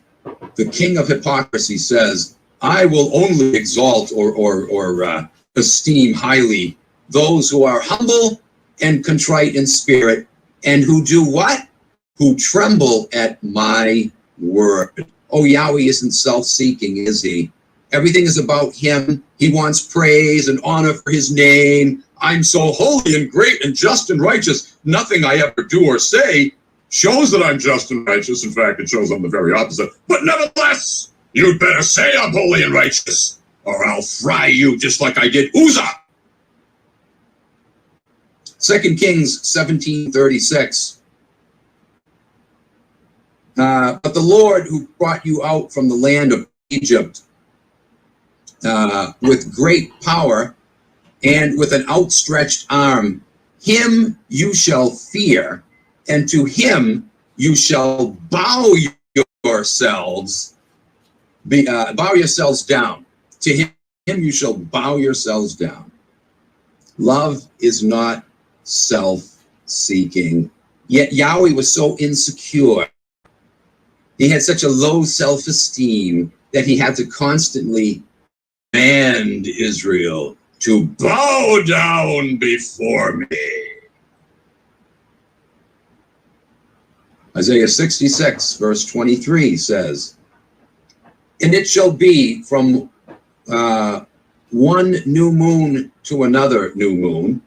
the king of hypocrisy says, I will only exalt or esteem highly those who are humble and contrite in spirit, and who do what? Who tremble at my word. Oh, Yahweh isn't self-seeking, is he? Everything is about him. He wants praise and honor for his name. I'm so holy and great and just and righteous. Nothing I ever do or say shows that I'm just and righteous. In fact, it shows I'm the very opposite. But nevertheless, you'd better say I'm holy and righteous, or I'll fry you just like I did Uzzah. 2 Kings 17:36. But the Lord who brought you out from the land of Egypt with great power and with an outstretched arm, him you shall fear, and to him you shall bow yourselves down. To him you shall bow yourselves down. Love is not self-seeking. Yet Yahweh was so insecure. He had such a low self-esteem that he had to constantly command Israel to bow down before me. Isaiah 66, verse 23 says, and it shall be from one new moon to another new moon,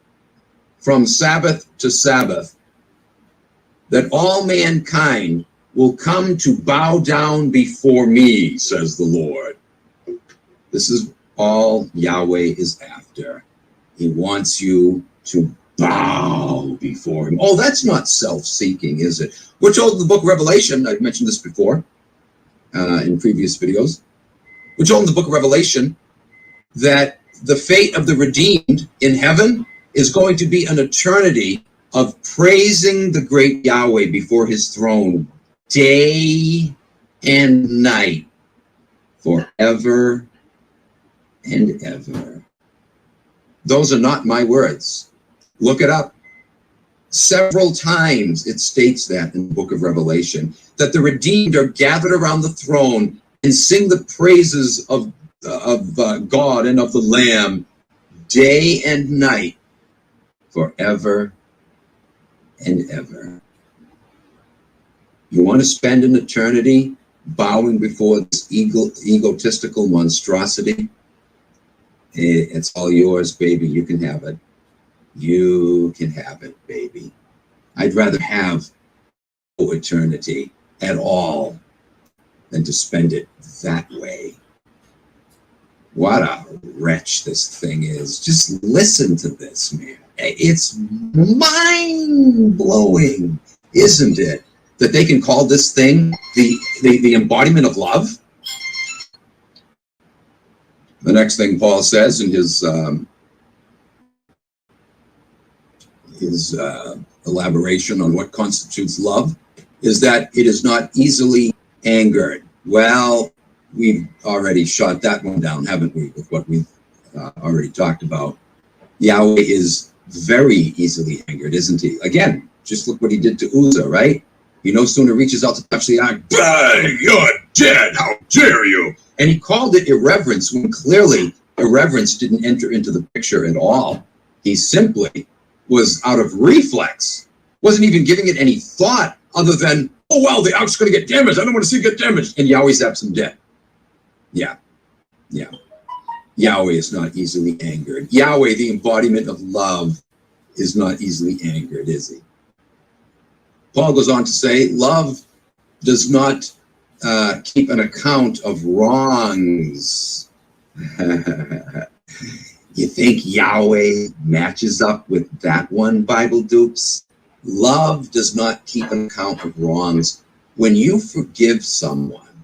from Sabbath to Sabbath, that all mankind will come to bow down before me, says the Lord. This is all Yahweh is after. He wants you to bow before him. Oh, that's not self-seeking, is it? We're told in the book of Revelation, I've mentioned this before in previous videos, we're told in the book of Revelation that the fate of the redeemed in heaven is going to be an eternity of praising the great Yahweh before his throne day and night, forever and ever. Those are not my words. Look it up. Several times it states that in the book of Revelation, that the redeemed are gathered around the throne and sing the praises of God and of the Lamb day and night forever and ever. You want to spend an eternity bowing before this egotistical monstrosity? It's all yours, baby. You can have it. You can have it, baby. I'd rather have no eternity at all than to spend it that way. What a wretch this thing is. Just listen to this, man. It's mind-blowing, isn't it? That they can call this thing the embodiment of love. The next thing Paul says in his elaboration on what constitutes love is that it is not easily angered. Well, we've already shot that one down, haven't we, with what we've already talked about. Yahweh is very easily angered, isn't he? Again, just look what he did to Uzzah, right? He no sooner reaches out to touch the ark, bang, you're dead, how dare you? And he called it irreverence when clearly irreverence didn't enter into the picture at all. He simply was out of reflex, wasn't even giving it any thought other than, oh, well, the ark's going to get damaged. I don't want to see it get damaged. And Yahweh zaps him dead. Yeah. Yahweh is not easily angered. Yahweh, the embodiment of love, is not easily angered, is he? Paul goes on to say, love does not keep an account of wrongs. You think Yahweh matches up with that one, Bible dupes? Love does not keep an account of wrongs. When you forgive someone,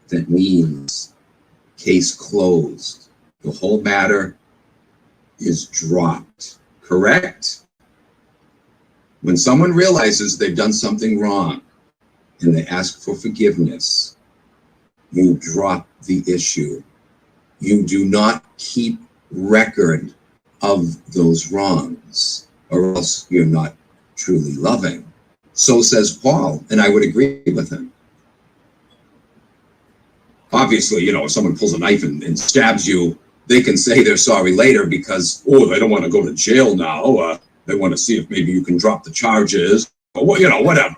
that means case closed. The whole matter is dropped, correct? When someone realizes they've done something wrong and they ask for forgiveness, you drop the issue. You do not keep record of those wrongs, or else you're not truly loving. So says Paul, and I would agree with him. Obviously, if someone pulls a knife and stabs you, they can say they're sorry later because, they don't want to go to jail now. They want to see if maybe you can drop the charges, or whatever.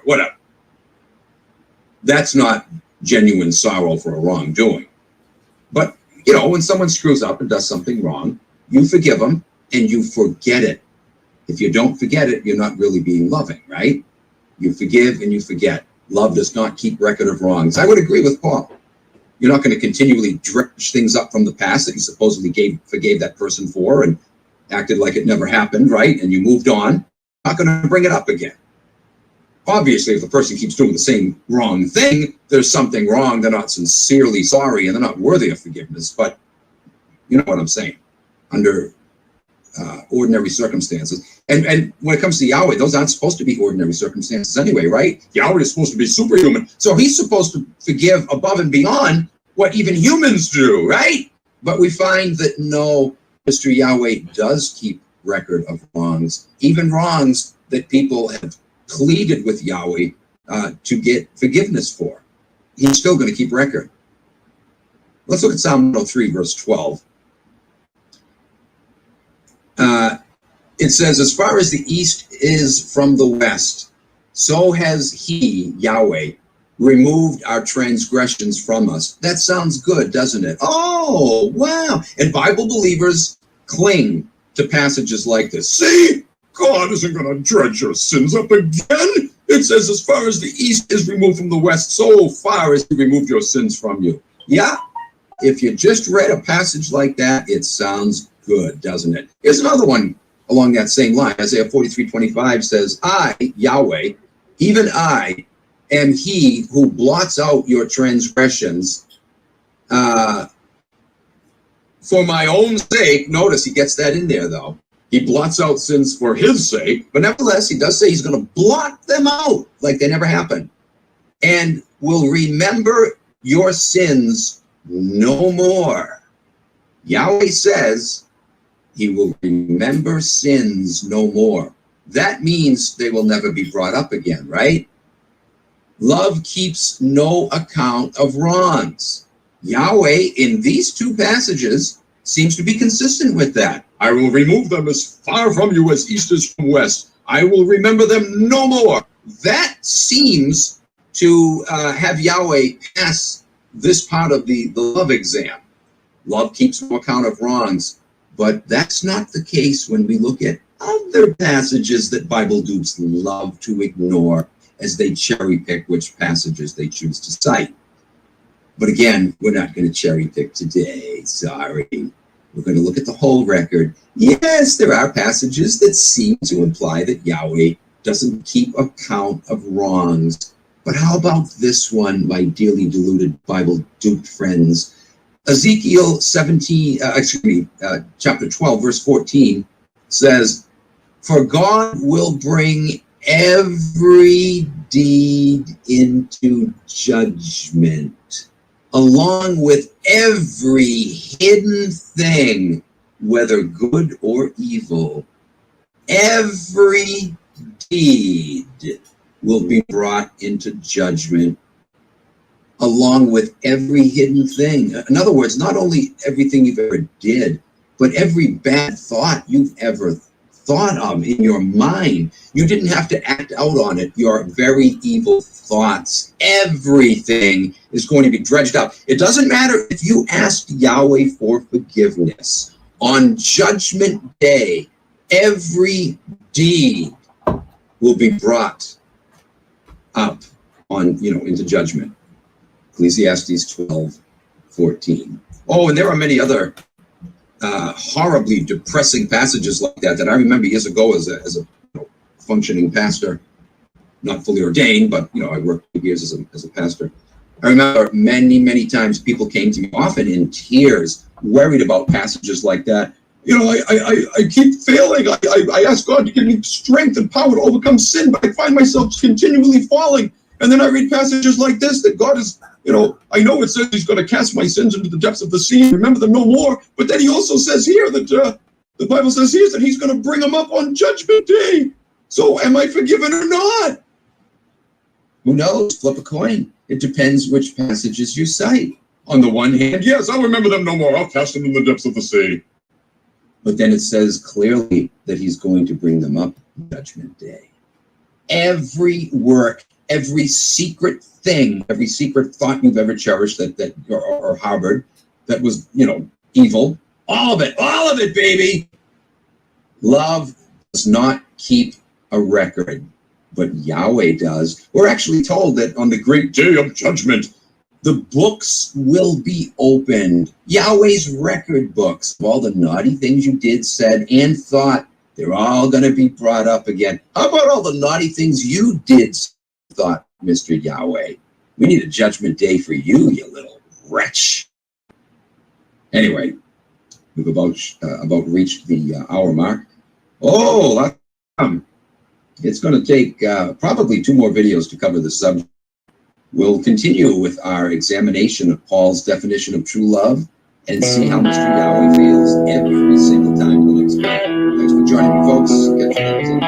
That's not genuine sorrow for a wrongdoing. But, when someone screws up and does something wrong, you forgive them and you forget it. If you don't forget it, you're not really being loving, right? You forgive and you forget. Love does not keep record of wrongs. I would agree with Paul. You're not going to continually dredge things up from the past that you supposedly forgave that person for and acted like it never happened, right? And you moved on. Not going to bring it up again. Obviously, if the person keeps doing the same wrong thing, there's something wrong. They're not sincerely sorry and they're not worthy of forgiveness. But you know what I'm saying? Under ordinary circumstances. And when it comes to Yahweh, those aren't supposed to be ordinary circumstances anyway, right? Yahweh is supposed to be superhuman. So he's supposed to forgive above and beyond what even humans do, right? But we find that no, Mr. Yahweh does keep record of wrongs, even wrongs that people have pleaded with Yahweh to get forgiveness for. He's still going to keep record. Let's look at Psalm 103, verse 12. It says, as far as the east is from the west, so has he, Yahweh, removed our transgressions from us. That sounds good, doesn't it? Oh, wow. And Bible believers cling to passages like this. See, God isn't going to dredge your sins up again. It says, as far as the east is removed from the west, so far as he removed your sins from you. Yeah, if you just read a passage like that, it sounds good, doesn't it? Here's another one along that same line. Isaiah 43:25 says, I, Yahweh, even I, am he who blots out your transgressions for my own sake. Notice he gets that in there, though. He blots out sins for his sake, but nevertheless, he does say he's going to blot them out like they never happened, and will remember your sins no more. Yahweh says he will remember sins no more. That means they will never be brought up again, right? Love keeps no account of wrongs. Yahweh, in these two passages, seems to be consistent with that. I will remove them as far from you as east is from west. I will remember them no more. That seems to have Yahweh pass this part of the love exam. Love keeps no account of wrongs. But that's not the case when we look at other passages that Bible dupes love to ignore as they cherry pick which passages they choose to cite. But again, we're not going to cherry pick today. Sorry. We're going to look at the whole record. Yes, there are passages that seem to imply that Yahweh doesn't keep account of wrongs. But how about this one, my dearly deluded Bible duped friends? Ezekiel chapter 12, verse 14 says, "For God will bring every deed into judgment, along with every hidden thing, whether good or evil. Every deed will be brought into judgment, along with every hidden thing." In other words, not only everything you've ever did, but every bad thought you've ever thought of in your mind. You didn't have to act out on it. Your very evil thoughts, everything is going to be dredged up. It doesn't matter if you ask Yahweh for forgiveness. On Judgment Day, every deed will be brought up into judgment. Ecclesiastes 12:14. Oh, and there are many other horribly depressing passages like that I remember years ago as a functioning pastor, not fully ordained, but I worked 8 years as a pastor. I remember many times people came to me, often in tears, worried about passages like that. I keep failing. I ask God to give me strength and power to overcome sin, but I find myself continually falling. And then I read passages like this that God is, I know it says he's going to cast my sins into the depths of the sea and remember them no more. But then he also says here that the Bible says here that he's going to bring them up on Judgment Day. So am I forgiven or not? Who knows? Flip a coin. It depends which passages you cite. On the one hand, yes, I'll remember them no more. I'll cast them in the depths of the sea. But then it says clearly that he's going to bring them up on Judgment Day. Every work, every secret thing, every secret thought you've ever cherished or harbored that was, evil, all of it, baby. Love does not keep a record, but Yahweh does. We're actually told that on the great day of judgment, the books will be opened. Yahweh's record books of all the naughty things you did, said, and thought, they're all going to be brought up again. How about all the naughty things you did, thought, Mr. Yahweh? We need a judgment day for you, you little wretch. Anyway, we've about reached the hour mark. Oh, it's going to take probably 2 more videos to cover the subject. We'll continue with our examination of Paul's definition of true love and see how Mr. Yahweh feels every single time the next video. Thanks for joining me, folks. Catch you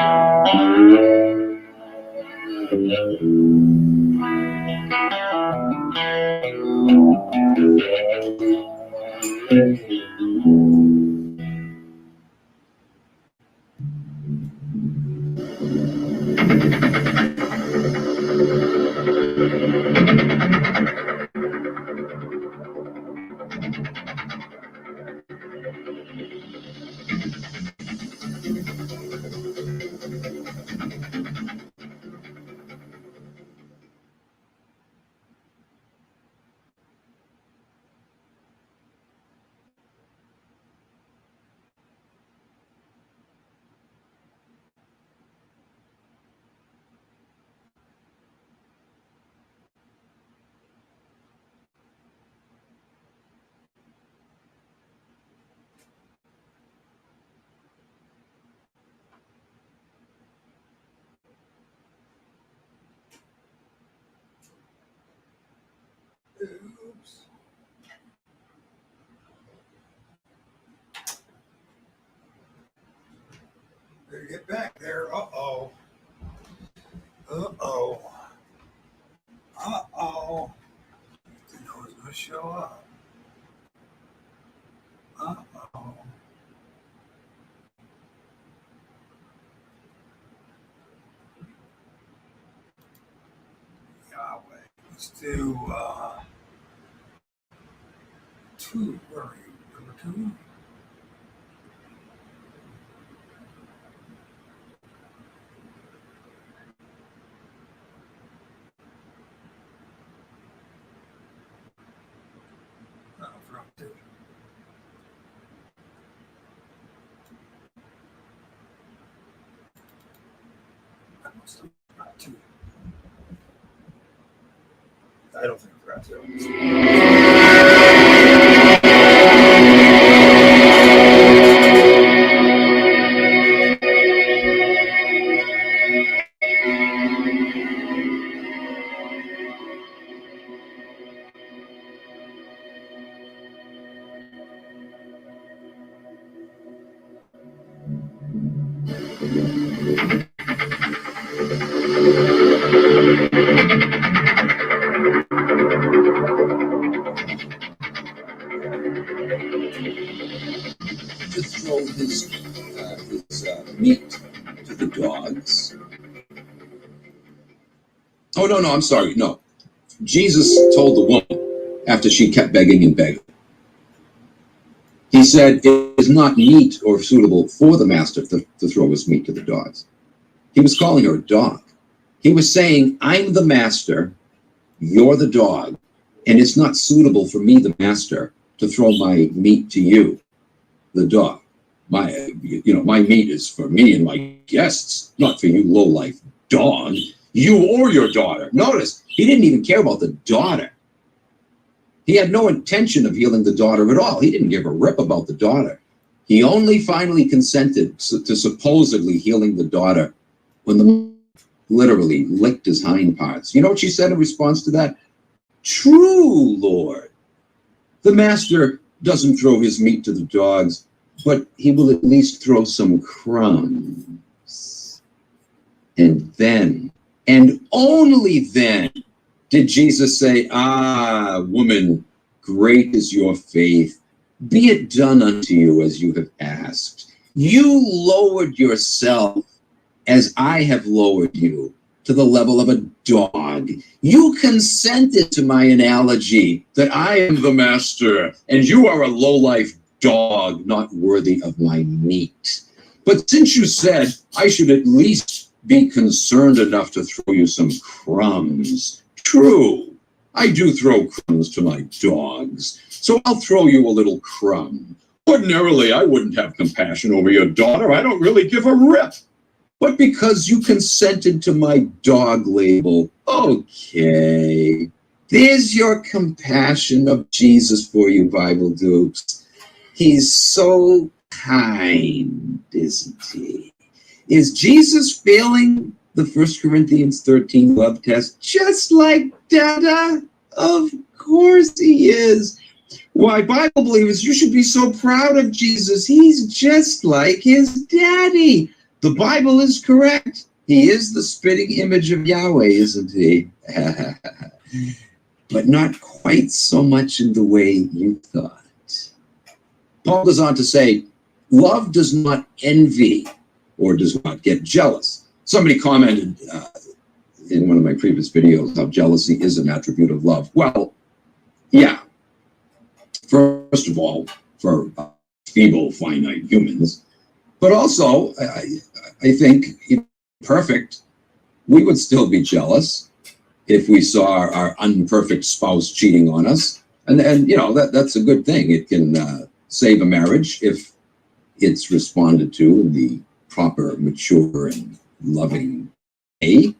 Uh-oh. The nose going to show up. Uh-oh. Yahweh. Let's do 2. Where are you? Number 2? Oh, from 2. That must have been 2. I don't think I forgot 2. To throw his meat to the dogs. Oh, no, I'm sorry. No. Jesus told the woman after she kept begging and begging. He said, it is not meet or suitable for the master to throw his meat to the dogs. He was calling her a dog. He was saying, I'm the master, you're the dog, and it's not suitable for me, the master, to throw my meat to you, the dog. My meat is for me and my guests, not for you low-life dog, you or your daughter. Notice, he didn't even care about the daughter. He had no intention of healing the daughter at all. He didn't give a rip about the daughter. He only finally consented to supposedly healing the daughter when the literally licked his hind parts. You know what she said in response to that? True, Lord. The master doesn't throw his meat to the dogs, but he will at least throw some crumbs. And then, and only then, did Jesus say, ah, woman, great is your faith. Be it done unto you as you have asked. You lowered yourself as I have lowered you to the level of a dog. You consented to my analogy that I am the master and you are a low-life dog not worthy of my meat. But since you said I should at least be concerned enough to throw you some crumbs, true, I do throw crumbs to my dogs, so I'll throw you a little crumb. Ordinarily, I wouldn't have compassion over your daughter. I don't really give a rip. But because you consented to my dog label, okay. There's your compassion of Jesus for you, Bible dupes. He's so kind, isn't he? Is Jesus failing the 1 Corinthians 13 love test just like Dada? Of course he is. Why, Bible believers, you should be so proud of Jesus. He's just like his daddy. The Bible is correct. He is the spitting image of Yahweh, isn't he? But not quite so much in the way you thought. Paul goes on to say, love does not envy or does not get jealous. Somebody commented in one of my previous videos how jealousy is an attribute of love. Well, yeah. First of all, for feeble, finite humans, but also, I think, perfect, we would still be jealous if we saw our unperfect spouse cheating on us. And you know, that's a good thing. It can save a marriage if it's responded to in the proper, mature, and loving way.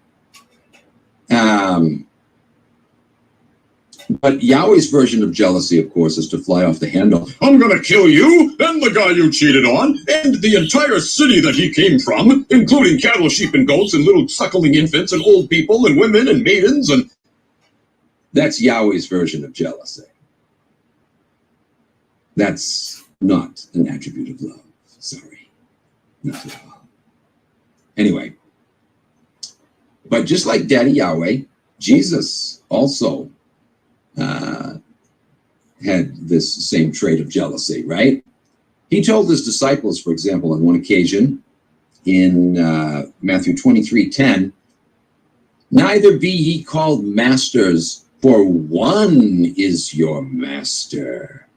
But Yahweh's version of jealousy, of course, is to fly off the handle. I'm going to kill you, and the guy you cheated on, and the entire city that he came from, including cattle, sheep, and goats, and little suckling infants, and old people, and women, and maidens, and... That's Yahweh's version of jealousy. That's not an attribute of love. Sorry. Not at all. Anyway. But just like Daddy Yahweh, Jesus also had this same trait of jealousy, right? He told his disciples, for example, on one occasion in Matthew 23:10, neither be ye called masters, for one is your master,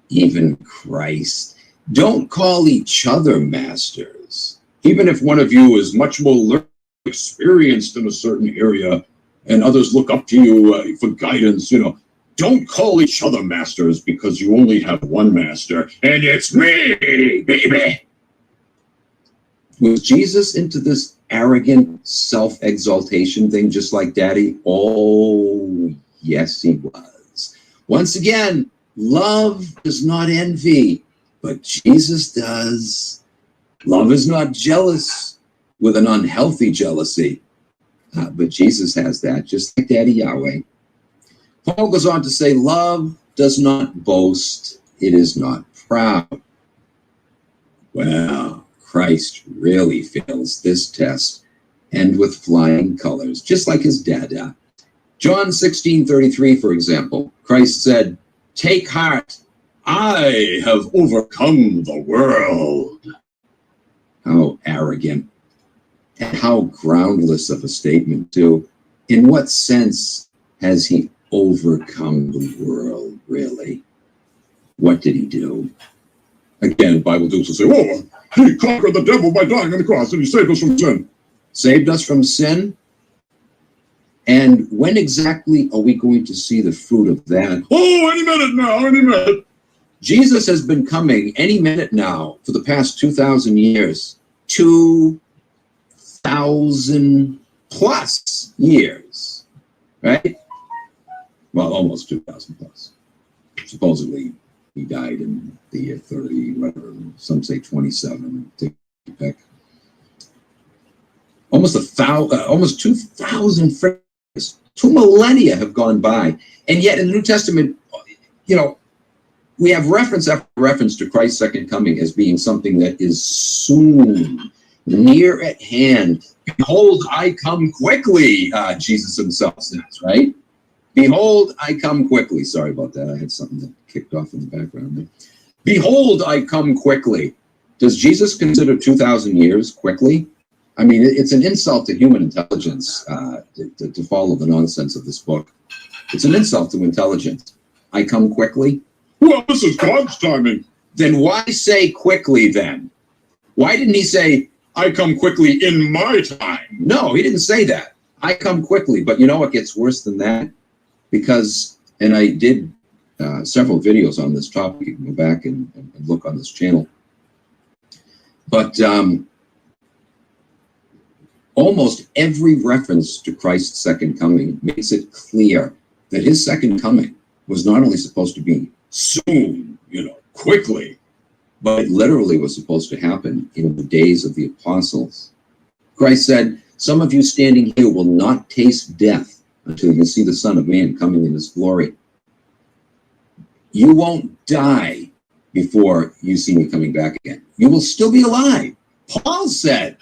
even Christ. Don't call each other masters. Even if one of you is much more experienced in a certain area and others look up to you for guidance, don't call each other masters because you only have one master, and it's me, baby. Was Jesus into this arrogant self-exaltation thing just like Daddy? Oh, yes, he was. Once again, love does not envy, but Jesus does. Love is not jealous with an unhealthy jealousy, but Jesus has that, just like Daddy Yahweh. Paul goes on to say, love does not boast, it is not proud. Well, Christ really fails this test, and with flying colors, just like his dada. John 16:33, for example, Christ said, take heart, I have overcome the world. How arrogant and how groundless of a statement, too. In what sense has he overcome the world, really? What did he do? Again, Bible dudes will say, oh, he conquered the devil by dying on the cross and he saved us from sin. Saved us from sin? And when exactly are we going to see the fruit of that? Oh, any minute now, any minute. Jesus has been coming any minute now for the past 2,000 years. 2,000 plus years, right? Well, almost 2,000 plus. Supposedly, he died in the year 30, whatever. Some say 27. Take a pick. Almost 2,000 years. 2 millennia have gone by, and yet in the New Testament, we have reference after reference to Christ's second coming as being something that is soon, near at hand. Behold, I come quickly, Jesus himself says, right? Behold, I come quickly. Sorry about that. I had something that kicked off in the background there. Behold, I come quickly. Does Jesus consider 2,000 years quickly? I mean, it's an insult to human intelligence to follow the nonsense of this book. It's an insult to intelligence. I come quickly? Well, this is God's timing. Then why say quickly then? Why didn't he say, I come quickly in my time? No, he didn't say that. I come quickly. But you know what gets worse than that? Because, and I did several videos on this topic. You can go back and look on this channel. But almost every reference to Christ's second coming makes it clear that his second coming was not only supposed to be soon, quickly, but it literally was supposed to happen in the days of the apostles. Christ said, some of you standing here will not taste death until you see the Son of Man coming in his glory. You won't die before you see me coming back again. You will still be alive. Paul said,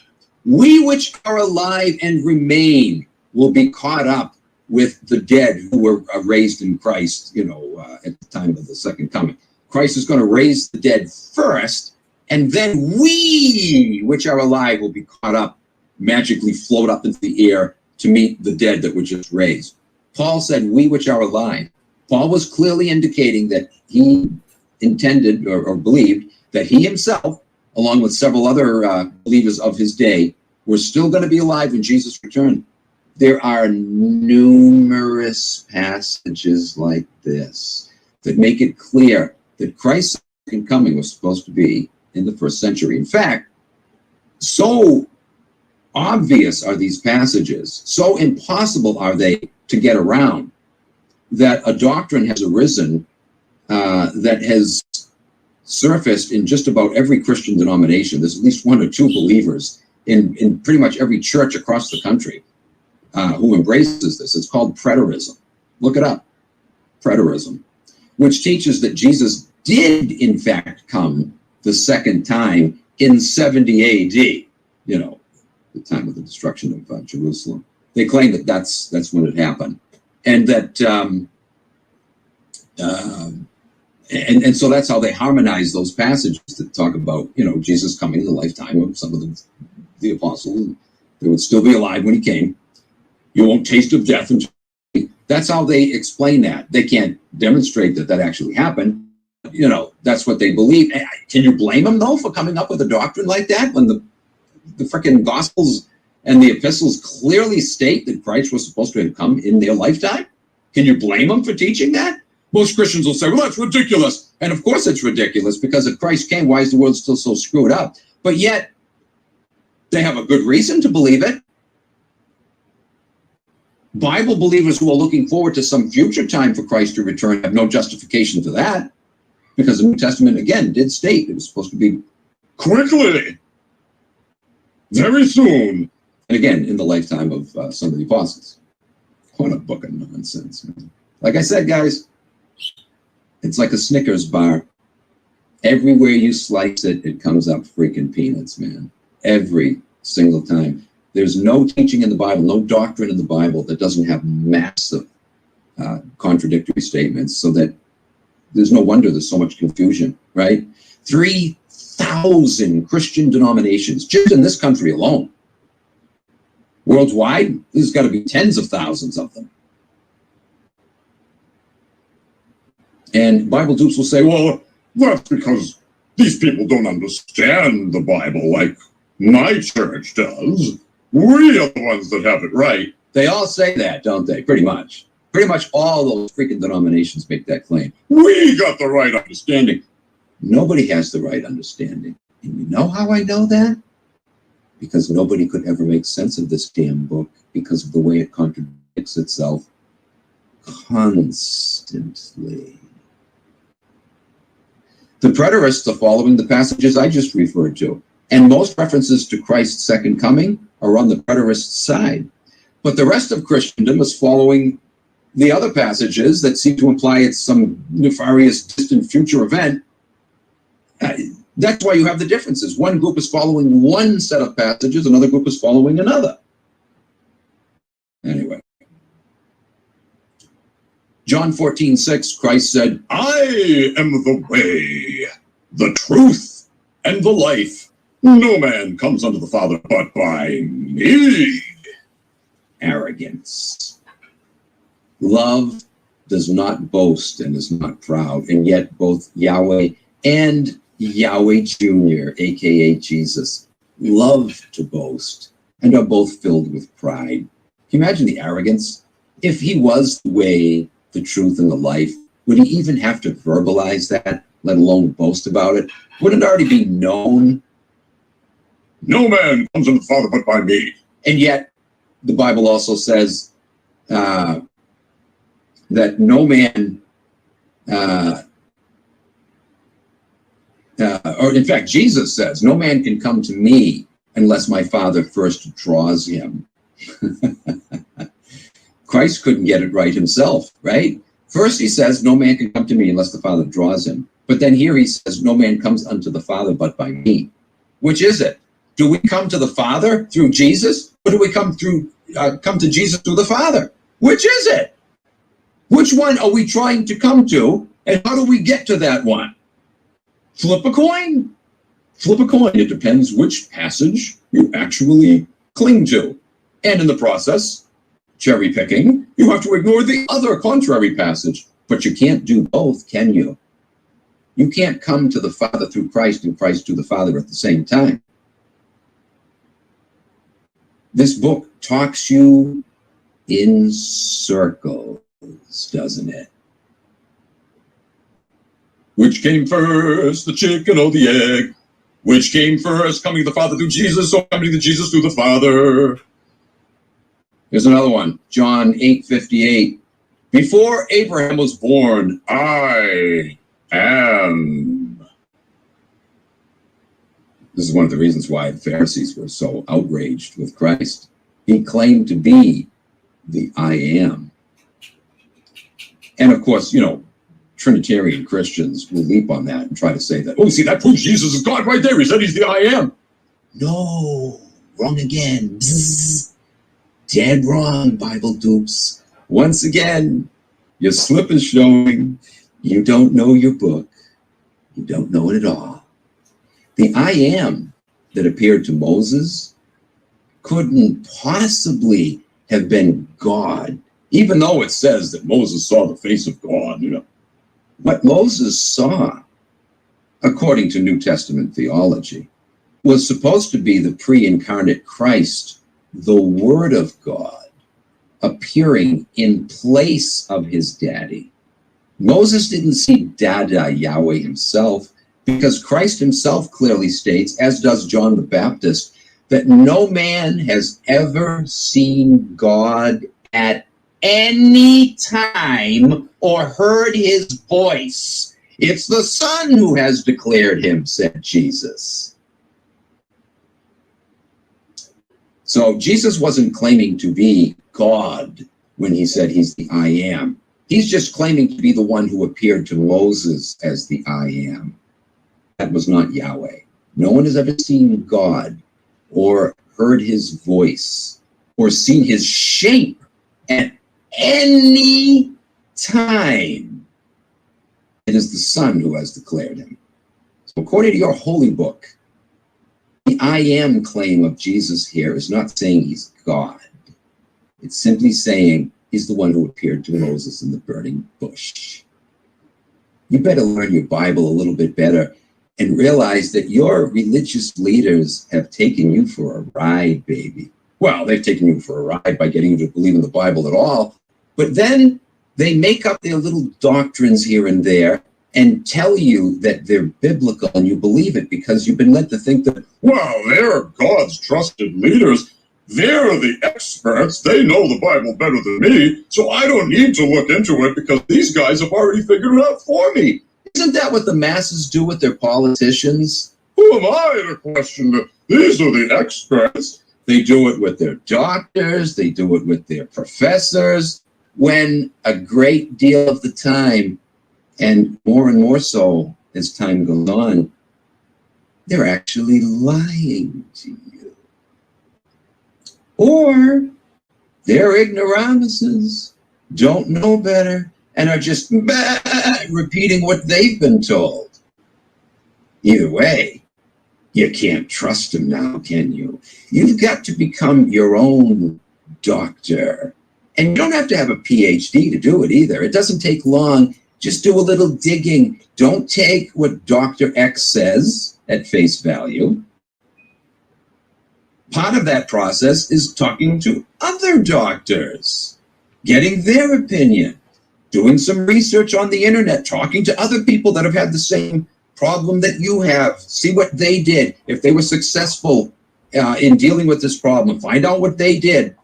we which are alive and remain will be caught up with the dead who were raised in Christ, at the time of the second coming. Christ is going to raise the dead first, and then we, which are alive, will be caught up, magically float up into the air to meet the dead that were just raised. Paul said, we which are alive. Paul was clearly indicating that he intended or believed that he himself, along with several other believers of his day, were still going to be alive when Jesus returned. There are numerous passages like this that make it clear that Christ's second coming was supposed to be in the first century. In fact, so obvious are these passages, so impossible are they to get around, that a doctrine has arisen that has surfaced in just about every Christian denomination. There's at least one or two believers in pretty much every church across the country who embraces this. It's called preterism. Look it up. Preterism, which teaches that Jesus did in fact come the second time in 70 AD, the time of the destruction of Jerusalem. They claim that that's when it happened, and that and so that's how they harmonize those passages that talk about, you know, Jesus coming in the lifetime of some of the apostles. They would still be alive when he came. You won't taste of death until. That's how they explain that. They can't demonstrate that that actually happened. You know, that's what they believe. Can you blame them, though, for coming up with a doctrine like that when the frickin' Gospels and the epistles clearly state that Christ was supposed to have come in their lifetime? Can you blame them for teaching that? Most Christians will say, well, that's ridiculous. And of course it's ridiculous, because if Christ came, why is the world still so screwed up? But yet, they have a good reason to believe it. Bible believers who are looking forward to some future time for Christ to return have no justification for that, because the New Testament, again, did state it was supposed to be quickly, very soon, and again, in the lifetime of some of the apostles. What a book of nonsense, man. Like I said, guys, it's like a Snickers bar. Everywhere you slice it, it comes up freaking peanuts, man. Every single time. There's no teaching in the Bible, no doctrine in the Bible that doesn't have massive contradictory statements, so that there's no wonder there's so much confusion, right? 3,000 Christian denominations just in this country alone. Worldwide, there's got to be tens of thousands of them. And Bible dupes will say, well, that's because these people don't understand the Bible like my church does. We are the ones that have it right. They all say that, don't they? Pretty much. Pretty much all those freaking denominations make that claim. We got the right understanding. Nobody has the right understanding. And you know how I know that? Because nobody could ever make sense of this damn book because of the way it contradicts itself constantly. The preterists are following the passages I just referred to, and most references to Christ's second coming are on the preterist side. But the rest of Christendom is following the other passages that seem to imply it's some nefarious, distant future event. That's why you have the differences. One group is following one set of passages, another group is following another. Anyway. John 14:6, Christ said, I am the way, the truth, and the life. No man comes unto the Father but by me. Arrogance. Love does not boast and is not proud, and yet both Yahweh and Yahweh Jr., aka Jesus, love to boast and are both filled with pride. Can you imagine the arrogance? If he was the way, the truth, and the life, would he even have to verbalize that, let alone boast about it? Wouldn't it already be known? No man comes unto the Father but by me. And yet, the Bible also says that no man, or in fact, Jesus says, no man can come to me unless my Father first draws him. Christ couldn't get it right himself, right? First he says, no man can come to me unless the Father draws him. But then here he says, no man comes unto the Father but by me. Which is it? Do we come to the Father through Jesus, or do we come to Jesus through the Father? Which is it? Which one are we trying to come to, and how do we get to that one? Flip a coin. Flip a coin. It depends which passage you actually cling to. And in the process, cherry picking, you have to ignore the other contrary passage. But you can't do both, can you? You can't come to the Father through Christ and Christ to the Father at the same time. This book talks you in circles, doesn't it? Which came first, the chicken or the egg? Which came first, coming to the Father through Jesus, or coming to Jesus through the Father? Here's another one, John 8:58. Before Abraham was born, I am. This is one of the reasons why the Pharisees were so outraged with Christ. He claimed to be the I am. And of course, you know, Trinitarian Christians will leap on that and try to say that, oh, see, that proves Jesus is God right there. He said he's the I am. No, wrong again. Bzzz. dead wrong, Bible dupes. Once again, your slip is showing. You don't know your book. You don't know it at all. The I am that appeared to Moses couldn't possibly have been God, even though it says that Moses saw the face of God, you know. What Moses saw, according to New Testament theology, was supposed to be the pre-incarnate Christ, the Word of God, appearing in place of his daddy. Moses didn't see Dada Yahweh himself, because Christ himself clearly states, as does John the Baptist, that no man has ever seen God at any time or heard his voice. It's the Son who has declared him, said Jesus. So Jesus wasn't claiming to be God when he said he's the I am. He's just claiming to be the one who appeared to Moses as the I am. That was not Yahweh. No one has ever seen God or heard his voice or seen his shape at any time. It is the Son who has declared him. So according to your holy book, the I am claim of Jesus here is not saying he's God. It's simply saying he's the one who appeared to Moses in the burning bush. You better learn your Bible a little bit better and realize that your religious leaders have taken you for a ride, baby. Well, they've taken you for a ride by getting you to believe in the Bible at all, but then they make up their little doctrines here and there and tell you that they're biblical, and you believe it because you've been led to think that, well, they're God's trusted leaders. They're the experts. They know the Bible better than me, so I don't need to look into it because these guys have already figured it out for me. Isn't that what the masses do with their politicians? Who am I to question them? These are the experts. They do it with their doctors. They do it with their professors. When a great deal of the time, and more so as time goes on, they're actually lying to you. Or they're ignoramuses, don't know better, and are just repeating what they've been told. Either way, you can't trust them now, can you? You've got to become your own doctor. And you don't have to have a PhD to do it either. It doesn't take long. Just do a little digging. Don't take what Dr. X says at face value. Part of that process is talking to other doctors, getting their opinion, doing some research on the internet, talking to other people that have had the same problem that you have. See what they did. If they were successful in dealing with this problem, find out what they did.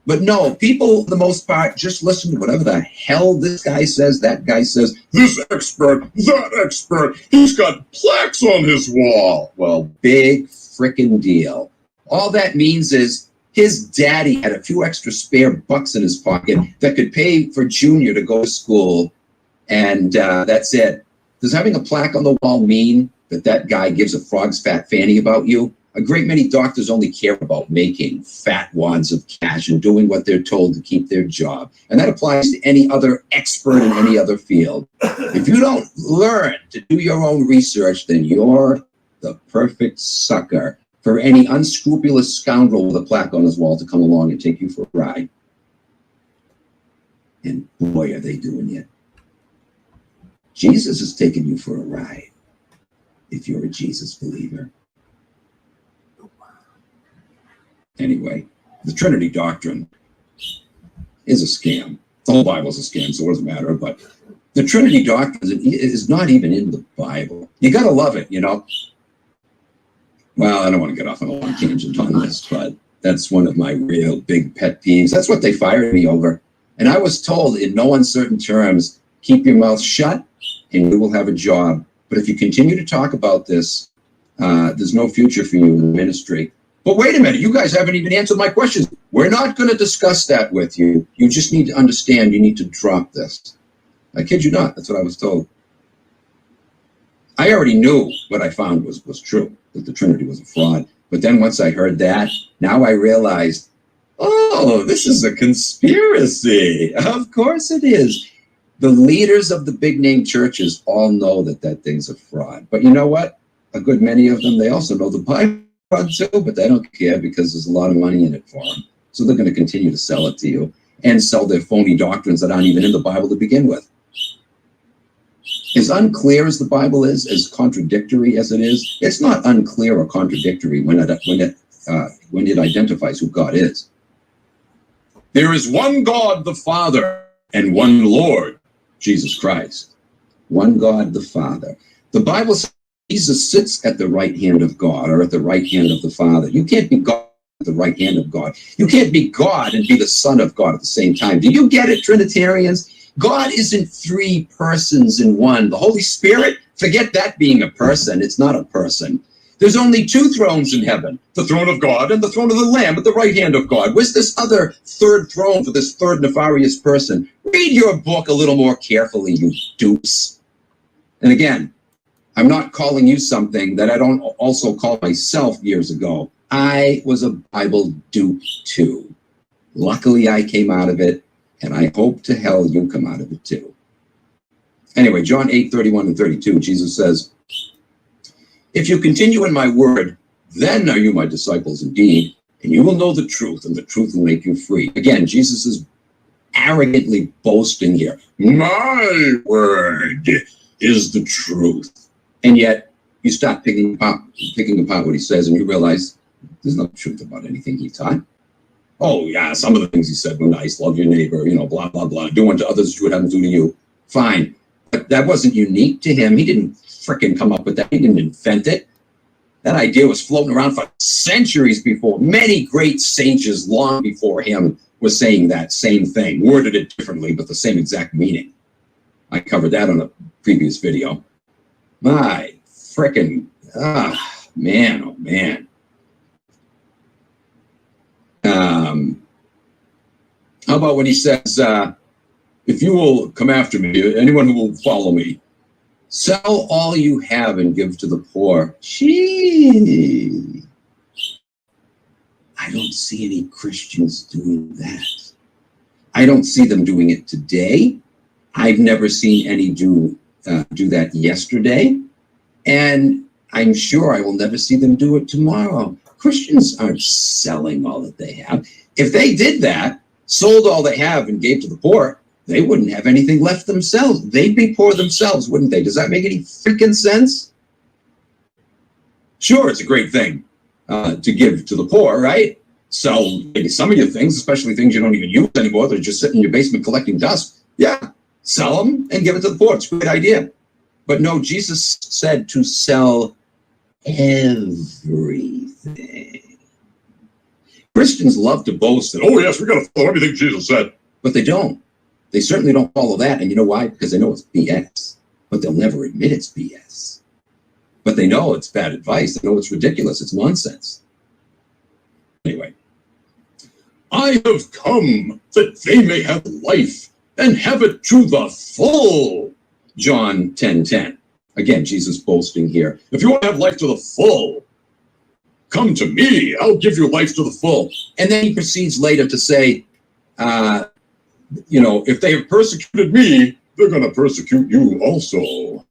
But no, people, for the most part, just listen to whatever the hell this guy says, that guy says, this expert, that expert, he's got plaques on his wall. Well, big frickin' deal. All that means is his daddy had a few extra spare bucks in his pocket that could pay for Junior to go to school, and that's it. Does having a plaque on the wall mean that that guy gives a frog's fat fanny about you? A great many doctors only care about making fat wads of cash and doing what they're told to keep their job. And that applies to any other expert in any other field. If you don't learn to do your own research, then you're the perfect sucker for any unscrupulous scoundrel with a plaque on his wall to come along and take you for a ride. And boy, are they doing it. Jesus is taking you for a ride if you're a Jesus believer. Anyway, the Trinity doctrine is a scam. The whole Bible's a scam, so it doesn't matter. But the Trinity doctrine is not even in the Bible. You got to love it, you know. Well, I don't want to get off on a long tangent on this, but that's one of my real big pet peeves. That's what they fired me over. And I was told in no uncertain terms, keep your mouth shut and you will have a job. But if you continue to talk about this, there's no future for you in the ministry. But wait a minute, you guys haven't even answered my questions. We're not going to discuss that with you. You just need to understand you need to drop this. I kid you not, that's what I was told. I already knew what I found was true, that the Trinity was a fraud. But then once I heard that, now I realized, Oh, this is a conspiracy. Of course it is. The leaders of the big name churches all know that that thing's a fraud. But you know what? A good many of them, they also know the Bible fraud too, but they don't care because there's a lot of money in it for them. So they're going to continue to sell it to you and sell their phony doctrines that aren't even in the Bible to begin with. As unclear as the Bible is, as contradictory as it is, it's not unclear or contradictory when it identifies who God is. There is one God, the Father, and one Lord, Jesus Christ. One God, the Father. The Bible says Jesus sits at the right hand of God or at the right hand of the Father. You can't be God at the right hand of God. You can't be God and be the Son of God at the same time. Do you get it, Trinitarians? God isn't three persons in one. The Holy Spirit, forget that being a person. It's not a person. There's only two thrones in heaven, the throne of God and the throne of the Lamb at the right hand of God. Where's this other third throne for this third nefarious person? Read your book a little more carefully, you dupes. And again, I'm not calling you something that I don't also call myself years ago. I was a Bible dupe too. Luckily, I came out of it, and I hope to hell you come out of it too. Anyway, John 8:31 and 32, Jesus says, if you continue in my word, then are you my disciples indeed, and you will know the truth, and the truth will make you free. Again, Jesus is arrogantly boasting here. My word is the truth. And yet, you start picking apart what he says, and you realize there's no truth about anything he taught. Oh, yeah, some of the things he said were nice. Love your neighbor, blah, blah, blah. Do unto others as you would have them do to you. Fine. But that wasn't unique to him. He didn't frickin' come up with that. He didn't invent it. That idea was floating around for centuries before. Many great sages long before him were saying that same thing, worded it differently, but the same exact meaning. I covered that on a previous video. My frickin', man, oh man. How about when he says, if you will come after me, anyone who will follow me, sell all you have and give to the poor. Gee, I don't see any Christians doing that. I don't see them doing it today. I've never seen any do that yesterday. And I'm sure I will never see them do it tomorrow. Christians aren't selling all that they have. If they did that, sold all they have and gave to the poor, they wouldn't have anything left themselves. They'd be poor themselves, wouldn't they? Does that make any freaking sense? Sure, it's a great thing to give to the poor, right? Sell maybe some of your things, especially things you don't even use anymore. They're just sitting in your basement collecting dust. Yeah, sell them and give it to the poor. It's a great idea. But no, Jesus said to sell everything. Christians love to boast that, oh yes, we got to follow everything Jesus said. But they don't. They certainly don't follow that. And you know why? Because they know it's BS. But they'll never admit it's BS. But they know it's bad advice. They know it's ridiculous. It's nonsense. Anyway. I have come that they may have life and have it to the full. John 10:10. Again, Jesus boasting here. If you want to have life to the full, come to me. I'll give you life to the full. And then he proceeds later to say, if they have persecuted me, they're going to persecute you also.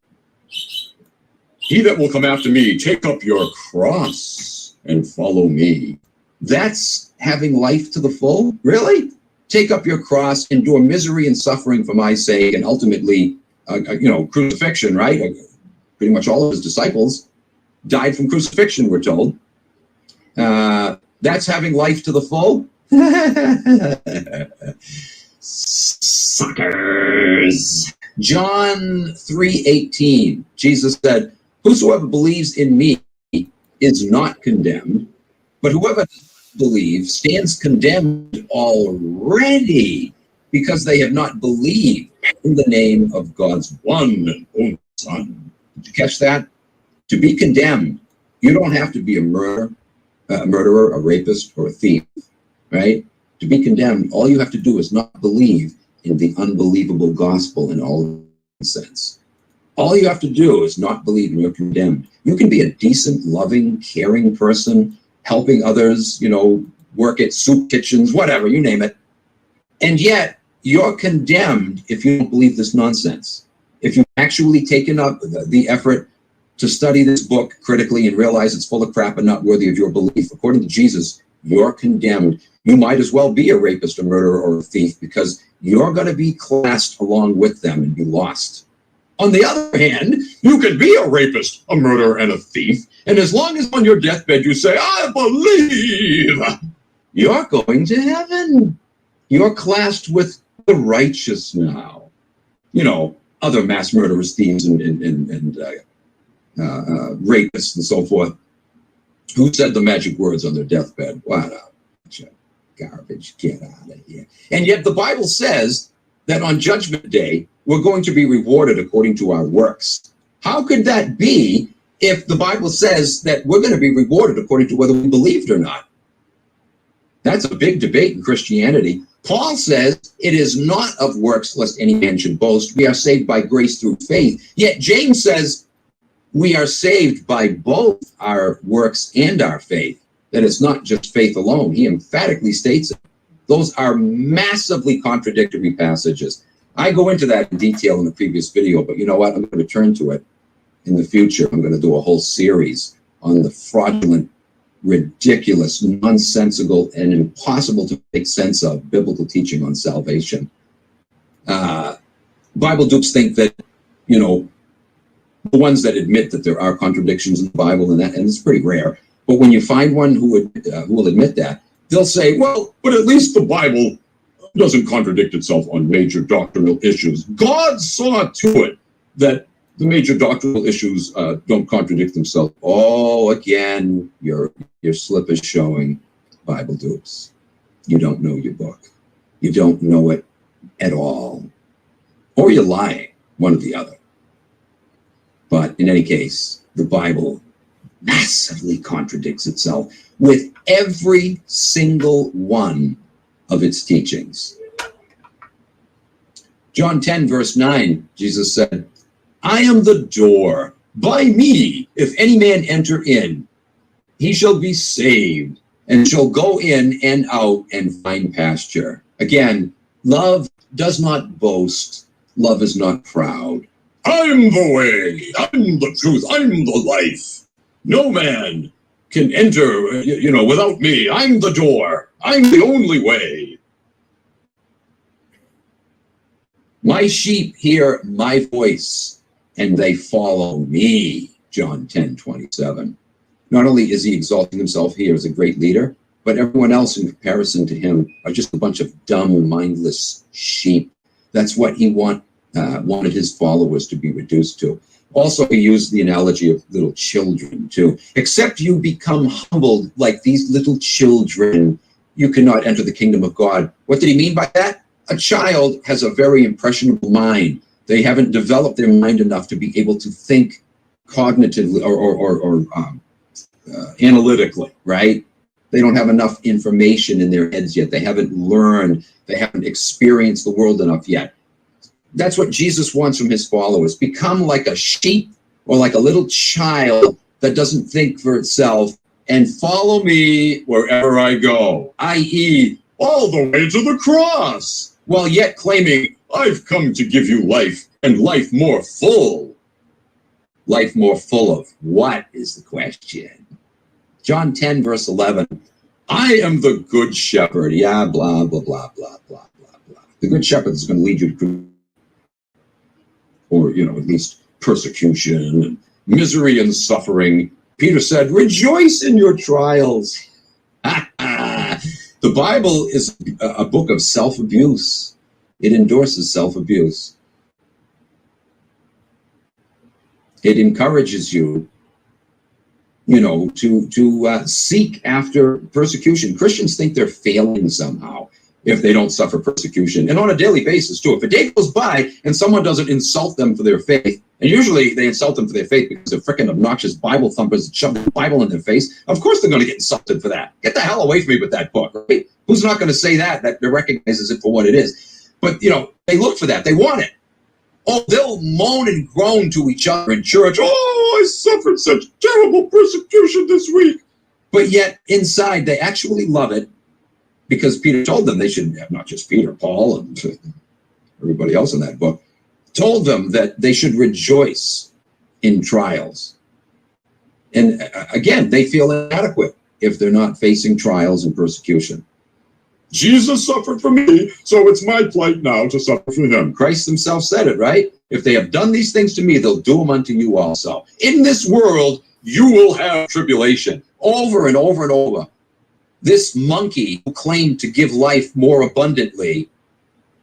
He that will come after me, take up your cross and follow me. That's having life to the full? Really? Take up your cross, endure misery and suffering for my sake, and ultimately, crucifixion, right? Pretty much all of his disciples died from crucifixion, we're told. That's having life to the full? Suckers. John 3:18. Jesus said, whosoever believes in me is not condemned, but whoever does not believe stands condemned already, because they have not believed in the name of God's one and only Son. Did you catch that? To be condemned, you don't have to be a murderer, a rapist, or a thief, right? To be condemned, all you have to do is not believe in the unbelievable gospel in all sense. All you have to do is not believe and you're condemned. You can be a decent, loving, caring person, helping others, work at soup kitchens, whatever, you name it. And yet, you're condemned if you don't believe this nonsense. If you've actually taken up the effort to study this book critically and realize it's full of crap and not worthy of your belief, according to Jesus, you're condemned. You might as well be a rapist, a murderer, or a thief, because you're going to be classed along with them and be lost. On the other hand, you can be a rapist, a murderer, and a thief, and as long as on your deathbed you say, I believe, you're going to heaven. You're classed with the righteous now. You know, other mass murderers, thieves, and rapists and so forth, who said the magic words on their deathbed. What a bunch of garbage. Get out of here. And yet the Bible says that on Judgment Day, we're going to be rewarded according to our works. How could that be if the Bible says that we're going to be rewarded according to whether we believed or not? That's a big debate in Christianity. Paul says it is not of works lest any man should boast. We are saved by grace through faith. Yet James says we are saved by both our works and our faith. That it's not just faith alone. He emphatically states it. Those are massively contradictory passages. I go into that in detail in the previous video, but you know what? I'm going to return to it in the future. I'm going to do a whole series on the fraudulent, ridiculous, nonsensical, and impossible to make sense of biblical teaching on salvation. Bible dupes think that, you know, the ones that admit that there are contradictions in the Bible, and it's pretty rare. But when you find one who will admit that, they'll say, well, but at least the Bible doesn't contradict itself on major doctrinal issues. God saw to it that the major doctrinal issues don't contradict themselves. Oh, again, your slip is showing, Bible dupes. You don't know your book. You don't know it at all. Or you're lying, one or the other. But in any case, the Bible massively contradicts itself with every single one of its teachings. John 10, verse 9, Jesus said, I am the door. By me, if any man enter in, he shall be saved, and shall go in and out and find pasture. Again, love does not boast. Love is not proud. I'm the way, I'm the truth, I'm the life. No man can enter, without me. I'm the door. I'm the only way. My sheep hear my voice, and they follow me. John 10:27. Not only is he exalting himself here as a great leader, but everyone else in comparison to him are just a bunch of dumb, mindless sheep. That's what he wanted his followers to be reduced to. Also, he used the analogy of little children, too. Except you become humbled like these little children, you cannot enter the kingdom of God. What did he mean by that? A child has a very impressionable mind. They haven't developed their mind enough to be able to think cognitively or analytically, right? They don't have enough information in their heads yet. They haven't learned. They haven't experienced the world enough yet. That's what Jesus wants from his followers. Become like a sheep or like a little child that doesn't think for itself and follow me wherever I go, i.e., all the way to the cross, while yet claiming, I've come to give you life and life more full. Life more full of what is the question? John 10, verse 11. I am the good shepherd. Yeah, blah, blah, blah, blah, blah, blah, blah. The good shepherd is going to lead you to, or, at least persecution and misery and suffering. Peter said, rejoice in your trials. The Bible is a book of self-abuse. It endorses self-abuse. It encourages you, to seek after persecution. Christians think they're failing somehow if they don't suffer persecution. And on a daily basis, too. If a day goes by and someone doesn't insult them for their faith, and usually they insult them for their faith because they're freaking obnoxious Bible thumpers that shove the Bible in their face, of course they're going to get insulted for that. Get the hell away from me with that book, right? Who's not going to say that recognizes it for what it is? But, they look for that. They want it. Oh, they'll moan and groan to each other in church. Oh, I suffered such terrible persecution this week. But yet, inside, they actually love it. because Peter told them they should, not just Peter, Paul, and everybody else in that book, told them that they should rejoice in trials. And again, they feel inadequate if they're not facing trials and persecution. Jesus suffered for me, so it's my plight now to suffer for him. Christ himself said it, right? If they have done these things to me, they'll do them unto you also. In this world, you will have tribulation, over and over and over. This monkey who claimed to give life more abundantly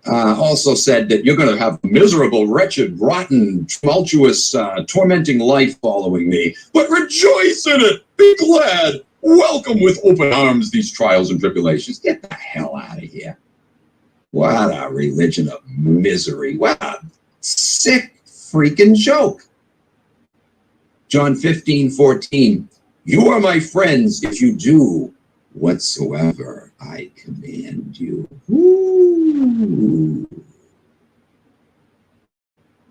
also said that you're going to have a miserable, wretched, rotten, tumultuous, tormenting life following me. But rejoice in it. Be glad. Welcome with open arms these trials and tribulations. Get the hell out of here. What a religion of misery. What a sick freaking joke. John 15:14. You are my friends if you do whatsoever I command you. Ooh.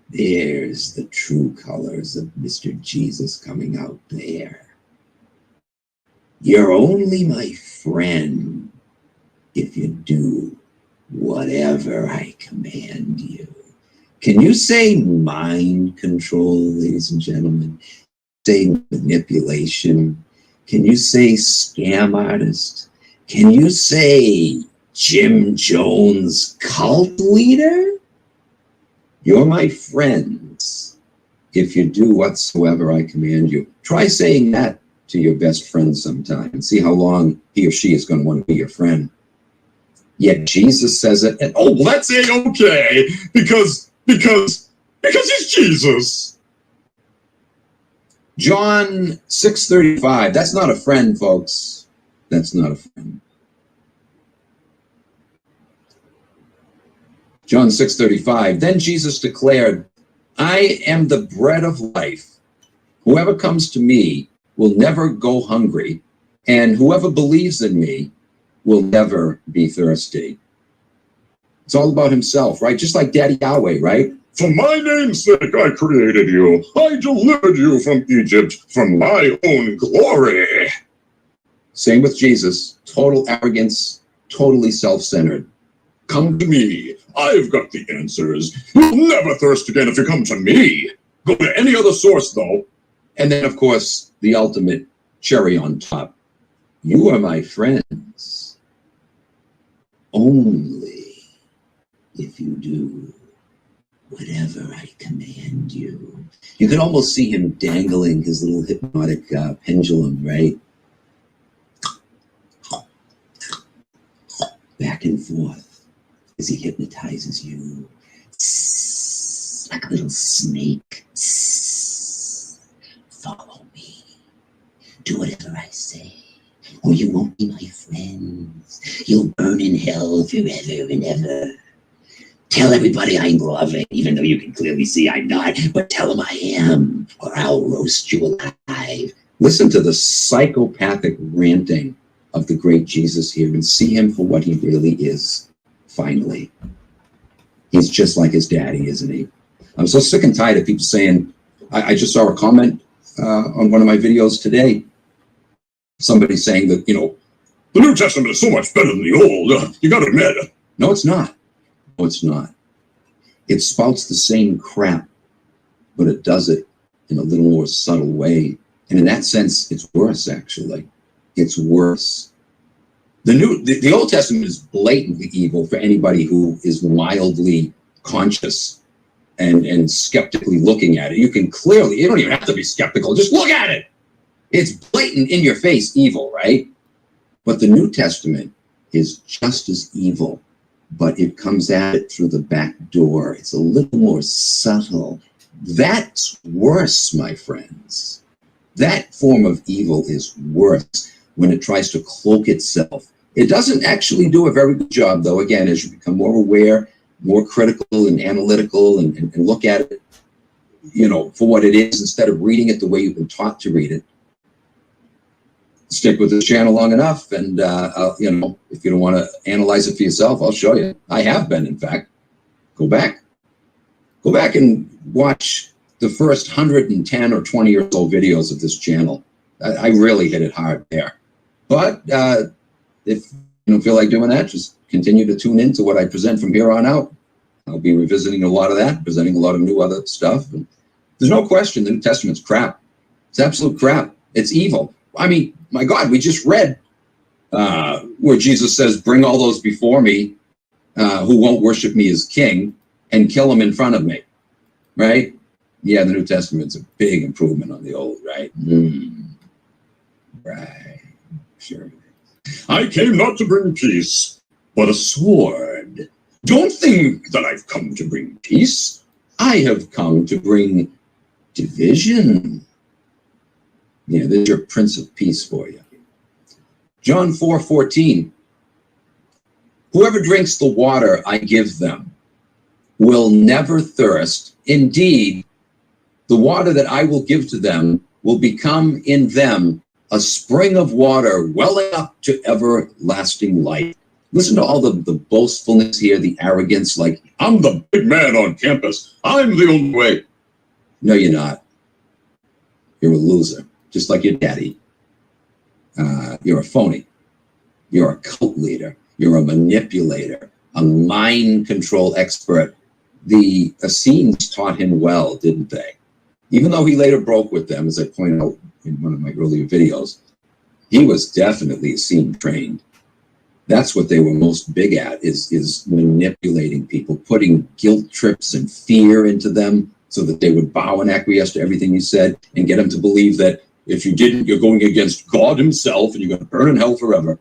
There's the true colors of Mr. Jesus coming out there. You're only my friend if you do whatever I command you. Can you say mind control, ladies and gentlemen? Say manipulation? Can you say scam artist? Can you say Jim Jones cult leader? You're my friends if you do whatsoever I command you. Try saying that to your best friend sometime and see how long he or she is going to want to be your friend. Yet Jesus says it, and oh, let's say okay, because he's Jesus. John 6:35. That's not a friend, folks. That's not a friend. John 6:35. Then Jesus declared, I am the bread of life. Whoever comes to me will never go hungry, and whoever believes in me will never be thirsty. It's all about himself, right? Just like Daddy Yahweh, right? For my name's sake, I created you. I delivered you from Egypt, from my own glory. Same with Jesus. Total arrogance, totally self-centered. Come to me. I've got the answers. You'll never thirst again if you come to me. Go to any other source, though. And then, of course, the ultimate cherry on top. You are my friends only if you do whatever I command you. You could almost see him dangling his little hypnotic pendulum, right? Back and forth as he hypnotizes you. Like a little snake. Follow me. Do whatever I say, or you won't be my friends. You'll burn in hell forever and ever. Tell everybody I'm loving, even though you can clearly see I'm not, but tell them I am, or I'll roast you alive. Listen to the psychopathic ranting of the great Jesus here and see him for what he really is, finally. He's just like his daddy, isn't he? I'm so sick and tired of people saying, I just saw a comment on one of my videos today. Somebody saying that, the New Testament is so much better than the Old. You got to admit it. No, it's not. No, it's not. It spouts the same crap, but it does it in a little more subtle way. And in that sense, it's worse, actually. It's worse. The Old Testament is blatantly evil for anybody who is mildly conscious and skeptically looking at it. You can clearly, you don't even have to be skeptical, just look at it. It's blatant, in your face evil, right? But the New Testament is just as evil, but it comes at it through the back door. It's a little more subtle. That's worse, my friends. That form of evil is worse when it tries to cloak itself. It doesn't actually do a very good job, though, again, as you become more aware, more critical and analytical and look at it, for what it is instead of reading it the way you've been taught to read it. Stick with this channel long enough, and if you don't want to analyze it for yourself, I'll show you. I have been, in fact. Go back and watch the first 110 or 20 years old videos of this channel. I really hit it hard there. But if you don't feel like doing that, just continue to tune in to what I present from here on out. I'll be revisiting a lot of that, presenting a lot of new other stuff. And there's no question the New Testament's crap. It's absolute crap. It's evil. I mean, my God, we just read where Jesus says, bring all those before me who won't worship me as king and kill them in front of me, right? Yeah, the New Testament's a big improvement on the old, right? Right, sure. I came not to bring peace, but a sword. Don't think that I've come to bring peace. I have come to bring division. Yeah, there's your Prince of Peace for you. John 4:14. Whoever drinks the water I give them will never thirst. Indeed, the water that I will give to them will become in them a spring of water welling up to everlasting life. Listen to all the boastfulness here, the arrogance, like, I'm the big man on campus. I'm the only way. No, you're not. You're a loser, just like your daddy. You're a phony. You're a cult leader. You're a manipulator, a mind control expert. The Essenes taught him well, didn't they? Even though he later broke with them, as I pointed out in one of my earlier videos, he was definitely Essene trained. That's what they were most big at, is manipulating people, putting guilt trips and fear into them so that they would bow and acquiesce to everything you said and get them to believe that if you didn't, you're going against God himself and you're going to burn in hell forever.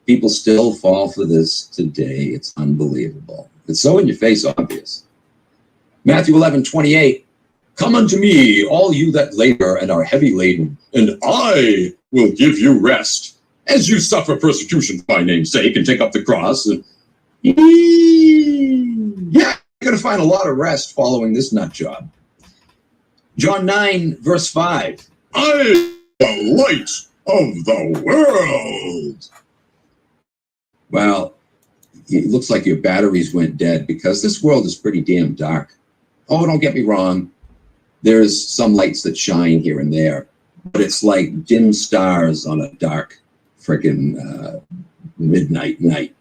People still fall for this today. It's unbelievable. It's so in your face obvious. Matthew 11:28. Come unto me, all you that labor and are heavy laden, and I will give you rest. As you suffer persecution for my name's sake and take up the cross. And yeah, you're going to find a lot of rest following this nut job. John 9:5. I am the light of the world. Well, it looks like your batteries went dead because this world is pretty damn dark. Oh, don't get me wrong. There's some lights that shine here and there, but it's like dim stars on a dark freaking midnight night.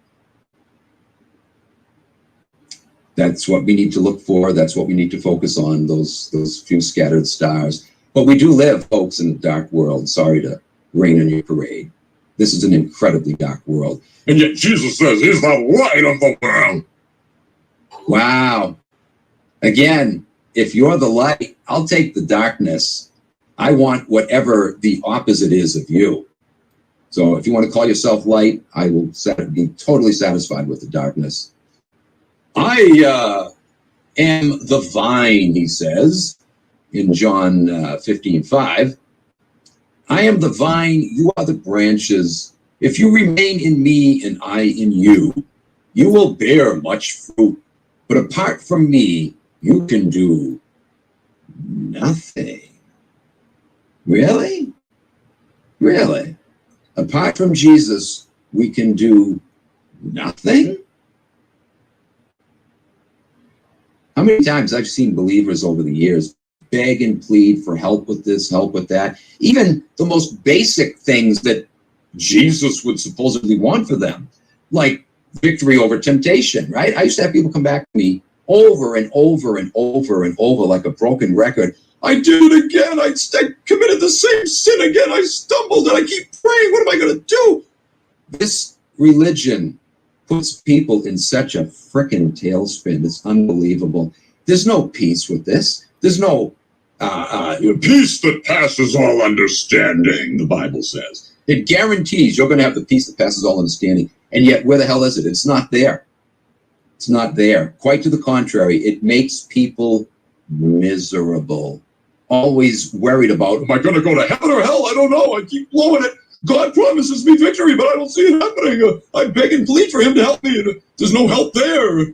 That's what we need to look for. That's what we need to focus on, those few scattered stars. But we do live, folks, in a dark world. Sorry to rain on your parade. This is an incredibly dark world. And yet Jesus says he's the light of the world. Wow. Again, if you're the light, I'll take the darkness. I want whatever the opposite is of you. So if you want to call yourself light, I will be totally satisfied with the darkness. I am the vine, he says in John 15:5. I am the vine, you are the branches. If you remain in me and I in you, you will bear much fruit. But apart from me, you can do nothing. Really? Really? Apart from Jesus, we can do nothing? How many times I've seen believers over the years beg and plead for help with this, help with that, even the most basic things that Jesus would supposedly want for them, like victory over temptation, right? I used to have people come back to me over and over and over and over like a broken record. I did it again. I committed the same sin again. I stumbled and I keep praying. What am I going to do? This religion puts people in such a frickin' tailspin. It's unbelievable. There's no peace with this. There's no peace that passes all understanding, the Bible says. It guarantees you're going to have the peace that passes all understanding. And yet, where the hell is it? It's not there. It's not there. Quite to the contrary. It makes people miserable. Always worried about, am I going to go to heaven or hell? I don't know. I keep blowing it. God promises me victory, but I don't see it happening. I beg and plead for him to help me, and there's no help there.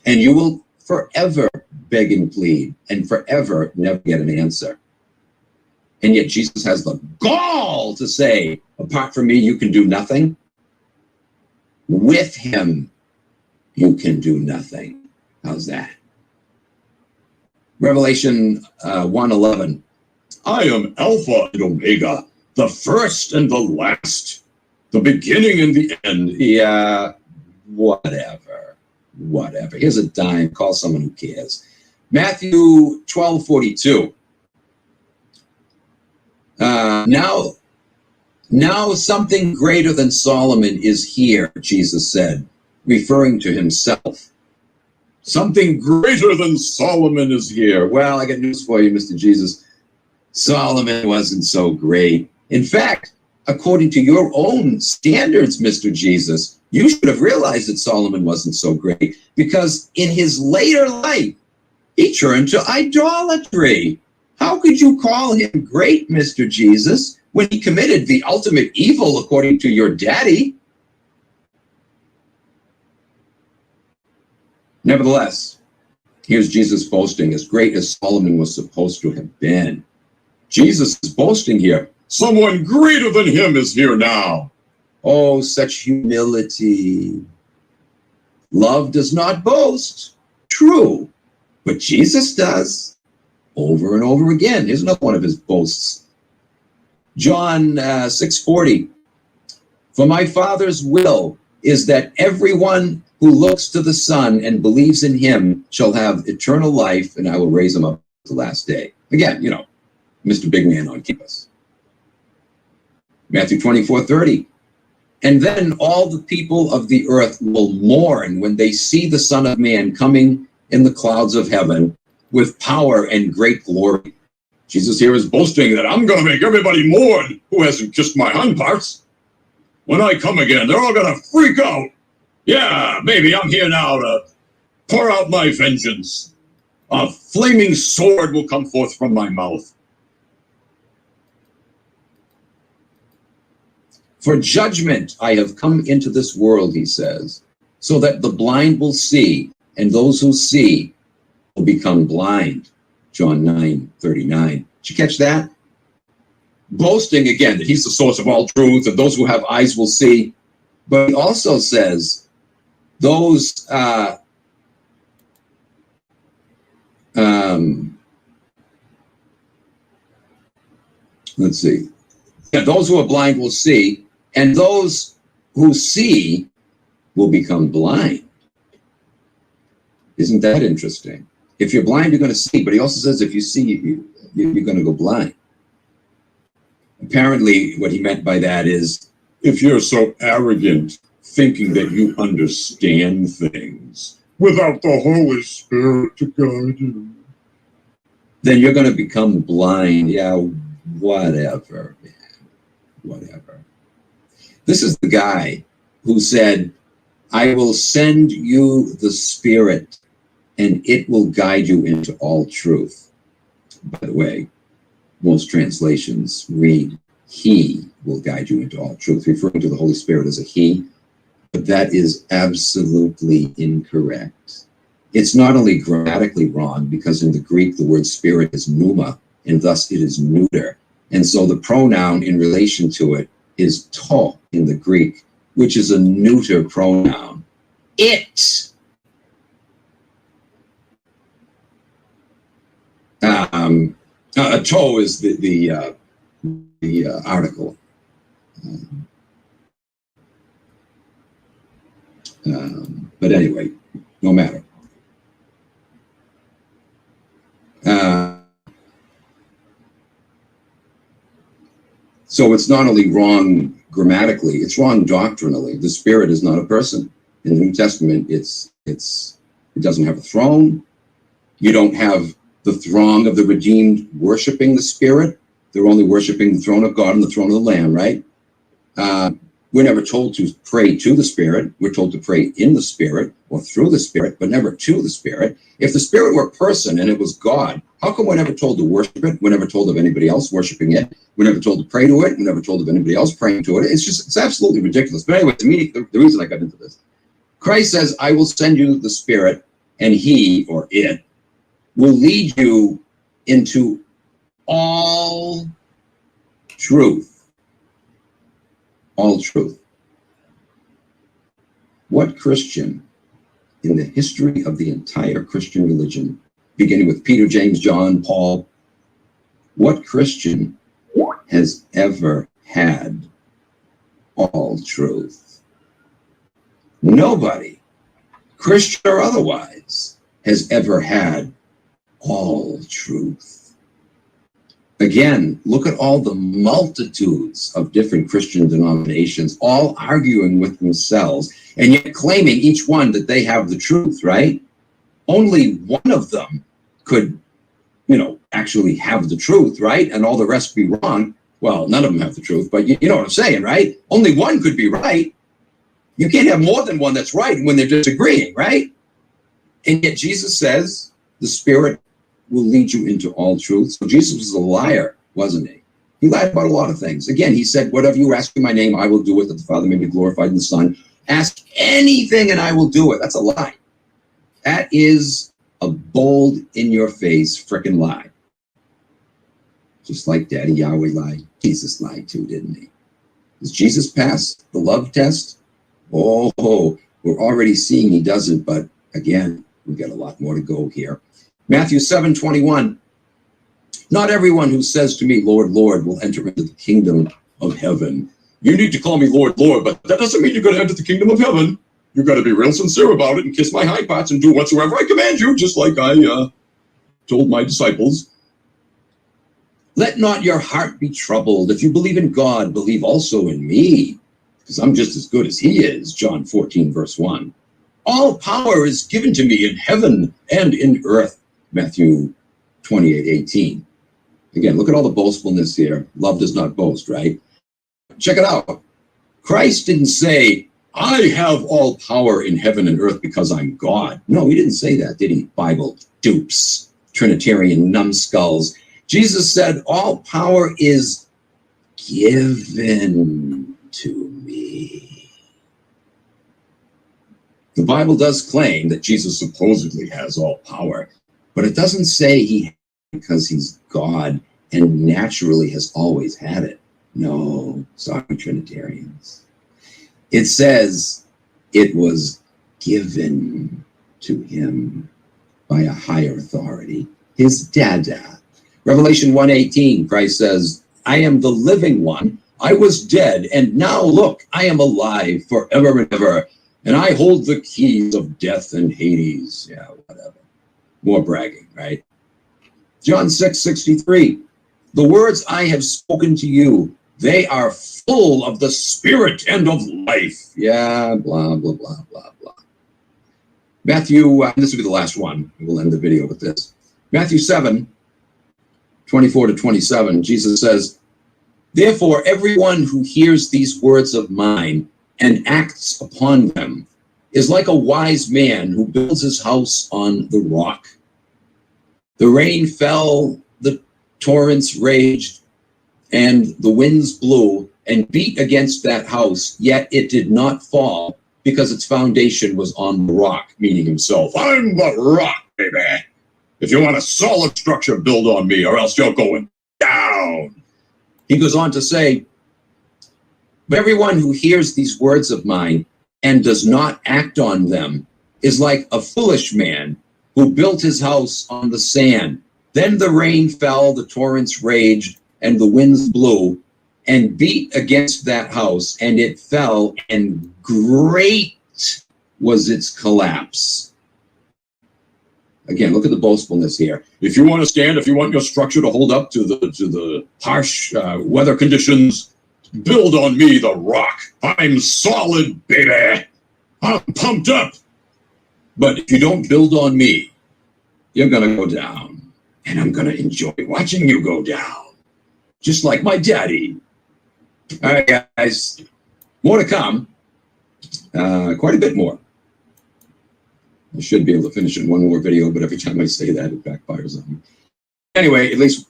And you will forever beg and plead and forever never get an answer. And yet Jesus has the gall to say, apart from me, you can do nothing. With him, you can do nothing. How's that? Revelation 1:11. I am Alpha and Omega, the first and the last, the beginning and the end. Yeah, whatever. Here's a dime. Call someone who cares. Matthew 12:42. Now something greater than Solomon is here, Jesus said, referring to himself. Something greater than Solomon is here. Well, I got news for you, Mr. Jesus. Solomon wasn't so great. In fact, according to your own standards, Mr. Jesus, you should have realized that Solomon wasn't so great, because in his later life, he turned to idolatry. How could you call him great, Mr. Jesus, when he committed the ultimate evil according to your daddy? Nevertheless, here's Jesus boasting, as great as Solomon was supposed to have been. Jesus is boasting here. Someone greater than him is here now. Oh, such humility. Love does not boast. True. But Jesus does. Over and over again. Here's another one of his boasts. John 6:40. For my Father's will is that everyone who looks to the Son and believes in him shall have eternal life, and I will raise him up the last day. Again, Mr. Big Man on campus. Matthew 24:30. And then all the people of the earth will mourn when they see the Son of Man coming in the clouds of heaven with power and great glory. Jesus here is boasting that I'm going to make everybody mourn who hasn't kissed my hind parts. When I come again, they're all going to freak out. Yeah, maybe I'm here now to pour out my vengeance. A flaming sword will come forth from my mouth. For judgment I have come into this world, he says, so that the blind will see, and those who see will become blind. John 9:39. Did you catch that? Boasting again that he's the source of all truth, and those who have eyes will see. But he also says those let's see. Yeah, those who are blind will see, and those who see will become blind. Isn't that interesting? If you're blind, you're going to see, but he also says if you see, you're going to go blind. Apparently, what he meant by that is, if you're so arrogant, thinking that you understand things without the Holy Spirit to guide you, then you're going to become blind. Yeah, whatever, man. Whatever. This is the guy who said, I will send you the Spirit, and it will guide you into all truth. By the way, most translations read, he will guide you into all truth, referring to the Holy Spirit as a he, but that is absolutely incorrect. It's not only grammatically wrong, because in the Greek, the word spirit is pneuma, and thus it is neuter. And so the pronoun in relation to it is to in the Greek, which is a neuter pronoun. It. To is the article. But anyway, no matter. So it's not only wrong grammatically, it's wrong doctrinally. The Spirit is not a person. In the New Testament, it doesn't have a throne. You don't have the throng of the redeemed worshiping the Spirit. They're only worshiping the throne of God and the throne of the Lamb, right? We're never told to pray to the Spirit. We're told to pray in the Spirit or through the Spirit, but never to the Spirit. If the Spirit were a person and it was God, how come we're never told to worship it? We're never told of anybody else worshiping it. We're never told to pray to it. We're never told of anybody else praying to it. It's absolutely ridiculous. But anyway, to me, the reason I got into this, Christ says, I will send you the Spirit, and he, or it, will lead you into all truth. All truth. What Christian in the history of the entire Christian religion, beginning with Peter, James, John, Paul, what Christian has ever had all truth. Nobody, Christian or otherwise, has ever had all truth. Again, look at all the multitudes of different Christian denominations, all arguing with themselves, and yet claiming each one that they have the truth, right? Only one of them could, actually have the truth, right? And all the rest be wrong. Well, none of them have the truth, but you know what I'm saying, right? Only one could be right. You can't have more than one that's right when they're disagreeing, right? And yet Jesus says the Spirit will lead you into all truth. So Jesus was a liar, wasn't he? He lied about a lot of things. Again, he said, whatever you ask in my name, I will do it, that the Father may be glorified in the Son. Ask anything and I will do it. That's a lie. That is a bold, in-your-face frickin' lie. Just like Daddy Yahweh lied, Jesus lied too, didn't he? Does Jesus pass the love test? Oh, we're already seeing he doesn't, but again, we've got a lot more to go here. Matthew 7:21. Not everyone who says to me, Lord, Lord, will enter into the kingdom of heaven. You need to call me Lord, Lord, but that doesn't mean you're going to enter the kingdom of heaven. You've got to be real sincere about it and kiss my high parts and do whatsoever I command you, just like I told my disciples. Let not your heart be troubled. If you believe in God, believe also in me, because I'm just as good as he is, John 14, verse 1. All power is given to me in heaven and in earth, Matthew 28:18. Again, look at all the boastfulness here. Love does not boast, right? Check it out. Christ didn't say, I have all power in heaven and earth because I'm God. No, he didn't say that, did he? Bible dupes, Trinitarian numbskulls. Jesus said, all power is given to me. The Bible does claim that Jesus supposedly has all power, but it doesn't say he has it because he's God and naturally has always had it. No, sorry, Trinitarians. It says it was given to him by a higher authority, his dada. Revelation 1:18, Christ says, I am the living one. I was dead, and now look, I am alive forever and ever, and I hold the keys of death and Hades. Yeah, whatever. More bragging, right? John 6:63, the words I have spoken to you, they are full of the Spirit and of life. Yeah, blah, blah, blah, blah, blah. Matthew, this will be the last one. We'll end the video with this. Matthew 7:24-27, Jesus says, therefore, everyone who hears these words of mine and acts upon them is like a wise man who builds his house on the rock. The rain fell, the torrents raged, and the winds blew and beat against that house, yet it did not fall because its foundation was on the rock, meaning himself. I'm the rock, baby. If you want a solid structure, build on me, or else you're going down. He goes on to say, but everyone who hears these words of mine and does not act on them is like a foolish man who built his house on the sand. Then the rain fell, the torrents raged, and the winds blew and beat against that house, and it fell, and great was its collapse. Again, look at the boastfulness here. If you want to stand, if you want your structure to hold up to the harsh weather conditions, build on me, the rock. I'm solid, baby. I'm pumped up. But if you don't build on me, you're going to go down. And I'm going to enjoy watching you go down. Just like my daddy. All right, guys. More to come. Quite a bit more. I should be able to finish in one more video, but every time I say that, it backfires on me. Anyway, at least...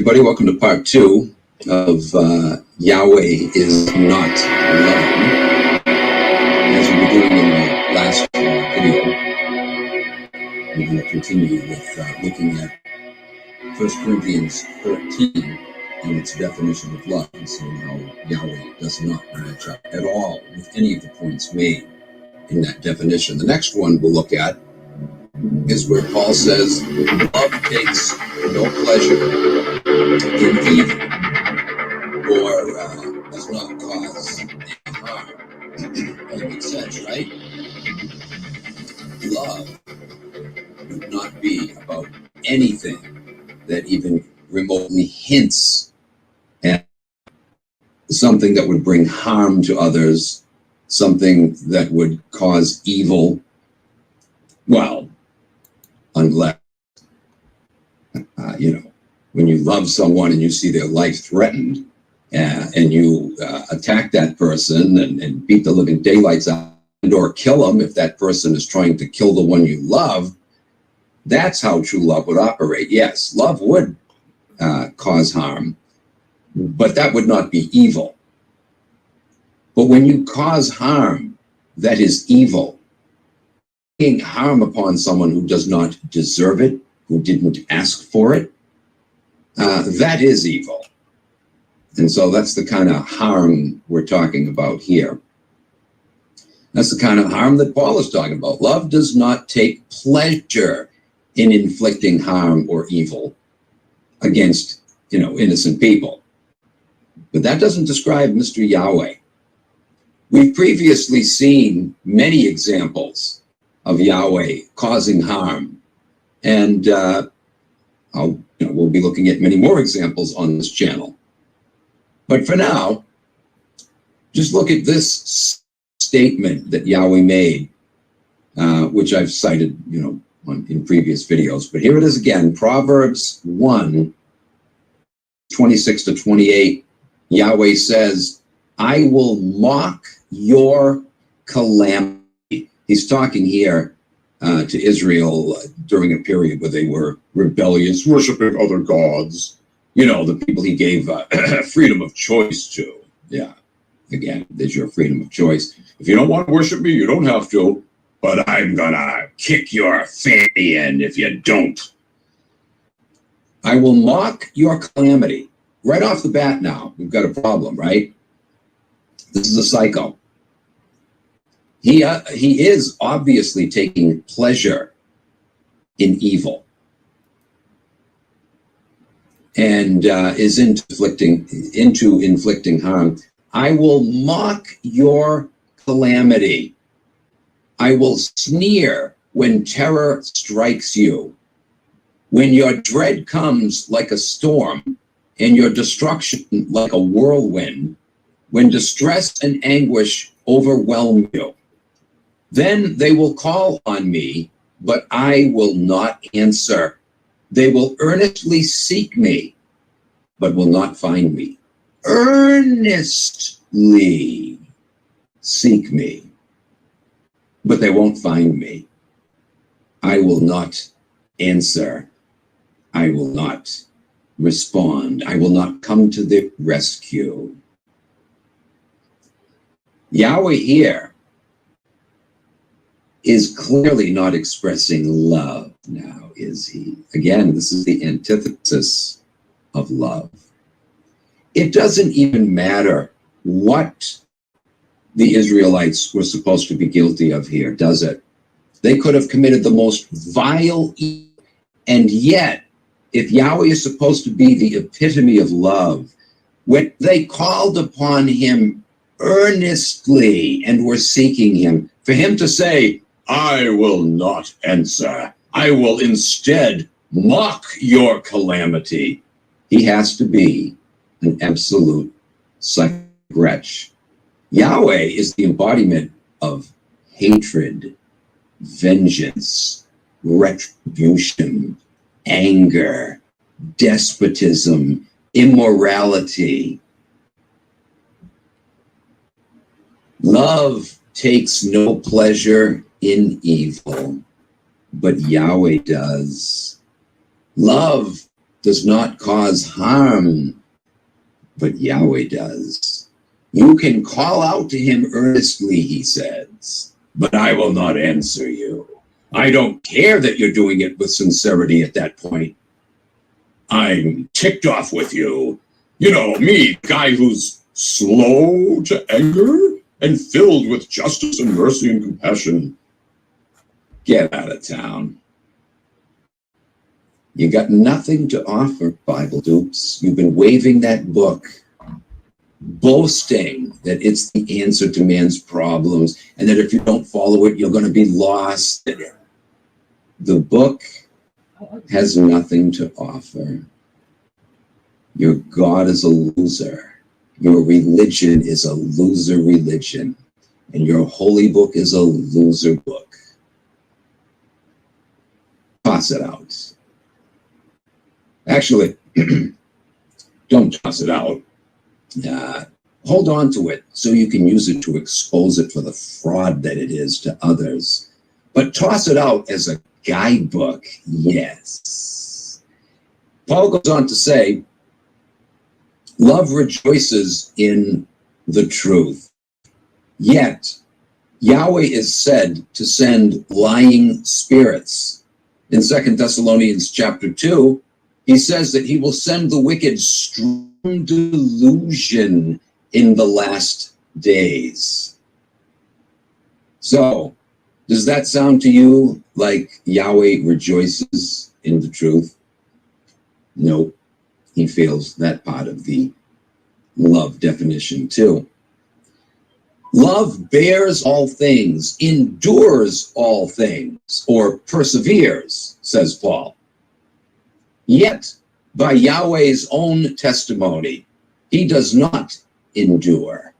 everybody. Welcome to part 2 of Yahweh is Not Loving. As we were doing in the last video, we're going to continue with looking at 1 Corinthians 13 and its definition of love, and seeing how Yahweh does not match up at all with any of the points made in that definition. The next one we'll look at is where Paul says, love takes no pleasure in evil, or does not cause any harm. That makes sense, right? Love would not be about anything that even remotely hints at something that would bring harm to others, something that would cause evil. Well, unless, when you love someone and you see their life threatened, and you attack that person and beat the living daylights out or kill them if that person is trying to kill the one you love, that's how true love would operate. Yes, love would cause harm, but that would not be evil. But when you cause harm, that is evil. Bringing harm upon someone who does not deserve it, who didn't ask for it, that is evil. And so that's the kind of harm we're talking about here. That's the kind of harm that Paul is talking about. Love does not take pleasure in inflicting harm or evil against, innocent people. But that doesn't describe Mr. Yahweh. We've previously seen many examples of Yahweh causing harm, and we'll be looking at many more examples on this channel. But for now, just look at this statement that Yahweh made, which I've cited, in previous videos. But here it is again, Proverbs 1:26-28. Yahweh says, I will mock your calamity. He's talking here to Israel during a period where they were rebellious, worshiping other gods. The people he gave freedom of choice to. Yeah, again, there's your freedom of choice. If you don't want to worship me, you don't have to, but I'm gonna kick your fanny in if you don't. I will mock your calamity. Right off the bat now, we've got a problem, right? This is a psycho. He is obviously taking pleasure in evil, and is into inflicting harm. I will mock your calamity. I will sneer when terror strikes you. When your dread comes like a storm and your destruction like a whirlwind, when distress and anguish overwhelm you, then they will call on me, but I will not answer. They will earnestly seek me, but will not find me. Earnestly seek me, but they won't find me. I will not answer. I will not respond. I will not come to the rescue. Yahweh here is clearly not expressing love now, is he? Again, this is the antithesis of love. It doesn't even matter what the Israelites were supposed to be guilty of here, does it? They could have committed the most vile evil, and yet, if Yahweh is supposed to be the epitome of love, when they called upon him earnestly and were seeking him, for him to say, I will not answer, I will instead mock your calamity, he has to be an absolute psychic wretch. Yahweh is the embodiment of hatred, vengeance, retribution, anger, despotism, immorality. Love takes no pleasure in evil, but Yahweh does. Love does not cause harm, but Yahweh does. You can call out to him earnestly, he says, but I will not answer you. I don't care that you're doing it with sincerity at that point. I'm ticked off with you. You know, me, guy who's slow to anger and filled with justice and mercy and compassion. Get out of town. You got nothing to offer, Bible dupes. You've been waving that book, boasting that it's the answer to man's problems, and that if you don't follow it, you're going to be lost. The book has nothing to offer. Your God is a loser. Your religion is a loser religion. And your holy book is a loser book. Toss it out. Actually, don't toss it out. Hold on to it so you can use it to expose it for the fraud that it is to others. But toss it out as a guidebook, yes. Paul goes on to say, love rejoices in the truth. Yet, Yahweh is said to send lying spirits. In 2 Thessalonians chapter 2, he says that he will send the wicked strong delusion in the last days. So, does that sound to you like Yahweh rejoices in the truth? Nope. He feels that part of the love definition too. Love bears all things, endures all things, or perseveres, says Paul. Yet, by Yahweh's own testimony, he does not endure.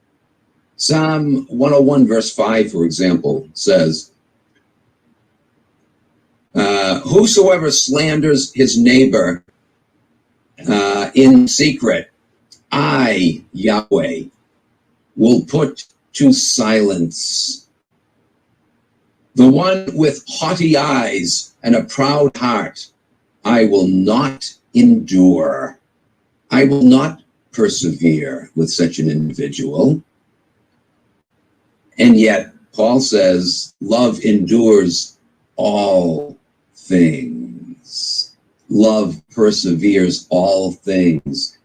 Psalm 101 verse 5, for example, says, whosoever slanders his neighbor in secret, I, Yahweh, will put to silence. The one with haughty eyes and a proud heart, I will not endure. I will not persevere with such an individual. And yet, Paul says, love endures all things. Love perseveres all things.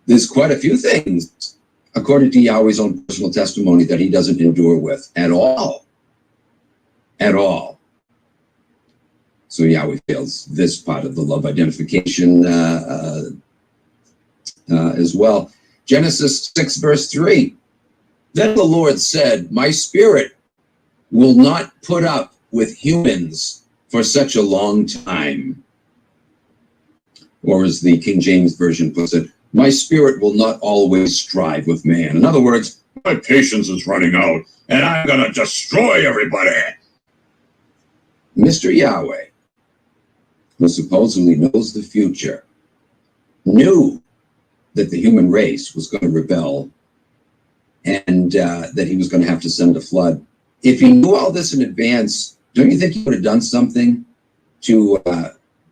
There's quite a few things, according to Yahweh's own personal testimony, that he doesn't endure with at all. At all. So Yahweh feels this part of the love identification as well. Genesis 6 verse 3. Then the Lord said, my spirit will not put up with humans for such a long time. Or as the King James Version puts it, my spirit will not always strive with man. In other words, my patience is running out and I'm going to destroy everybody. Mr. Yahweh, who supposedly knows the future, knew that the human race was going to rebel and that he was going to have to send a flood. If he knew all this in advance, don't you think he would have done something to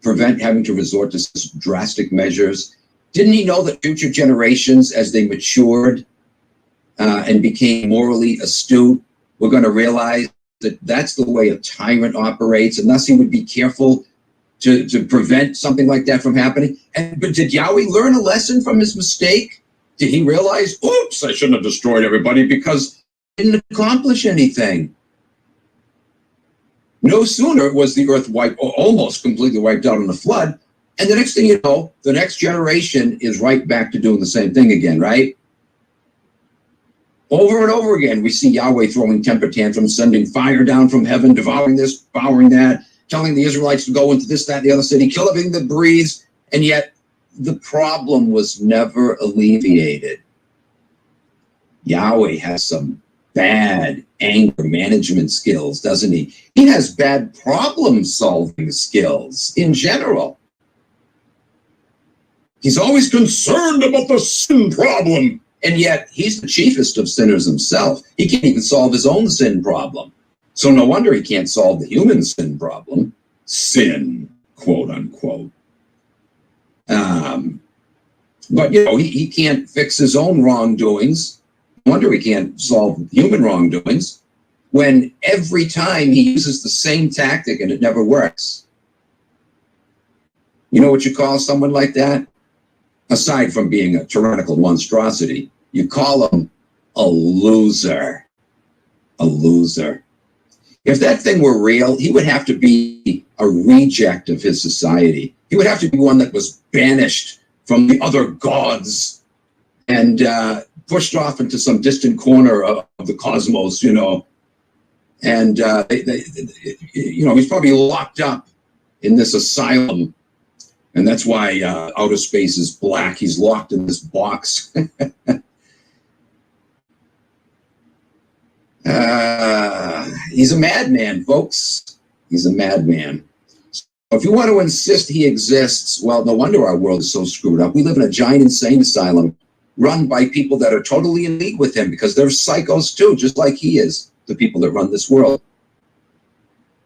prevent having to resort to such drastic measures? Didn't he know that future generations, as they matured and became morally astute, were going to realize that that's the way a tyrant operates, and thus he would be careful to prevent something like that from happening? But did Yahweh learn a lesson from his mistake? Did he realize, oops, I shouldn't have destroyed everybody because it didn't accomplish anything? No sooner was the earth wiped, or almost completely wiped out in the flood, and the next thing you know, the next generation is right back to doing the same thing again, right? Over and over again, we see Yahweh throwing temper tantrums, sending fire down from heaven, devouring this, devouring that, telling the Israelites to go into this, that, and the other city, kill everything that breathes, and yet the problem was never alleviated. Yahweh has some bad anger management skills, doesn't he? He has bad problem-solving skills in general. He's always concerned about the sin problem, and yet he's the chiefest of sinners himself. He can't even solve his own sin problem. So no wonder he can't solve the human sin problem. Sin, quote unquote. But, you know, he can't fix his own wrongdoings. No wonder he can't solve human wrongdoings when every time he uses the same tactic and it never works. You know what you call someone like that? Aside from being a tyrannical monstrosity, you call him a loser. A loser. If that thing were real, he would have to be a reject of his society. He would have to be one that was banished from the other gods and pushed off into some distant corner of the cosmos, you know. And, you know, he's probably locked up in this asylum. And that's why outer space is black. He's locked in this box. He's a madman, folks. He's a madman. So if you want to insist he exists, well, no wonder our world is so screwed up. We live in a giant insane asylum run by people that are totally in league with him because they're psychos too, just like he is, the people that run this world.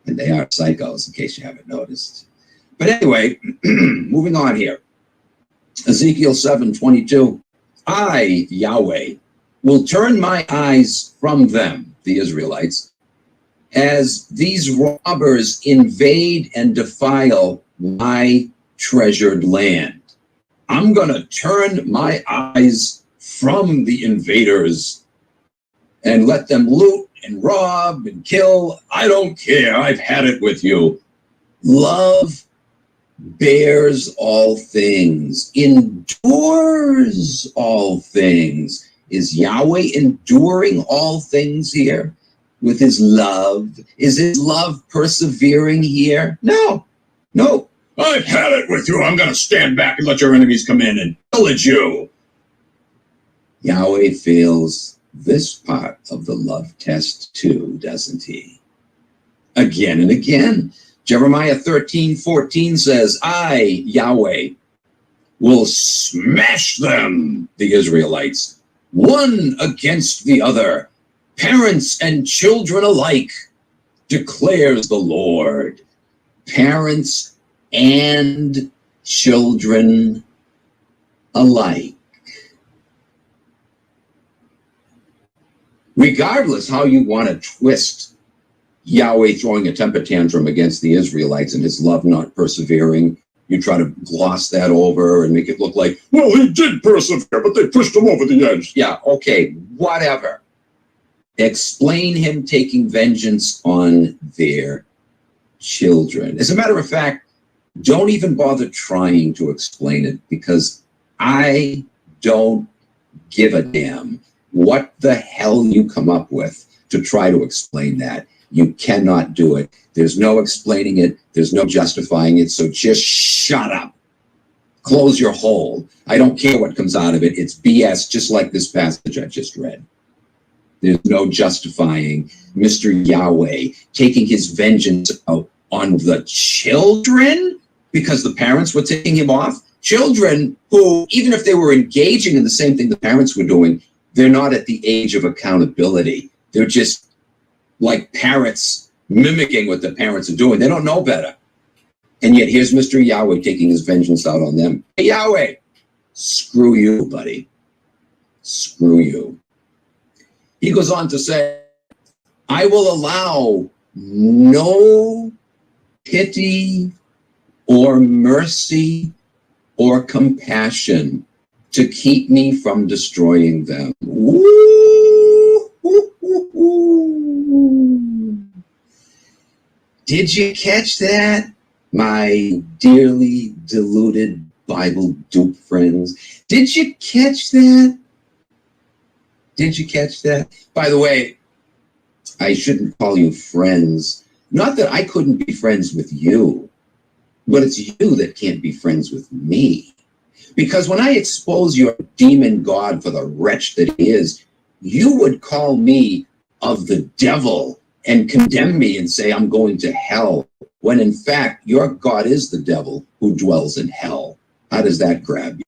And they are psychos, in case you haven't noticed. But anyway, moving on here. Ezekiel 7:22. I, Yahweh, will turn my eyes from them, the Israelites, as these robbers invade and defile my treasured land. I'm going to turn my eyes from the invaders and let them loot and rob and kill. I don't care. I've had it with you. Love bears all things, endures all things. Is Yahweh enduring all things here with his love? Is his love persevering here? No, no. I've had it with you. I'm going to stand back and let your enemies come in and pillage you. Yahweh fails this part of the love test too, doesn't he? Again and again. Jeremiah 13:14 says, I, Yahweh, will smash them, the Israelites, one against the other, parents and children alike, declares the Lord. Parents and children alike. Regardless how you want to twist Yahweh throwing a temper tantrum against the Israelites and his love not persevering, you try to gloss that over and make it look like, well, he did persevere, but they pushed him over the edge. Yeah, okay, whatever. Explain him taking vengeance on their children. As a matter of fact, don't even bother trying to explain it because I don't give a damn what the hell you come up with to try to explain that. You cannot do it. There's no explaining it. There's no justifying it. So just shut up. Close your hole. I don't care what comes out of it. It's BS, just like this passage I just read. There's no justifying Mr. Yahweh taking his vengeance out on the children because the parents were taking him off. Children who, even if they were engaging in the same thing the parents were doing, they're not at the age of accountability. They're just like parrots mimicking what the parents are doing. They don't know better. And yet here's Mr. Yahweh taking his vengeance out on them. Hey, Yahweh, screw you, buddy. Screw you. He goes on to say, I will allow no pity or mercy or compassion to keep me from destroying them. Woo! Did you catch that, my dearly deluded Bible dupe friends? Did you catch that? Did you catch that? By the way, I shouldn't call you friends. Not that I couldn't be friends with you, but it's you that can't be friends with me. Because when I expose your demon God for the wretch that he is, you would call me of the devil and condemn me and say I'm going to hell, when in fact your God is the devil who dwells in hell. How does that grab you?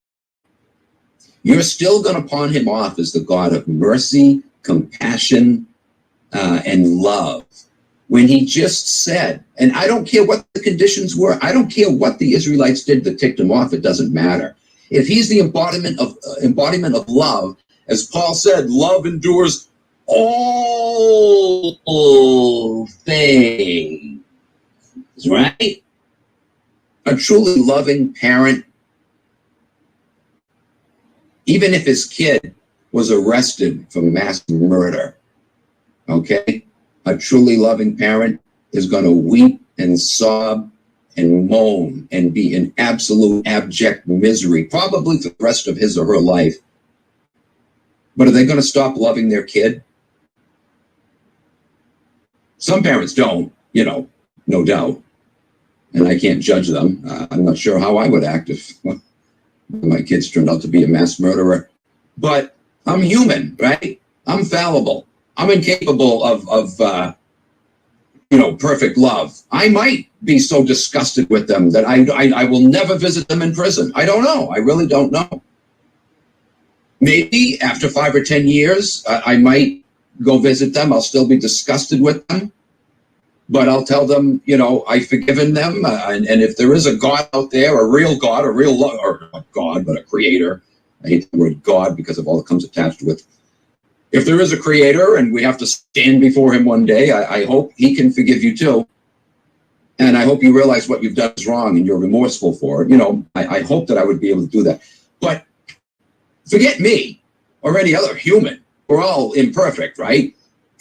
You're still going to pawn him off as the God of mercy, compassion, and love. when he just said, and I don't care what the conditions were, I don't care what the Israelites did that ticked him off, it doesn't matter. If he's the embodiment of love, as Paul said, love endures all things, right? A truly loving parent, even if his kid was arrested for mass murder, okay? A truly loving parent is going to weep and sob and moan and be in absolute abject misery, probably for the rest of his or her life. But are they going to stop loving their kid? Some parents don't, no doubt. And I can't judge them. I'm not sure how I would act if my kids turned out to be a mass murderer. But I'm human, right? I'm fallible. I'm incapable of perfect love. I might be so disgusted with them that I will never visit them in prison. I don't know. I really don't know. Maybe after 5 or 10 years, I might go visit them. I'll still be disgusted with them. But I'll tell them, I've forgiven them. And if there is a God out there, a real God, or not God, but a creator. I hate the word God because of all that comes attached with. If there is a creator and we have to stand before him one day, I hope he can forgive you too. And I hope you realize what you've done is wrong and you're remorseful for it. I hope that I would be able to do that. But forget me or any other human. We're all imperfect, right?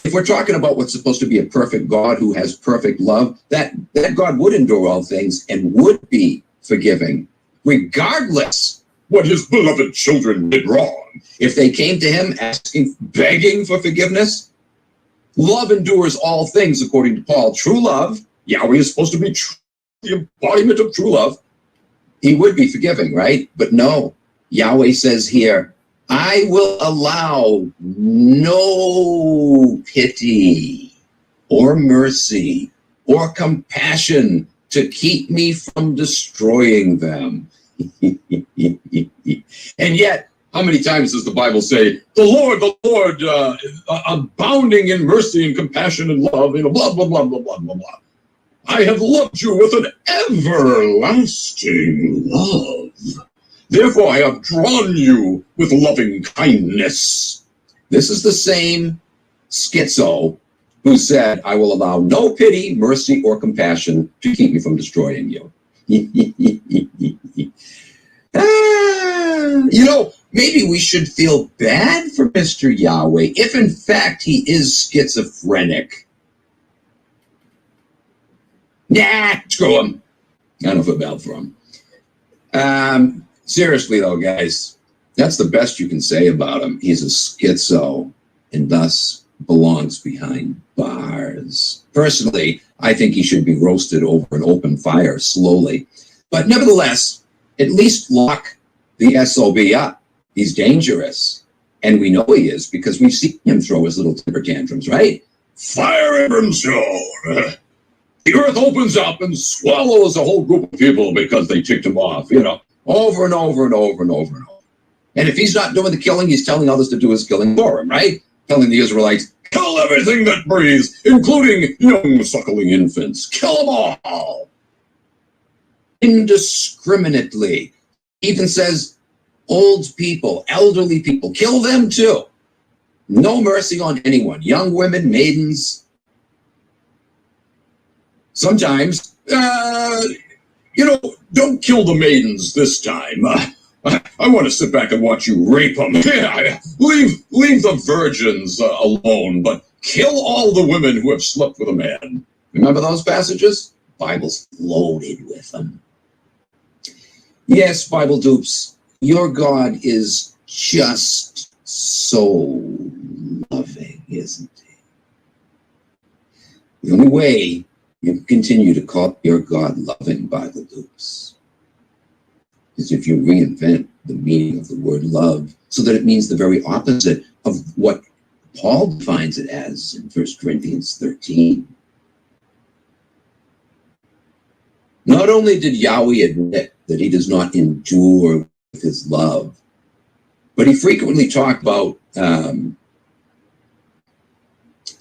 If we're talking about what's supposed to be a perfect God who has perfect love, that God would endure all things and would be forgiving, regardless what his beloved children did wrong. If they came to him begging for forgiveness, love endures all things, according to Paul. True love, Yahweh is supposed to be the embodiment of true love. He would be forgiving, right? But no, Yahweh says here, I will allow no pity or mercy or compassion to keep me from destroying them. And yet, how many times does the Bible say, the Lord, abounding in mercy and compassion and love, blah, blah, blah, blah, blah, blah, blah. I have loved you with an everlasting love. Therefore, I have drawn you with loving kindness. This is the same schizo who said, I will allow no pity, mercy, or compassion to keep me from destroying you. Maybe we should feel bad for Mr. Yahweh if in fact he is schizophrenic. Nah, screw him. I don't feel bad for him. Seriously though, guys, that's the best you can say about him. He's a schizo and thus belongs behind bars. Personally, I think he should be roasted over an open fire slowly. But nevertheless, at least lock the SOB up. He's dangerous. And we know he is because we've seen him throw his little temper tantrums, right? Fire and brimstone. The earth opens up and swallows a whole group of people because they ticked him off, over and over and over and over and over. And if he's not doing the killing, he's telling others to do his killing for him, right? Telling the Israelites, kill everything that breathes, including young suckling infants. Kill them all. Indiscriminately. Even says old people, elderly people, kill them too. No mercy on anyone. Young women, maidens. Sometimes, don't kill the maidens this time. I want to sit back and watch you rape them. Leave the virgins alone, but kill all the women who have slept with a man. Remember those passages? Bible's loaded with them. Yes, Bible dupes, your God is just so loving, isn't he? The only way you continue to call your God loving, Bible dupes, is if you reinvent the meaning of the word love so that it means the very opposite of what Paul defines it as in 1 Corinthians 13. Not only did Yahweh admit that he does not endure with his love, but he frequently talked about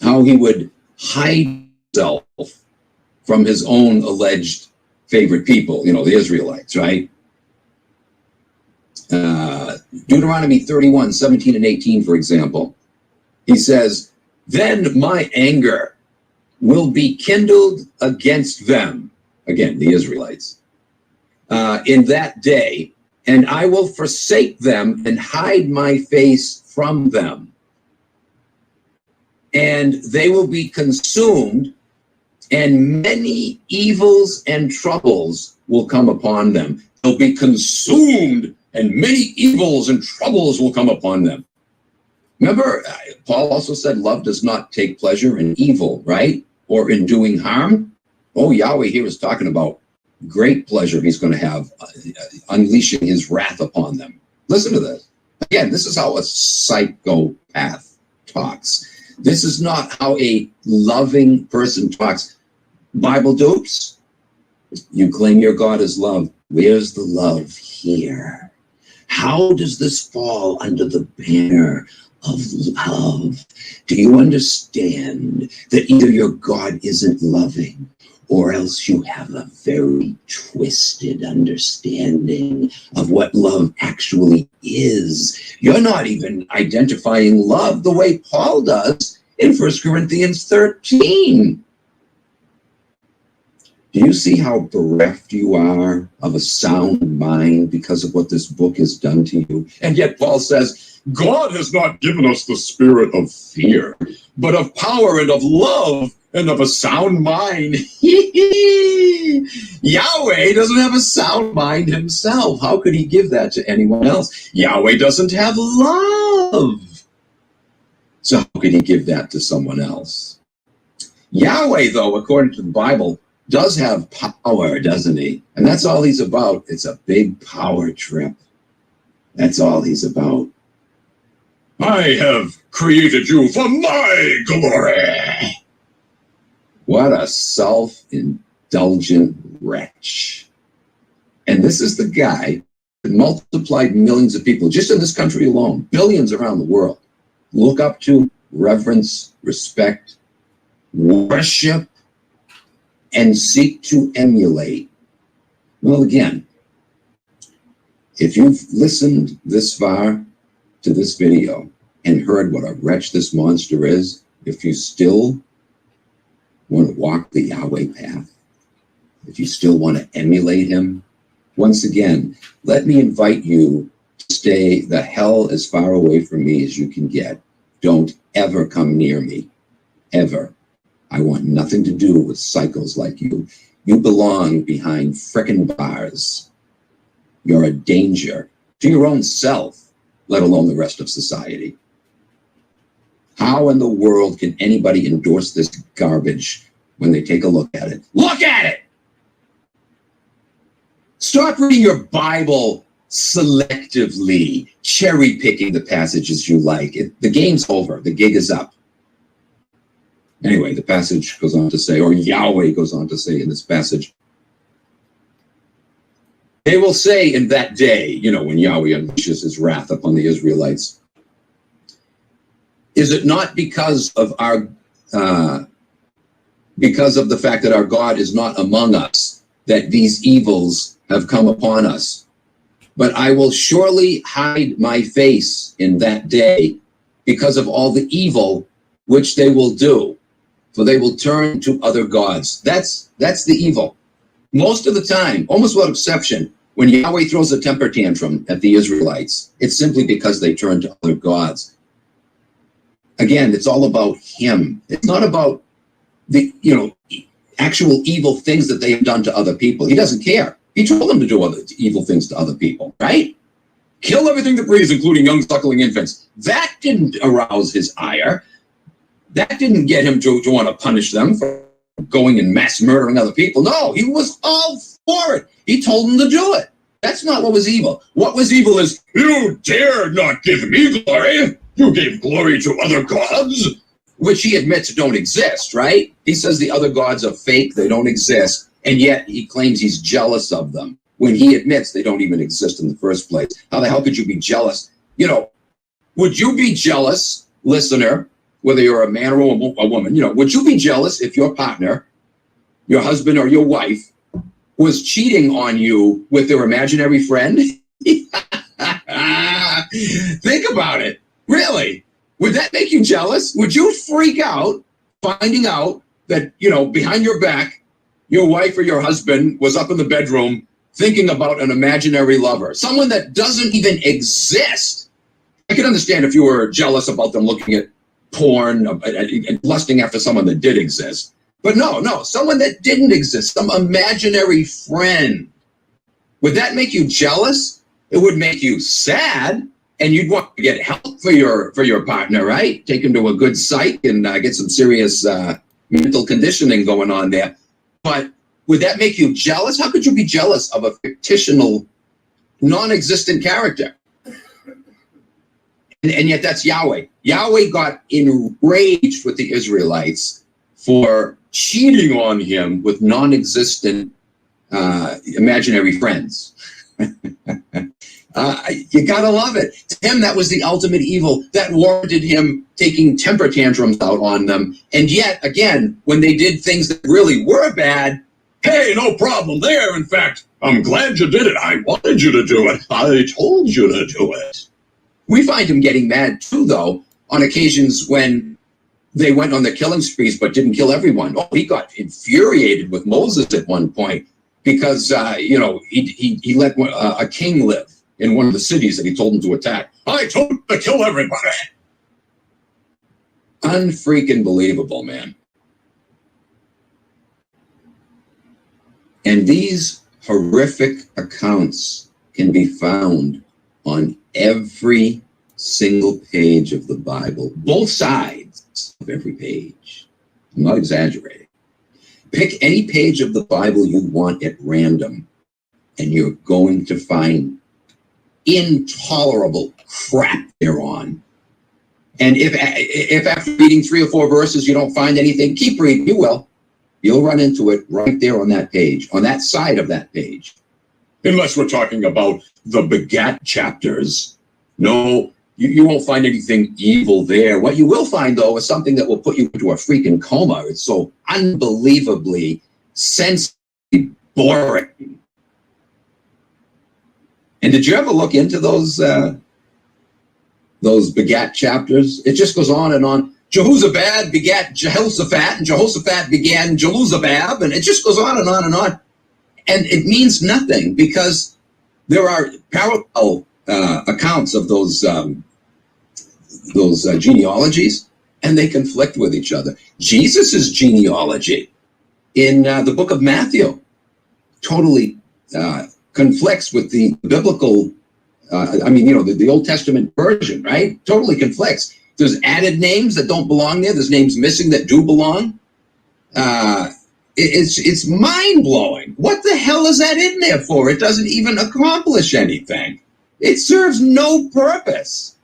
how he would hide himself from his own alleged favorite people, the Israelites, right? Deuteronomy 31, 17 and 18, for example, he says, "Then my anger will be kindled against them," again, the Israelites, "in that day, and I will forsake them and hide my face from them. And they will be consumed, and many evils and troubles will come upon them." They'll be consumed, and many evils and troubles will come upon them. Remember, Paul also said love does not take pleasure in evil, right? Or in doing harm. Oh, Yahweh here is talking about great pleasure he's going to have, unleashing his wrath upon them. Listen to this. Again, this is how a psychopath talks. This is not how a loving person talks. Bible dupes, you claim your God is love. Where's the love here? How does this fall under the banner of love? Do you understand that either your God isn't loving, or else you have a very twisted understanding of what love actually is? You're not even identifying love the way Paul does in 1 Corinthians 13. Do you see how bereft you are of a sound mind because of what this book has done to you? And yet Paul says, God has not given us the spirit of fear, but of power and of love and of a sound mind. Yahweh doesn't have a sound mind himself. How could he give that to anyone else? Yahweh doesn't have love. So how could he give that to someone else? Yahweh, though, according to the Bible, does have power, doesn't he? And that's all he's about. It's a big power trip. That's all he's about. I have created you for my glory. What a self-indulgent wretch. And this is the guy that multiplied millions of people, just in this country alone, billions around the world, look up to, reverence, respect, worship, and seek to emulate. Well, again, if you've listened this far to this video and heard what a wretch this monster is, if you still want to walk the Yahweh path, if you still want to emulate him, once again, let me invite you to stay the hell as far away from me as you can get. Don't ever come near me, ever. I want nothing to do with psychos like you. You belong behind frickin' bars. You're a danger to your own self, let alone the rest of society. How in the world can anybody endorse this garbage when they take a look at it? Look at it! Stop reading your Bible selectively, cherry-picking the passages you like. The game's over. The gig is up. Anyway, the passage goes on to say, or Yahweh goes on to say in this passage, they will say in that day, when Yahweh unleashes his wrath upon the Israelites, is it not because of the fact that our God is not among us, that these evils have come upon us? But I will surely hide my face in that day because of all the evil which they will do. For they will turn to other gods. That's the evil. Most of the time, almost without exception, when Yahweh throws a temper tantrum at the Israelites, it's simply because they turn to other gods. Again, it's all about him. It's not about the actual evil things that they have done to other people. He doesn't care. He told them to do other evil things to other people, right? Kill everything that breathes, including young suckling infants. That didn't arouse his ire. That didn't get him to want to punish them for going and mass murdering other people. No, he was all for it. He told them to do it. That's not what was evil. What was evil is, you dare not give me glory. You gave glory to other gods, which he admits don't exist, right? He says the other gods are fake, they don't exist, and yet he claims he's jealous of them when he admits they don't even exist in the first place. How the hell could you be jealous? Would you be jealous, listener, whether you're a man or a woman, would you be jealous if your partner, your husband or your wife, was cheating on you with their imaginary friend? Think about it. Really? Would that make you jealous? Would you freak out finding out that, behind your back, your wife or your husband was up in the bedroom thinking about an imaginary lover, someone that doesn't even exist? I can understand if you were jealous about them looking at porn and lusting after someone that did exist. But no, someone that didn't exist, some imaginary friend. Would that make you jealous? It would make you sad, and you'd want to get help for your partner, right? Take him to a good psych and get some serious mental conditioning going on there. But would that make you jealous? How could you be jealous of a fictional, non-existent character? And yet that's Yahweh. Yahweh got enraged with the Israelites for cheating on him with non-existent imaginary friends. You gotta love it. To him, that was the ultimate evil. That warranted him taking temper tantrums out on them. And yet, again, when they did things that really were bad, hey, no problem there. In fact, I'm glad you did it. I wanted you to do it. I told you to do it. We find him getting mad too, though, on occasions when they went on the killing sprees but didn't kill everyone. Oh, he got infuriated with Moses at one point because, he let a king live in one of the cities that he told him to attack. I told him to kill everybody. Unfreaking believable, man. And these horrific accounts can be found on every single page of the Bible, both sides of every page. I'm not exaggerating. Pick any page of the Bible you want at random, and you're going to find intolerable crap thereon. And if after reading 3 or 4 verses you don't find anything, keep reading. You will. You'll run into it right there on that page, on that side of that page. Unless we're talking about the begat chapters. No, you won't find anything evil there. What you will find, though, is something that will put you into a freaking coma. It's so unbelievably sensitive, boring. And did you ever look into those begat chapters? It just goes on and on. Jehozabad begat Jehoshaphat, and Jehoshaphat began Jeluzabab, and it just goes on and on and on. And it means nothing because there are parallel accounts of those genealogies, and they conflict with each other. Jesus's genealogy in the book of Matthew totally conflicts with the biblical, the Old Testament version, right? Totally conflicts. There's added names that don't belong there. There's names missing that do belong. It's mind-blowing. What the hell is that in there for? It doesn't even accomplish anything. It serves no purpose.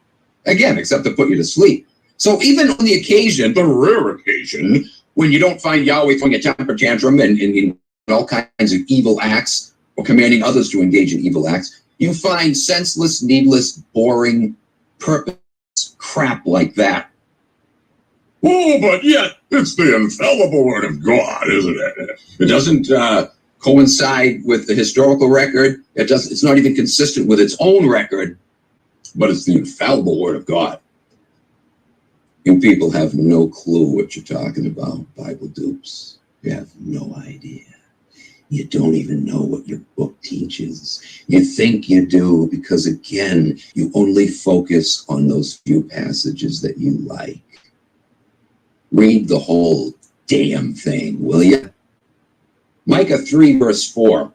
Again, except to put you to sleep. So even on the occasion, the rare occasion, when you don't find Yahweh throwing a temper tantrum and all kinds of evil acts or commanding others to engage in evil acts, you find senseless, needless, boring, purposeless crap like that. Oh, but yet it's the infallible word of God, isn't it? It doesn't coincide with the historical record. It's not even consistent with its own record, but it's the infallible word of God. You people have no clue what you're talking about, Bible dupes. You have no idea. You don't even know what your book teaches. You think you do because, again, you only focus on those few passages that you like. Read the whole damn thing, will you? Micah 3, verse 4.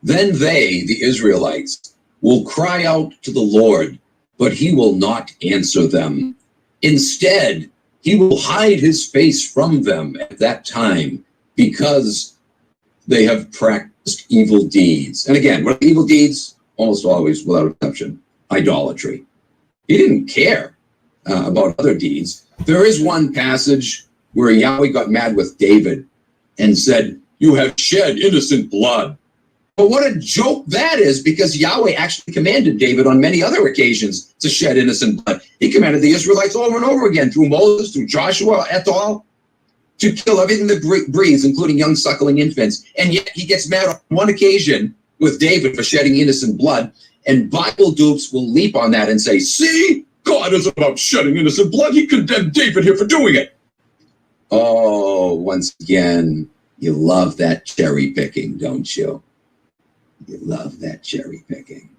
Then they, the Israelites, will cry out to the Lord, but he will not answer them. Instead, he will hide his face from them at that time because they have practiced evil deeds. And again, what are evil deeds? Almost always, without exception, idolatry. He didn't care about other deeds. There is one passage where Yahweh got mad with David and said, "You have shed innocent blood." But what a joke that is, because Yahweh actually commanded David on many other occasions to shed innocent blood. He commanded the Israelites over and over again through Moses, through Joshua, et al., to kill everything that breathes, including young suckling infants. And yet he gets mad on one occasion with David for shedding innocent blood, and Bible dupes will leap on that and say, see, God isn't about shedding innocent blood. He condemned David here for doing it. Oh, once again, you love that cherry picking, don't you? You love that cherry picking.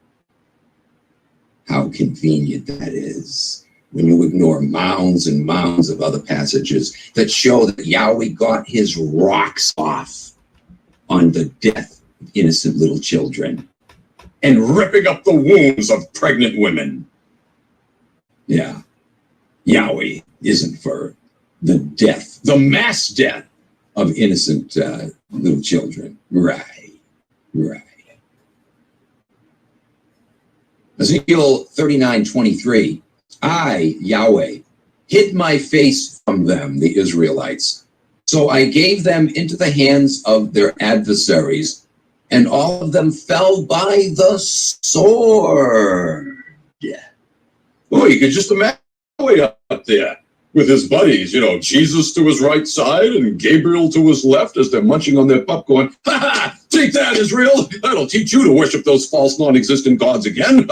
How convenient that is when you ignore mounds and mounds of other passages that show that Yahweh got his rocks off on the death of innocent little children and ripping up the wombs of pregnant women. Yeah, Yahweh isn't for the death, the mass death of innocent little children. Right. Ezekiel 39:23, I, Yahweh, hid my face from them, the Israelites. So I gave them into the hands of their adversaries, and all of them fell by the sword. Oh, you could just imagine Yahweh up there with his buddies, Jesus to his right side and Gabriel to his left as they're munching on their popcorn. Ha ha! Take that, Israel! That'll teach you to worship those false, non-existent gods again.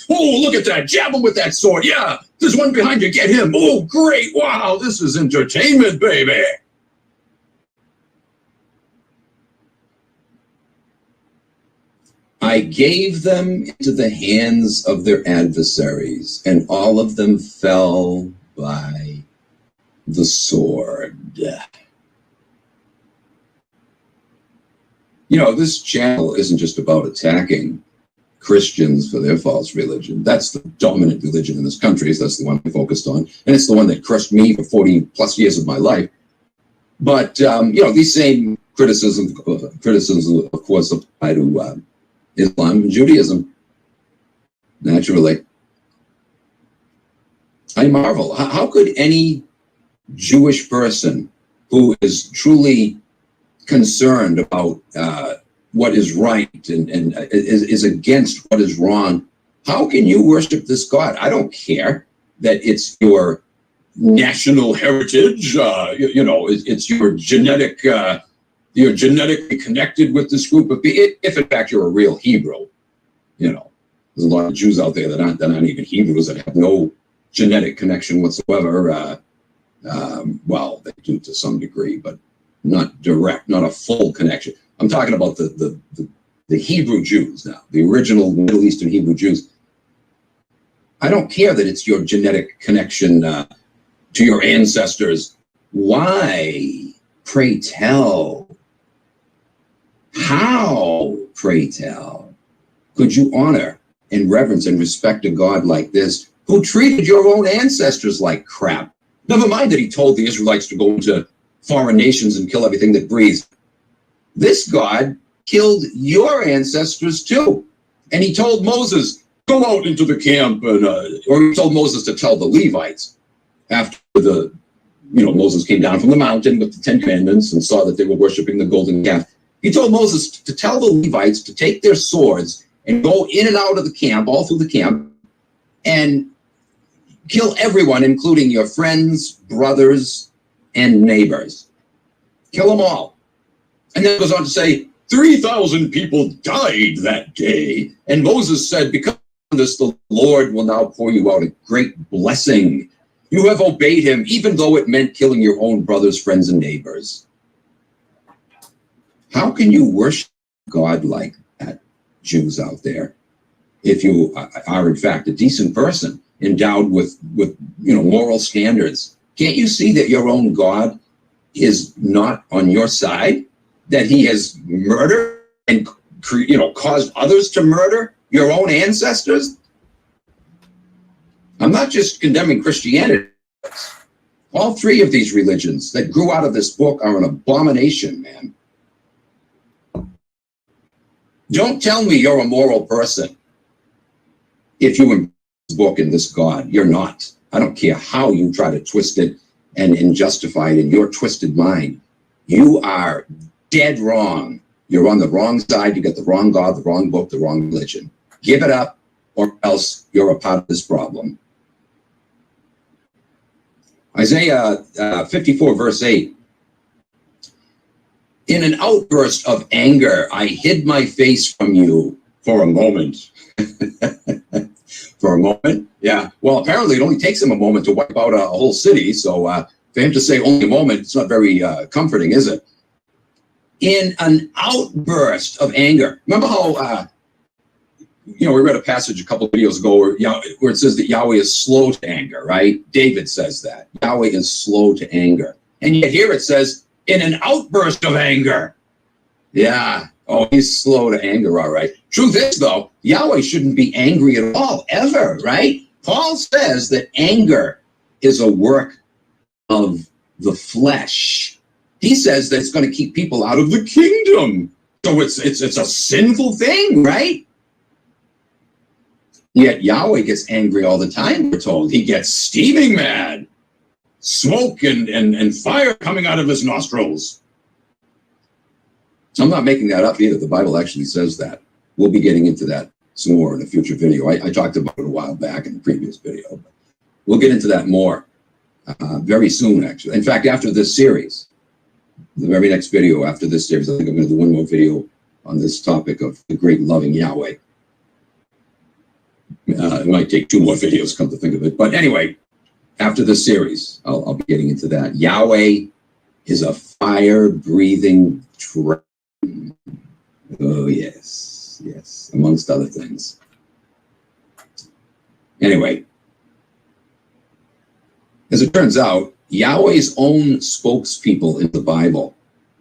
Oh, look at that! Jab him with that sword! Yeah! There's one behind you! Get him! Oh, great! Wow! This is entertainment, baby! I gave them into the hands of their adversaries, and all of them fell by the sword. This channel isn't just about attacking Christians for their false religion. That's the dominant religion in this country. So that's the one I focused on. And it's the one that crushed me for 40 plus years of my life. But, these same criticisms, of course, apply to Islam and Judaism. Naturally. I marvel. How could any Jewish person who is truly concerned about what is right and is against what is wrong, how can you worship this God? I don't care that it's your national heritage, it's your genetic, you're genetically connected with this group of people, if in fact you're a real Hebrew. There's a lot of Jews out there that aren't even Hebrews, that have no genetic connection whatsoever. Well, they do to some degree, but not direct, not a full connection. I'm talking about the Hebrew Jews now, the original Middle Eastern Hebrew Jews. I don't care that it's your genetic connection to your ancestors. Why, pray tell? How, pray tell, could you honor and reverence and respect a God like this, who treated your own ancestors like crap? Never mind that he told the Israelites to go into foreign nations and kill everything that breathes. This God killed your ancestors too. And he told Moses, go out into the camp, and or he told Moses to tell the Levites after Moses came down from the mountain with the 10 Commandments and saw that they were worshiping the golden calf. He told Moses to tell the Levites to take their swords and go in and out of the camp, all through the camp, and kill everyone, including your friends, brothers, and neighbors. Kill them all. And then it goes on to say, 3,000 people died that day. And Moses said, because of this, the Lord will now pour you out a great blessing. You have obeyed him, even though it meant killing your own brothers, friends, and neighbors. How can you worship God like that, Jews out there, if you are in fact a decent person, endowed with moral standards? Can't you see that your own God is not on your side? That he has murdered and caused others to murder your own ancestors? I'm not just condemning Christianity. All three of these religions that grew out of this book are an abomination, man. Don't tell me you're a moral person if you embrace this book and this God. You're not. I don't care how you try to twist it and justify it in your twisted mind. You are dead wrong. You're on the wrong side. You got the wrong God, the wrong book, the wrong religion. Give it up, or else you're a part of this problem. Isaiah 54, verse 8. In an outburst of anger, I hid my face from you for a moment. For a moment? Yeah. Well, apparently it only takes him a moment to wipe out a whole city. So for him to say only a moment, it's not very comforting, is it? In an outburst of anger. Remember how, we read a passage a couple of videos ago where it says that Yahweh is slow to anger, right? David says that. Yahweh is slow to anger. And yet here it says, in an outburst of anger. Yeah. Oh, he's slow to anger, all right. Truth is, though, Yahweh shouldn't be angry at all, ever, right? Paul says that anger is a work of the flesh. He says that it's going to keep people out of the kingdom. So it's a sinful thing, right? Yet Yahweh gets angry all the time, we're told. He gets steaming mad. Smoke and fire coming out of his nostrils. So I'm not making that up either. The Bible actually says that. We'll be getting into that some more in a future video. I talked about it a while back in the previous video. But we'll get into that more very soon, actually. In fact, after this series, the very next video after this series, I think I'm going to do one more video on this topic of the great loving Yahweh. It might take 2 more videos, come to think of it. But anyway, after this series, I'll be getting into that. Yahweh is a fire-breathing dragon. Oh, yes, yes, amongst other things. Anyway, as it turns out, Yahweh's own spokespeople in the Bible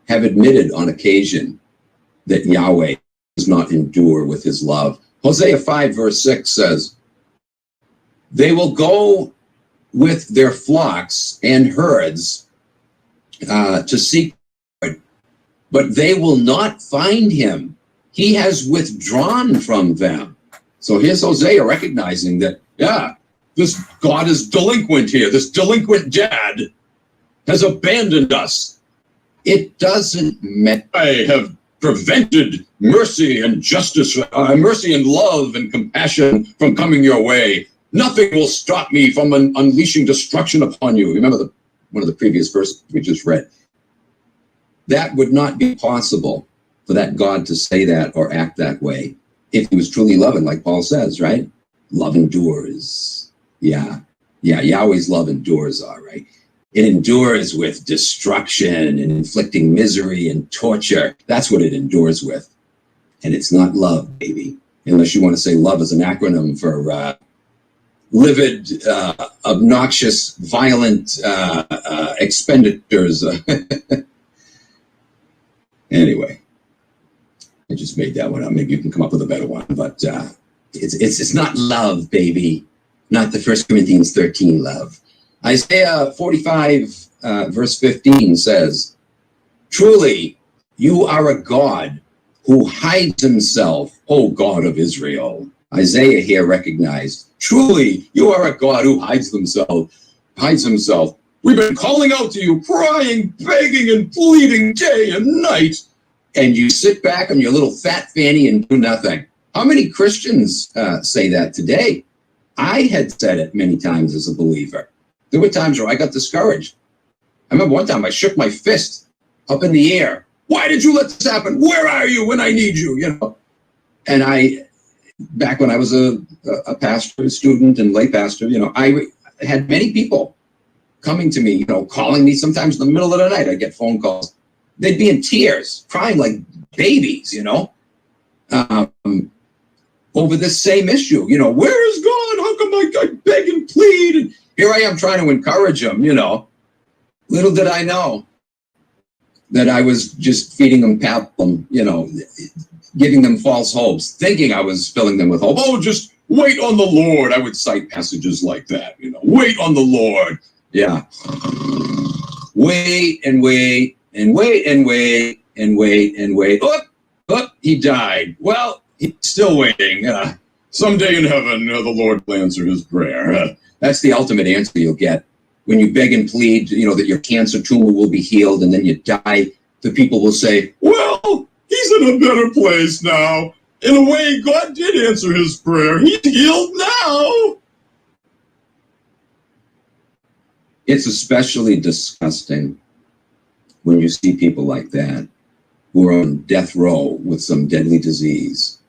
have admitted on occasion that Yahweh does not endure with his love. Hosea 5, verse 6 says, they will go with their flocks and herds to seek, but they will not find him. He has withdrawn from them. So here's Hosea recognizing that, yeah, this God is delinquent here. This delinquent dad has abandoned us. It doesn't matter. I have prevented mercy and justice, mercy and love and compassion from coming your way. Nothing will stop me from unleashing destruction upon you. Remember one of the previous verses we just read. That would not be possible for that God to say that or act that way if he was truly loving, like Paul says, right? Love endures. Yeah, Yahweh's love endures, all right. It endures with destruction and inflicting misery and torture. That's what it endures with. And it's not love, baby. Unless you want to say love is an acronym for livid, obnoxious, violent expenditures. Anyway, I just made that one up. Maybe you can come up with a better one. But it's not love, baby. Not the 1 Corinthians 13 love. Isaiah 45, verse 15 says, truly, you are a God who hides himself, O God of Israel. Isaiah here recognized, truly, you are a God who hides himself. We've been calling out to you, crying, begging, and pleading day and night. And you sit back on your little fat fanny and do nothing. How many Christians say that today? I had said it many times as a believer. There were times where I got discouraged. I remember one time I shook my fist up in the air. Why did you let this happen? Where are you when I need you? You know. And back when I was a pastor, student, and lay pastor, I had many people coming to me, calling me sometimes in the middle of the night. I'd get phone calls. They'd be in tears, crying like babies, over this same issue. Where is God? How come I beg and plead? And here I am trying to encourage them, Little did I know that I was just feeding them pablum, giving them false hopes, thinking I was filling them with hope. Oh, just wait on the Lord. I would cite passages like that, wait on the Lord. Yeah. Wait and wait and wait and wait and wait and wait. Oh, he died. Well, he's still waiting. Someday in heaven, the Lord will answer his prayer. That's the ultimate answer you'll get when you beg and plead, that your cancer tumor will be healed, and then you die. The people will say, well, He's in a better place now. In a way, God did answer his prayer. He's healed now. It's especially disgusting when you see people like that who are on death row with some deadly disease.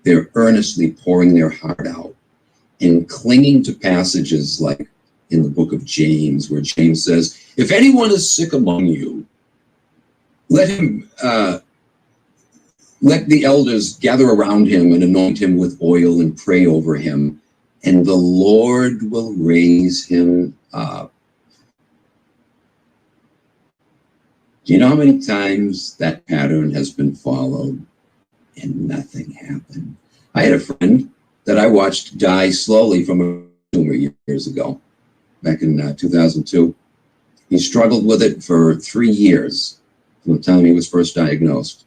They're earnestly pouring their heart out and clinging to passages like in the book of James, where James says, if anyone is sick among you, let the elders gather around him and anoint him with oil and pray over him, and the Lord will raise him up. Do you know how many times that pattern has been followed and nothing happened? I had a friend that I watched die slowly from a tumor years ago, back in 2002. He struggled with it for 3 years from the time he was first diagnosed.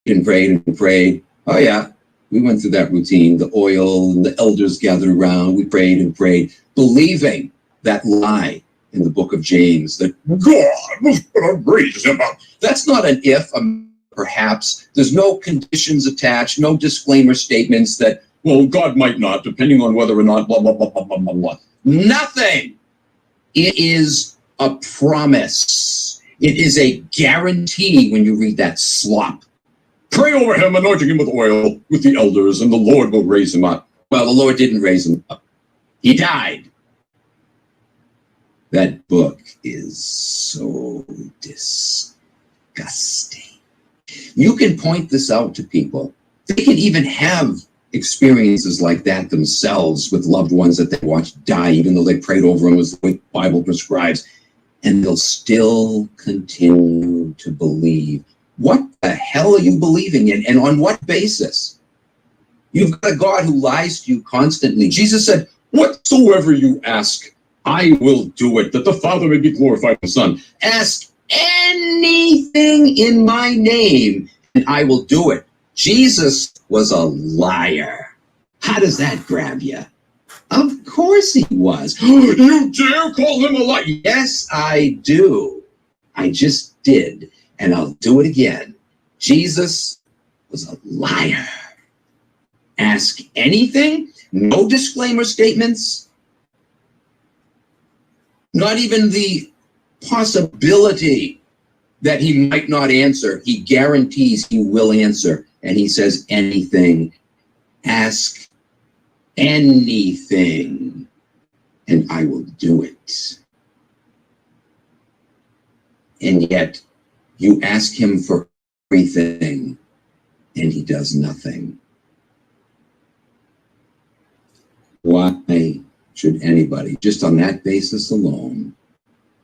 And prayed and prayed. Oh yeah, we went through that routine. The oil and the elders gathered around. We prayed and prayed, believing that lie in the book of James that God was going to raise him up. That's not an if, perhaps. There's no conditions attached, no disclaimer statements that, well, God might not, depending on whether or not, blah, blah, blah, blah, blah, blah, blah. Nothing. It is a promise. It is a guarantee when you read that slop. Pray over him, anointing him with oil with the elders, and the Lord will raise him up. Well, the Lord didn't raise him up. He died. That book is so disgusting. You can point this out to people. They can even have experiences like that themselves with loved ones that they watched die, even though they prayed over them as the way the Bible prescribes, and they'll still continue to believe. What the hell are you believing in, and on what basis? You've got a God who lies to you constantly. Jesus said, whatsoever you ask, I will do it, that the Father may be glorified in the Son. Ask anything in my name, and I will do it. Jesus was a liar. How does that grab you? Of course he was. You dare call him a liar? Yes, I do. I just did. And I'll do it again. Jesus was a liar. Ask anything, no disclaimer statements, not even the possibility that he might not answer. He guarantees he will answer. And he says anything, ask anything, and I will do it. And yet, you ask him for everything, and he does nothing. Why should anybody, just on that basis alone,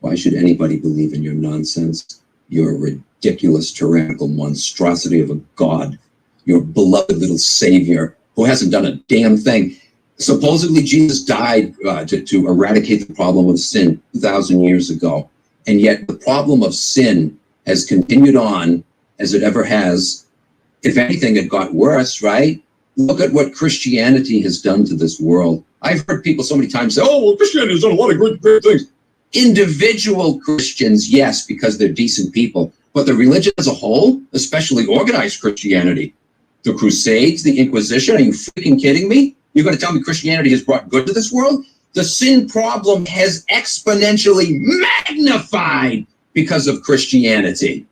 why should anybody believe in your nonsense, your ridiculous, tyrannical monstrosity of a God, your beloved little savior who hasn't done a damn thing? Supposedly, Jesus died to eradicate the problem of sin 2,000 years ago, and yet the problem of sin has continued on as it ever has. If anything, it got worse, right? Look at what Christianity has done to this world. I've heard people so many times say, oh, well, Christianity has done a lot of great things. Individual Christians, yes, because they're decent people. But the religion as a whole, especially organized Christianity, the Crusades, the Inquisition, are you freaking kidding me? You're going to tell me Christianity has brought good to this world? The sin problem has exponentially magnified because of Christianity.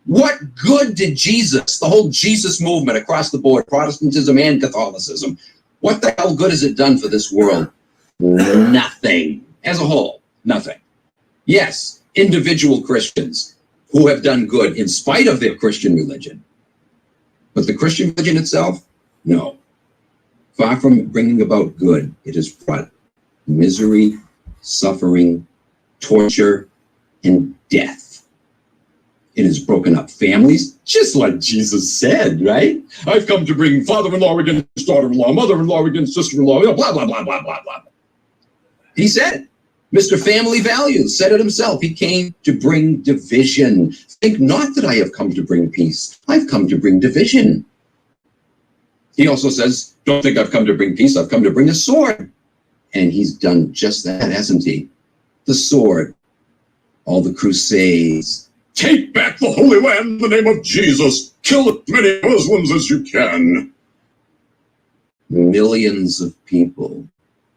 What good did Jesus, the whole Jesus movement across the board, Protestantism and Catholicism, what the hell good has it done for this world? Nothing. As a whole, nothing. Yes, individual Christians who have done good in spite of their Christian religion. But the Christian religion itself, no. Far from bringing about good, it has brought misery, suffering, torture, and death. It has broken up families, just like Jesus said, right? I've come to bring father-in-law against daughter-in-law, mother-in-law against sister-in-law, blah, blah, blah, blah, blah, blah. He said it. Mr. Family Values said it himself. He came to bring division. Think not that I have come to bring peace. I've come to bring division. He also says, don't think I've come to bring peace. I've come to bring a sword. And he's done just that, hasn't he? The sword, all the crusades. Take back the Holy Land in the name of Jesus. Kill as many Muslims as you can. Millions of people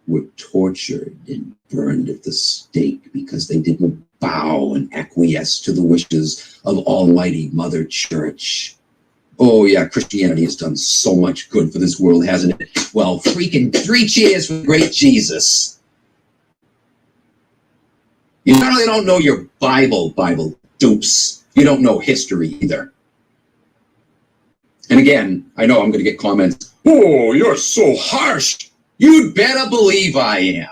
were tortured and burned at the stake because they didn't bow and acquiesce to the wishes of Almighty Mother Church. Oh yeah, Christianity has done so much good for this world, hasn't it? Well, freaking 3 cheers for the great Jesus. You not only don't know your Bible dupes, you don't know history either. And again, I know I'm going to get comments, oh, you're so harsh. You'd better believe I am.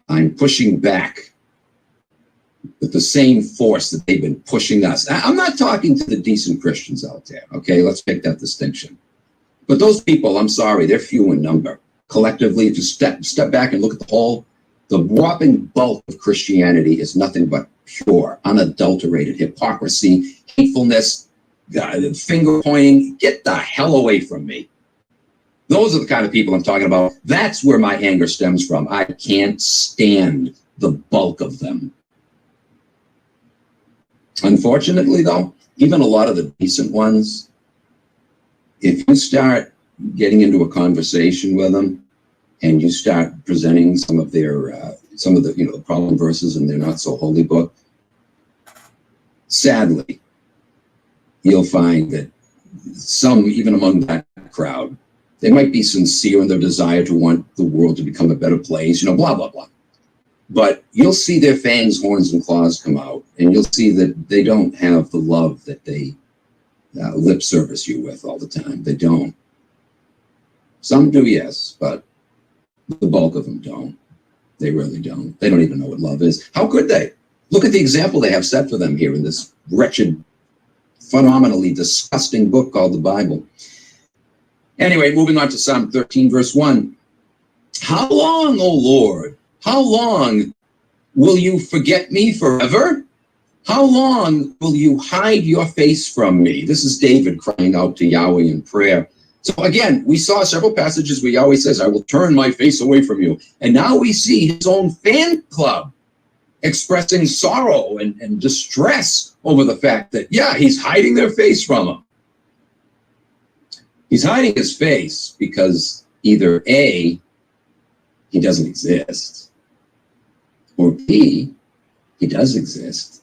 I'm pushing back with the same force that they've been pushing us. I'm not talking to the decent Christians out there, okay? Let's make that distinction. But those people, I'm sorry, they're few in number. Collectively, if you step back and look at the whopping bulk of Christianity is nothing but pure, unadulterated hypocrisy, hatefulness, finger pointing. Get the hell away from me. Those are the kind of people I'm talking about. That's where my anger stems from. I can't stand the bulk of them. Unfortunately, though, even a lot of the decent ones, if you start getting into a conversation with them and you start presenting some of the the problem verses in their not so holy book, sadly, you'll find that some, even among that crowd, they might be sincere in their desire to want the world to become a better place, blah, blah, blah. But you'll see their fangs, horns, and claws come out, and you'll see that they don't have the love that they lip service you with all the time. They don't. Some do, yes, but the bulk of them don't. They really don't. They don't even know what love is. How could they? Look at the example they have set for them here in this wretched, phenomenally disgusting book called the Bible. Anyway, moving on to Psalm 13, verse 1. How long, O Lord? How long will you forget me forever? How long will you hide your face from me? This is David crying out to Yahweh in prayer. So again, we saw several passages where Yahweh says, I will turn my face away from you. And now we see his own fan club expressing sorrow and distress over the fact that, yeah, he's hiding their face from him. He's hiding his face because either A, he doesn't exist, or B, he does exist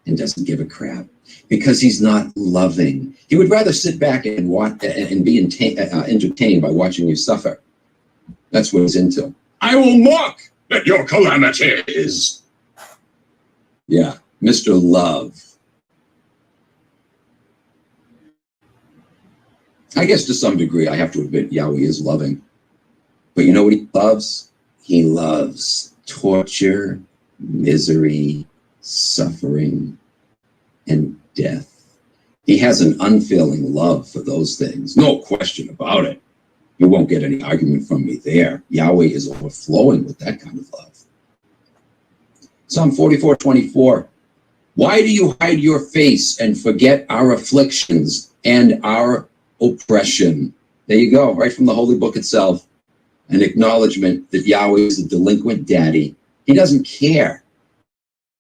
and doesn't give a crap because he's not loving. He would rather sit back and watch and be entertained by watching you suffer. That's what he's into. I will mock at your calamities. Yeah, Mr. Love. I guess to some degree, I have to admit, Yahweh is loving. But you know what he loves? He loves torture, misery, suffering, and death. He has an unfailing love for those things. No question about it. You won't get any argument from me there. Yahweh is overflowing with that kind of love. Psalm 44:24. Why do you hide your face and forget our afflictions and our oppression? There you go, right from the Holy Book itself. An acknowledgement that Yahweh is a delinquent daddy. He doesn't care.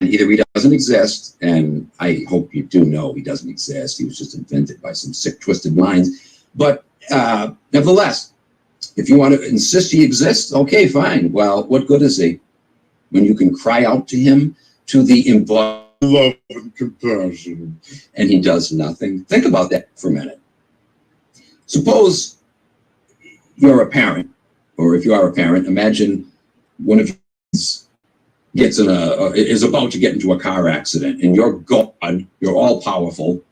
Either he doesn't exist, and I hope you do know he doesn't exist. He was just invented by some sick, twisted minds. But nevertheless, if you want to insist he exists, okay, fine. Well, what good is he when you can cry out to him to the embodied love and compassion, and he does nothing? Think about that for a minute. Suppose you're a parent, or if you are a parent, imagine one of your kids is about to get into a car accident, and you're God, you're all powerful,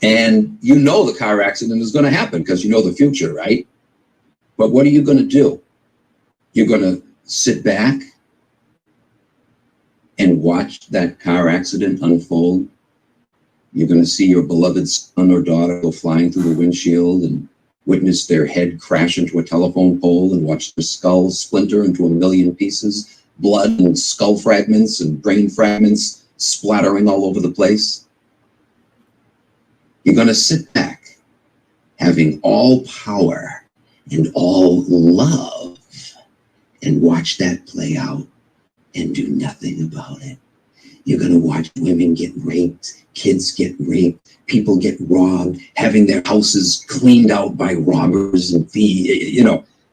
and you know the car accident is going to happen because you know the future, right? But what are you going to do? You're going to sit back and watch that car accident unfold. You're going to see your beloved son or daughter go flying through the windshield and witness their head crash into a telephone pole and watch their skull splinter into a million pieces, blood and skull fragments and brain fragments splattering all over the place. You're going to sit back, having all power and all love, and watch that play out and do nothing about it. You're going to watch women get raped, kids get raped, people get robbed, having their houses cleaned out by robbers and thieves,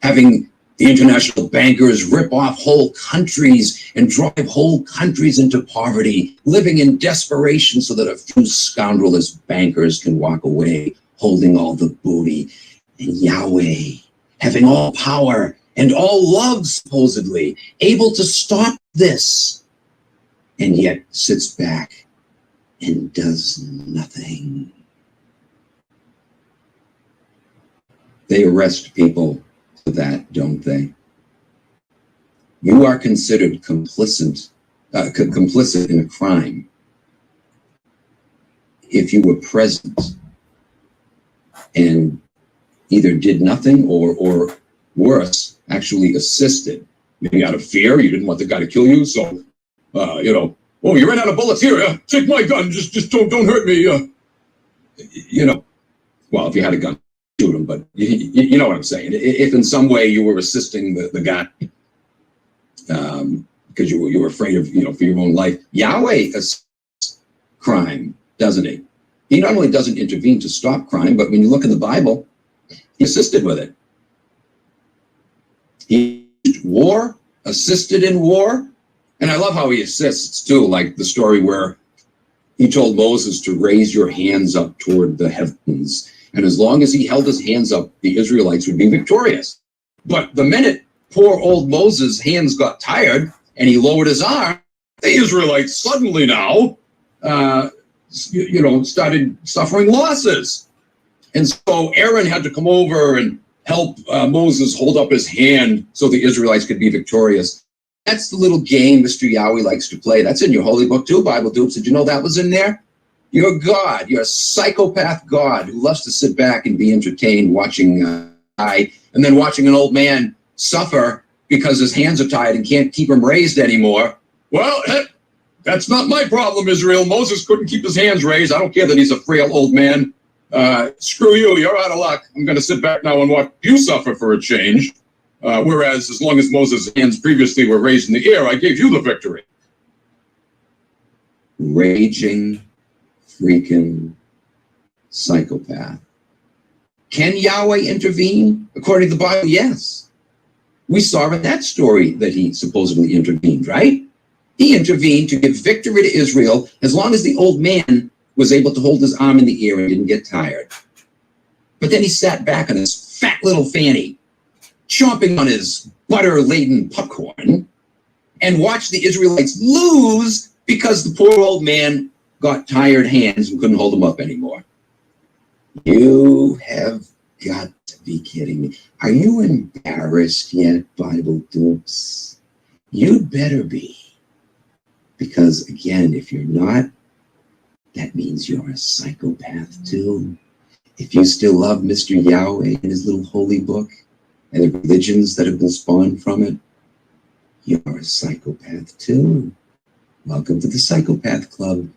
having the international bankers rip off whole countries and drive whole countries into poverty, living in desperation so that a few scoundrelous bankers can walk away holding all the booty. And Yahweh, having all power and all love, supposedly, able to stop this, and yet sits back and does nothing. They arrest people for that, don't they? You are considered complicit in a crime if you were present and either did nothing or worse, actually assisted. Maybe out of fear, you didn't want the guy to kill you, so oh, you ran out of bullets here. Take my gun. Just don't hurt me. Well, if you had a gun, shoot him. But you know what I'm saying. If in some way you were assisting the guy, because you were afraid of for your own life, Yahweh assists crime, doesn't he? He not only doesn't intervene to stop crime, but when you look in the Bible, he assisted with it. He assisted in war. And I love how he assists too, like the story where he told Moses to raise your hands up toward the heavens. And as long as he held his hands up, the Israelites would be victorious. But the minute poor old Moses' hands got tired and he lowered his arm, the Israelites suddenly now, started suffering losses. And so Aaron had to come over and help Moses hold up his hand so the Israelites could be victorious. That's the little game Mr. Yahweh likes to play. That's in your holy book too, Bible dupes. Did you know that was in there? You're God. You're a psychopath God who loves to sit back and be entertained watching die, and then watching an old man suffer because his hands are tied and can't keep them raised anymore. Well, that's not my problem, Israel. Moses couldn't keep his hands raised. I don't care that he's a frail old man. Screw you. You're out of luck. I'm going to sit back now and watch you suffer for a change. Whereas as long as Moses' hands previously were raised in the air, I gave you the victory. Raging, freaking psychopath. Can Yahweh intervene? According to the Bible, yes. We saw in that story that he supposedly intervened, right? He intervened to give victory to Israel as long as the old man was able to hold his arm in the air and didn't get tired. But then he sat back on his fat little fanny, chomping on his butter-laden popcorn, and watched the Israelites lose because the poor old man got tired hands and couldn't hold them up anymore. You have got to be kidding me. Are you embarrassed yet, Bible dupes? You'd better be. Because, again, if you're not, that means you're a psychopath, too. If you still love Mr. Yahweh and his little holy book, and the religions that have been spawned from it, you're a psychopath too. Welcome to the Psychopath Club,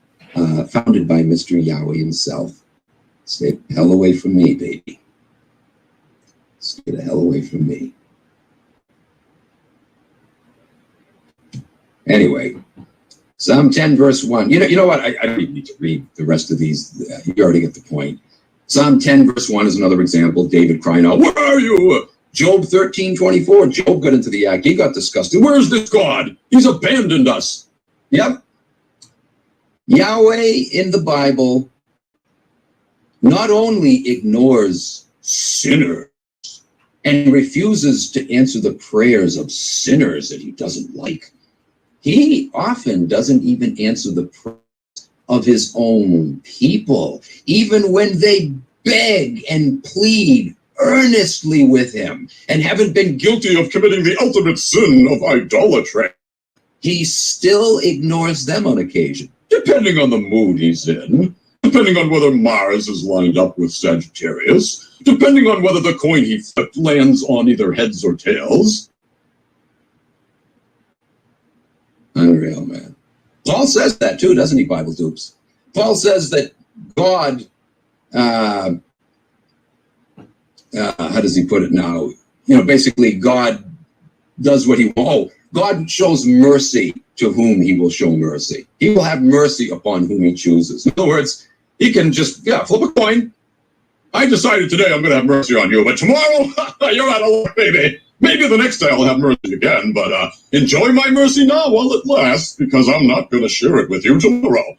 founded by Mr. Yahweh himself. Stay the hell away from me, baby. Stay the hell away from me. Anyway, Psalm 10, verse 1. You know what? I don't even need to read the rest of these. You already get the point. Psalm 10, verse 1 is another example. David crying out, "Where are you?" Job 13:24, Job got into the act. He got disgusted. Where's this God? He's abandoned us. Yep. Yahweh in the Bible not only ignores sinners and refuses to answer the prayers of sinners that he doesn't like, he often doesn't even answer the prayers of his own people, even when they beg and plead earnestly with him and haven't been guilty of committing the ultimate sin of idolatry. He still ignores them on occasion, depending on the mood he's in, depending on whether Mars is lined up with Sagittarius, depending on whether the coin he flipped lands on either heads or tails. Unreal, man. Paul says that too, doesn't he, Bible dupes? Paul says that God, how does he put it now? Basically God does what he wants. Oh, God shows mercy to whom he will show mercy. He will have mercy upon whom he chooses. In other words, he can just, flip a coin. I decided today I'm going to have mercy on you, but tomorrow, you're out of luck, baby. Maybe the next day I'll have mercy again, but enjoy my mercy now while it lasts, because I'm not going to share it with you tomorrow.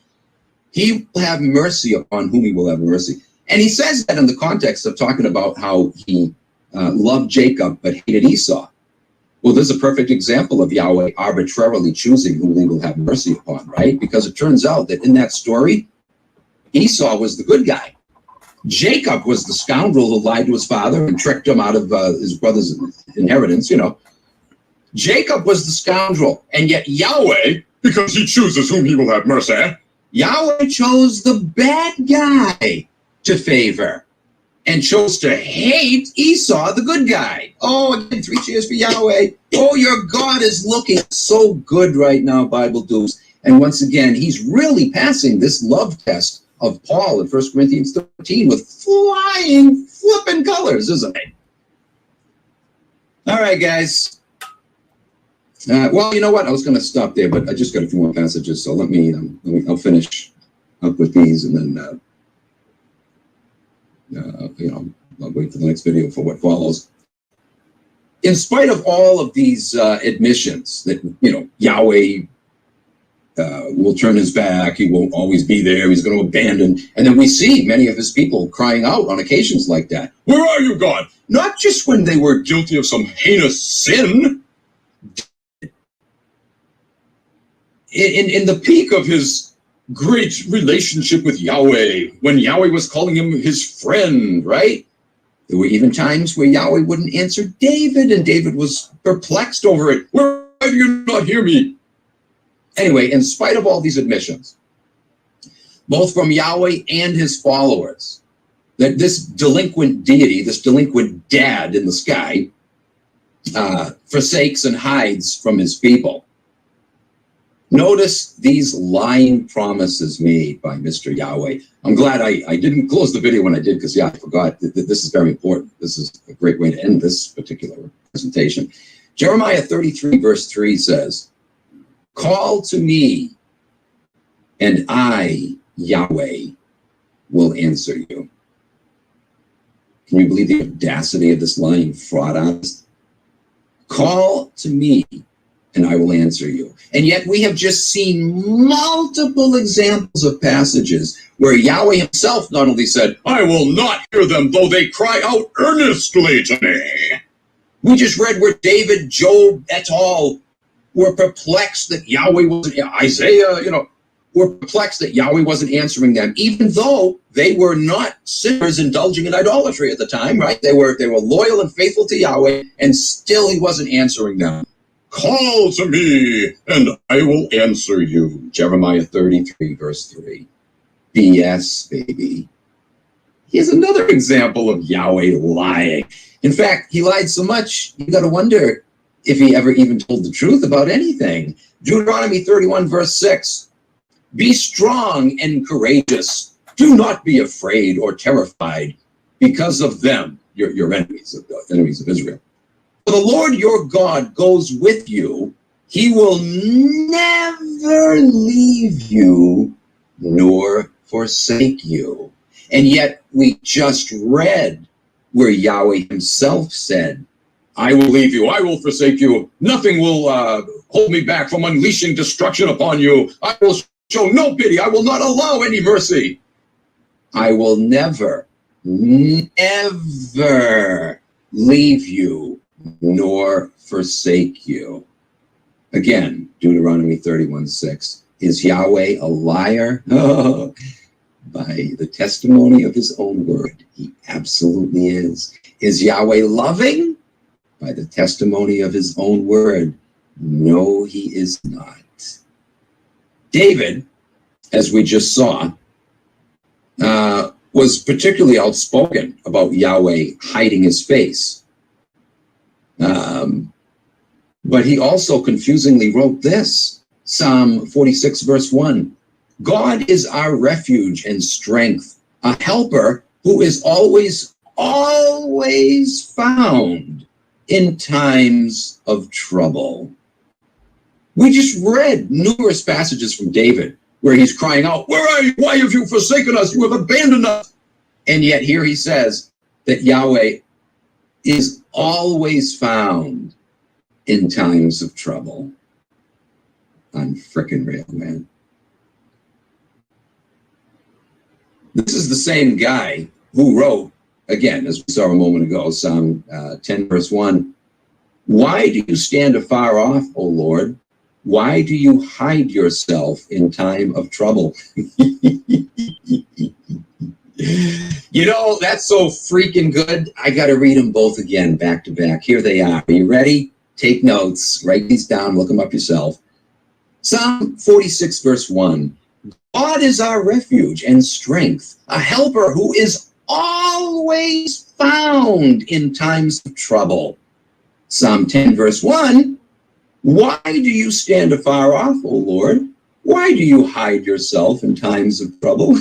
He will have mercy upon whom he will have mercy. And he says that in the context of talking about how he loved Jacob but hated Esau. Well, this is a perfect example of Yahweh arbitrarily choosing whom he will have mercy upon, right? Because it turns out that in that story, Esau was the good guy. Jacob was the scoundrel who lied to his father and tricked him out of his brother's inheritance, Jacob was the scoundrel. And yet Yahweh, because he chooses whom he will have mercy, Yahweh chose the bad guy to favor and chose to hate Esau, the good guy. Oh, again, 3 cheers for Yahweh. Oh, your God is looking so good right now, Bible dudes. And once again, he's really passing this love test of Paul in 1 Corinthians 13 with flipping colors, isn't it? All right, guys. Well, you know what? I was going to stop there, but I just got a few more passages, so I'll finish up with these, and then I'll wait for the next video for what follows. In spite of all of these admissions that Yahweh will turn his back, he won't always be there, he's going to abandon, and then we see many of his people crying out on occasions like that. Where are you, God? Not just when they were guilty of some heinous sin. In the peak of his great relationship with Yahweh, when Yahweh was calling him his friend, right? There were even times where Yahweh wouldn't answer David, and David was perplexed over it. Why do you not hear me? Anyway, in spite of all these admissions, both from Yahweh and his followers, that this delinquent deity, this delinquent dad in the sky, forsakes and hides from his people. Notice these lying promises made by Mr. Yahweh. I'm glad I didn't close the video when I did, because, I forgot that this is very important. This is a great way to end this particular presentation. Jeremiah 33, verse 3 says, "Call to me, and I, Yahweh, will answer you." Can you believe the audacity of this lying fraud artist? Call to me, and I will answer you. And yet we have just seen multiple examples of passages where Yahweh himself not only said, "I will not hear them, though they cry out earnestly to me." We just read where David, Job, et al. Were perplexed that Yahweh wasn't, Isaiah, were perplexed that Yahweh wasn't answering them, even though they were not sinners indulging in idolatry at the time, right? They were loyal and faithful to Yahweh, and still he wasn't answering them. Call to me, and I will answer you. Jeremiah 33, verse 3. BS, baby. Here's another example of Yahweh lying. In fact, he lied so much, you got to wonder if he ever even told the truth about anything. Deuteronomy 31, verse 6. Be strong and courageous. Do not be afraid or terrified because of them, your enemies, enemies of Israel. For the Lord your God goes with you. He will never leave you nor forsake you. And yet we just read where Yahweh himself said, I will leave you, I will forsake you. Nothing will hold me back from unleashing destruction upon you. I will show no pity. I will not allow any mercy. I will never, never leave you nor forsake you. Again, Deuteronomy 31:6. Is Yahweh a liar? Oh, by the testimony of his own word, he absolutely is. Is Yahweh loving? By the testimony of his own word, no, he is not. David, as we just saw, was particularly outspoken about Yahweh hiding his face. But he also confusingly wrote this, Psalm 46, verse 1. God is our refuge and strength, a helper who is always found in times of trouble. We just read numerous passages from David where he's crying out, "Where are you? Why have you forsaken us? You have abandoned us." And yet here he says that Yahweh is always found in times of trouble. I'm frickin' real, man. This is the same guy who wrote, again, as we saw a moment ago, Psalm 10, verse 1, "Why do you stand afar off, O Lord? Why do you hide yourself in time of trouble?" You know, that's so freaking good. I got to read them both again, back to back. Here they are. Are you ready? Take notes. Write these down. Look them up yourself. Psalm 46, verse 1. God is our refuge and strength, a helper who is always found in times of trouble. Psalm 10, verse 1. Why do you stand afar off, O Lord? Why do you hide yourself in times of trouble?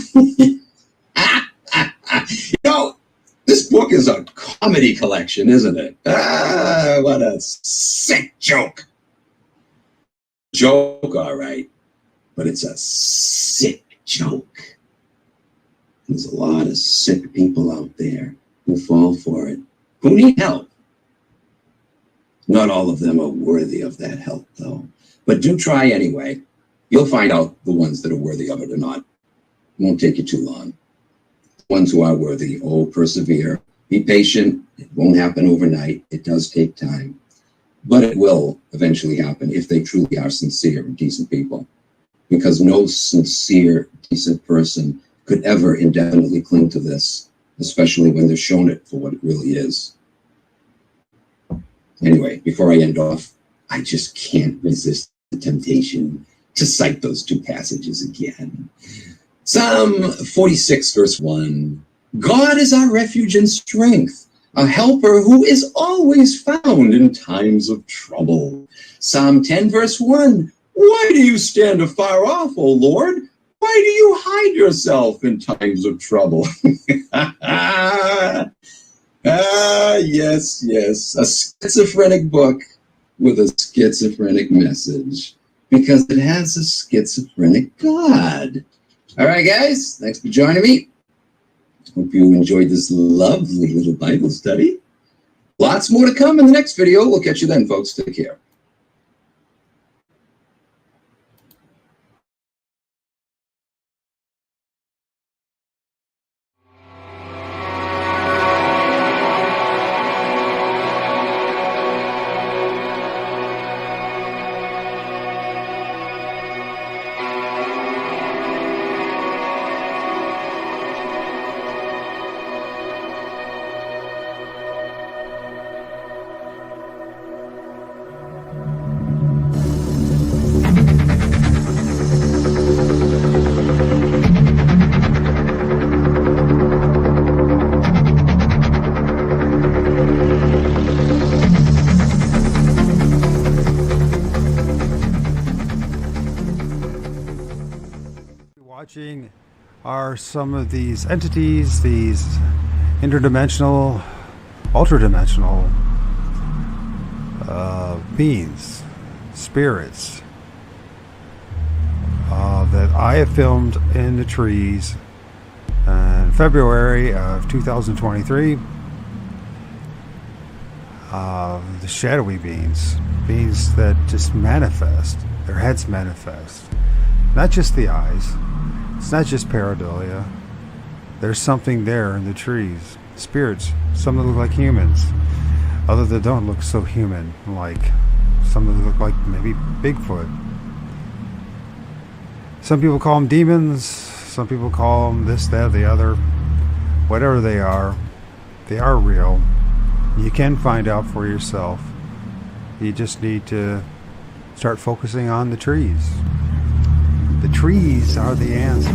You know, this book is a comedy collection, isn't it? What a sick joke. Joke, all right, but it's a sick joke. There's a lot of sick people out there who fall for it, who need help. Not all of them are worthy of that help, though. But do try anyway. You'll find out the ones that are worthy of it or not. It won't take you too long. The ones who are worthy, persevere. Be patient. It won't happen overnight. It does take time. But it will eventually happen if they truly are sincere and decent people. Because no sincere, decent person could ever indefinitely cling to this, especially when they're shown it for what it really is. Anyway, before I end off, I just can't resist the temptation to cite those two passages again. Psalm 46, verse 1. God is our refuge and strength, a helper who is always found in times of trouble. Psalm 10, verse 1. Why do you stand afar off, O Lord? Why do you hide yourself in times of trouble? Yes, a schizophrenic book with a schizophrenic message, because it has a schizophrenic God. All right, guys, thanks for joining me. Hope you enjoyed this lovely little Bible study. Lots more to come in the next video. We'll catch you then, folks. Take care. Watching are some of these entities, these interdimensional, ultra-dimensional beings, spirits that I have filmed in the trees in February of 2023. The shadowy beings that just manifest, their heads manifest, not just the eyes. It's not just pareidolia. There's something there in the trees. Spirits, some that look like humans, others that don't look so human, like some that look like maybe Bigfoot. Some people call them demons, some people call them this, that, the other. Whatever they are real. You can find out for yourself. You just need to start focusing on the trees. The trees are the answer.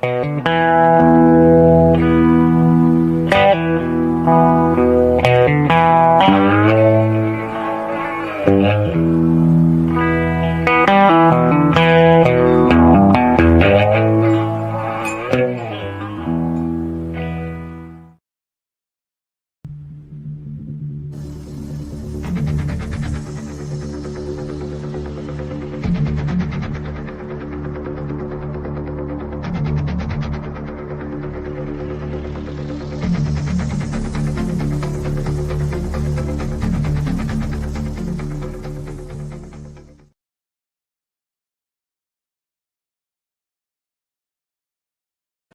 Bye.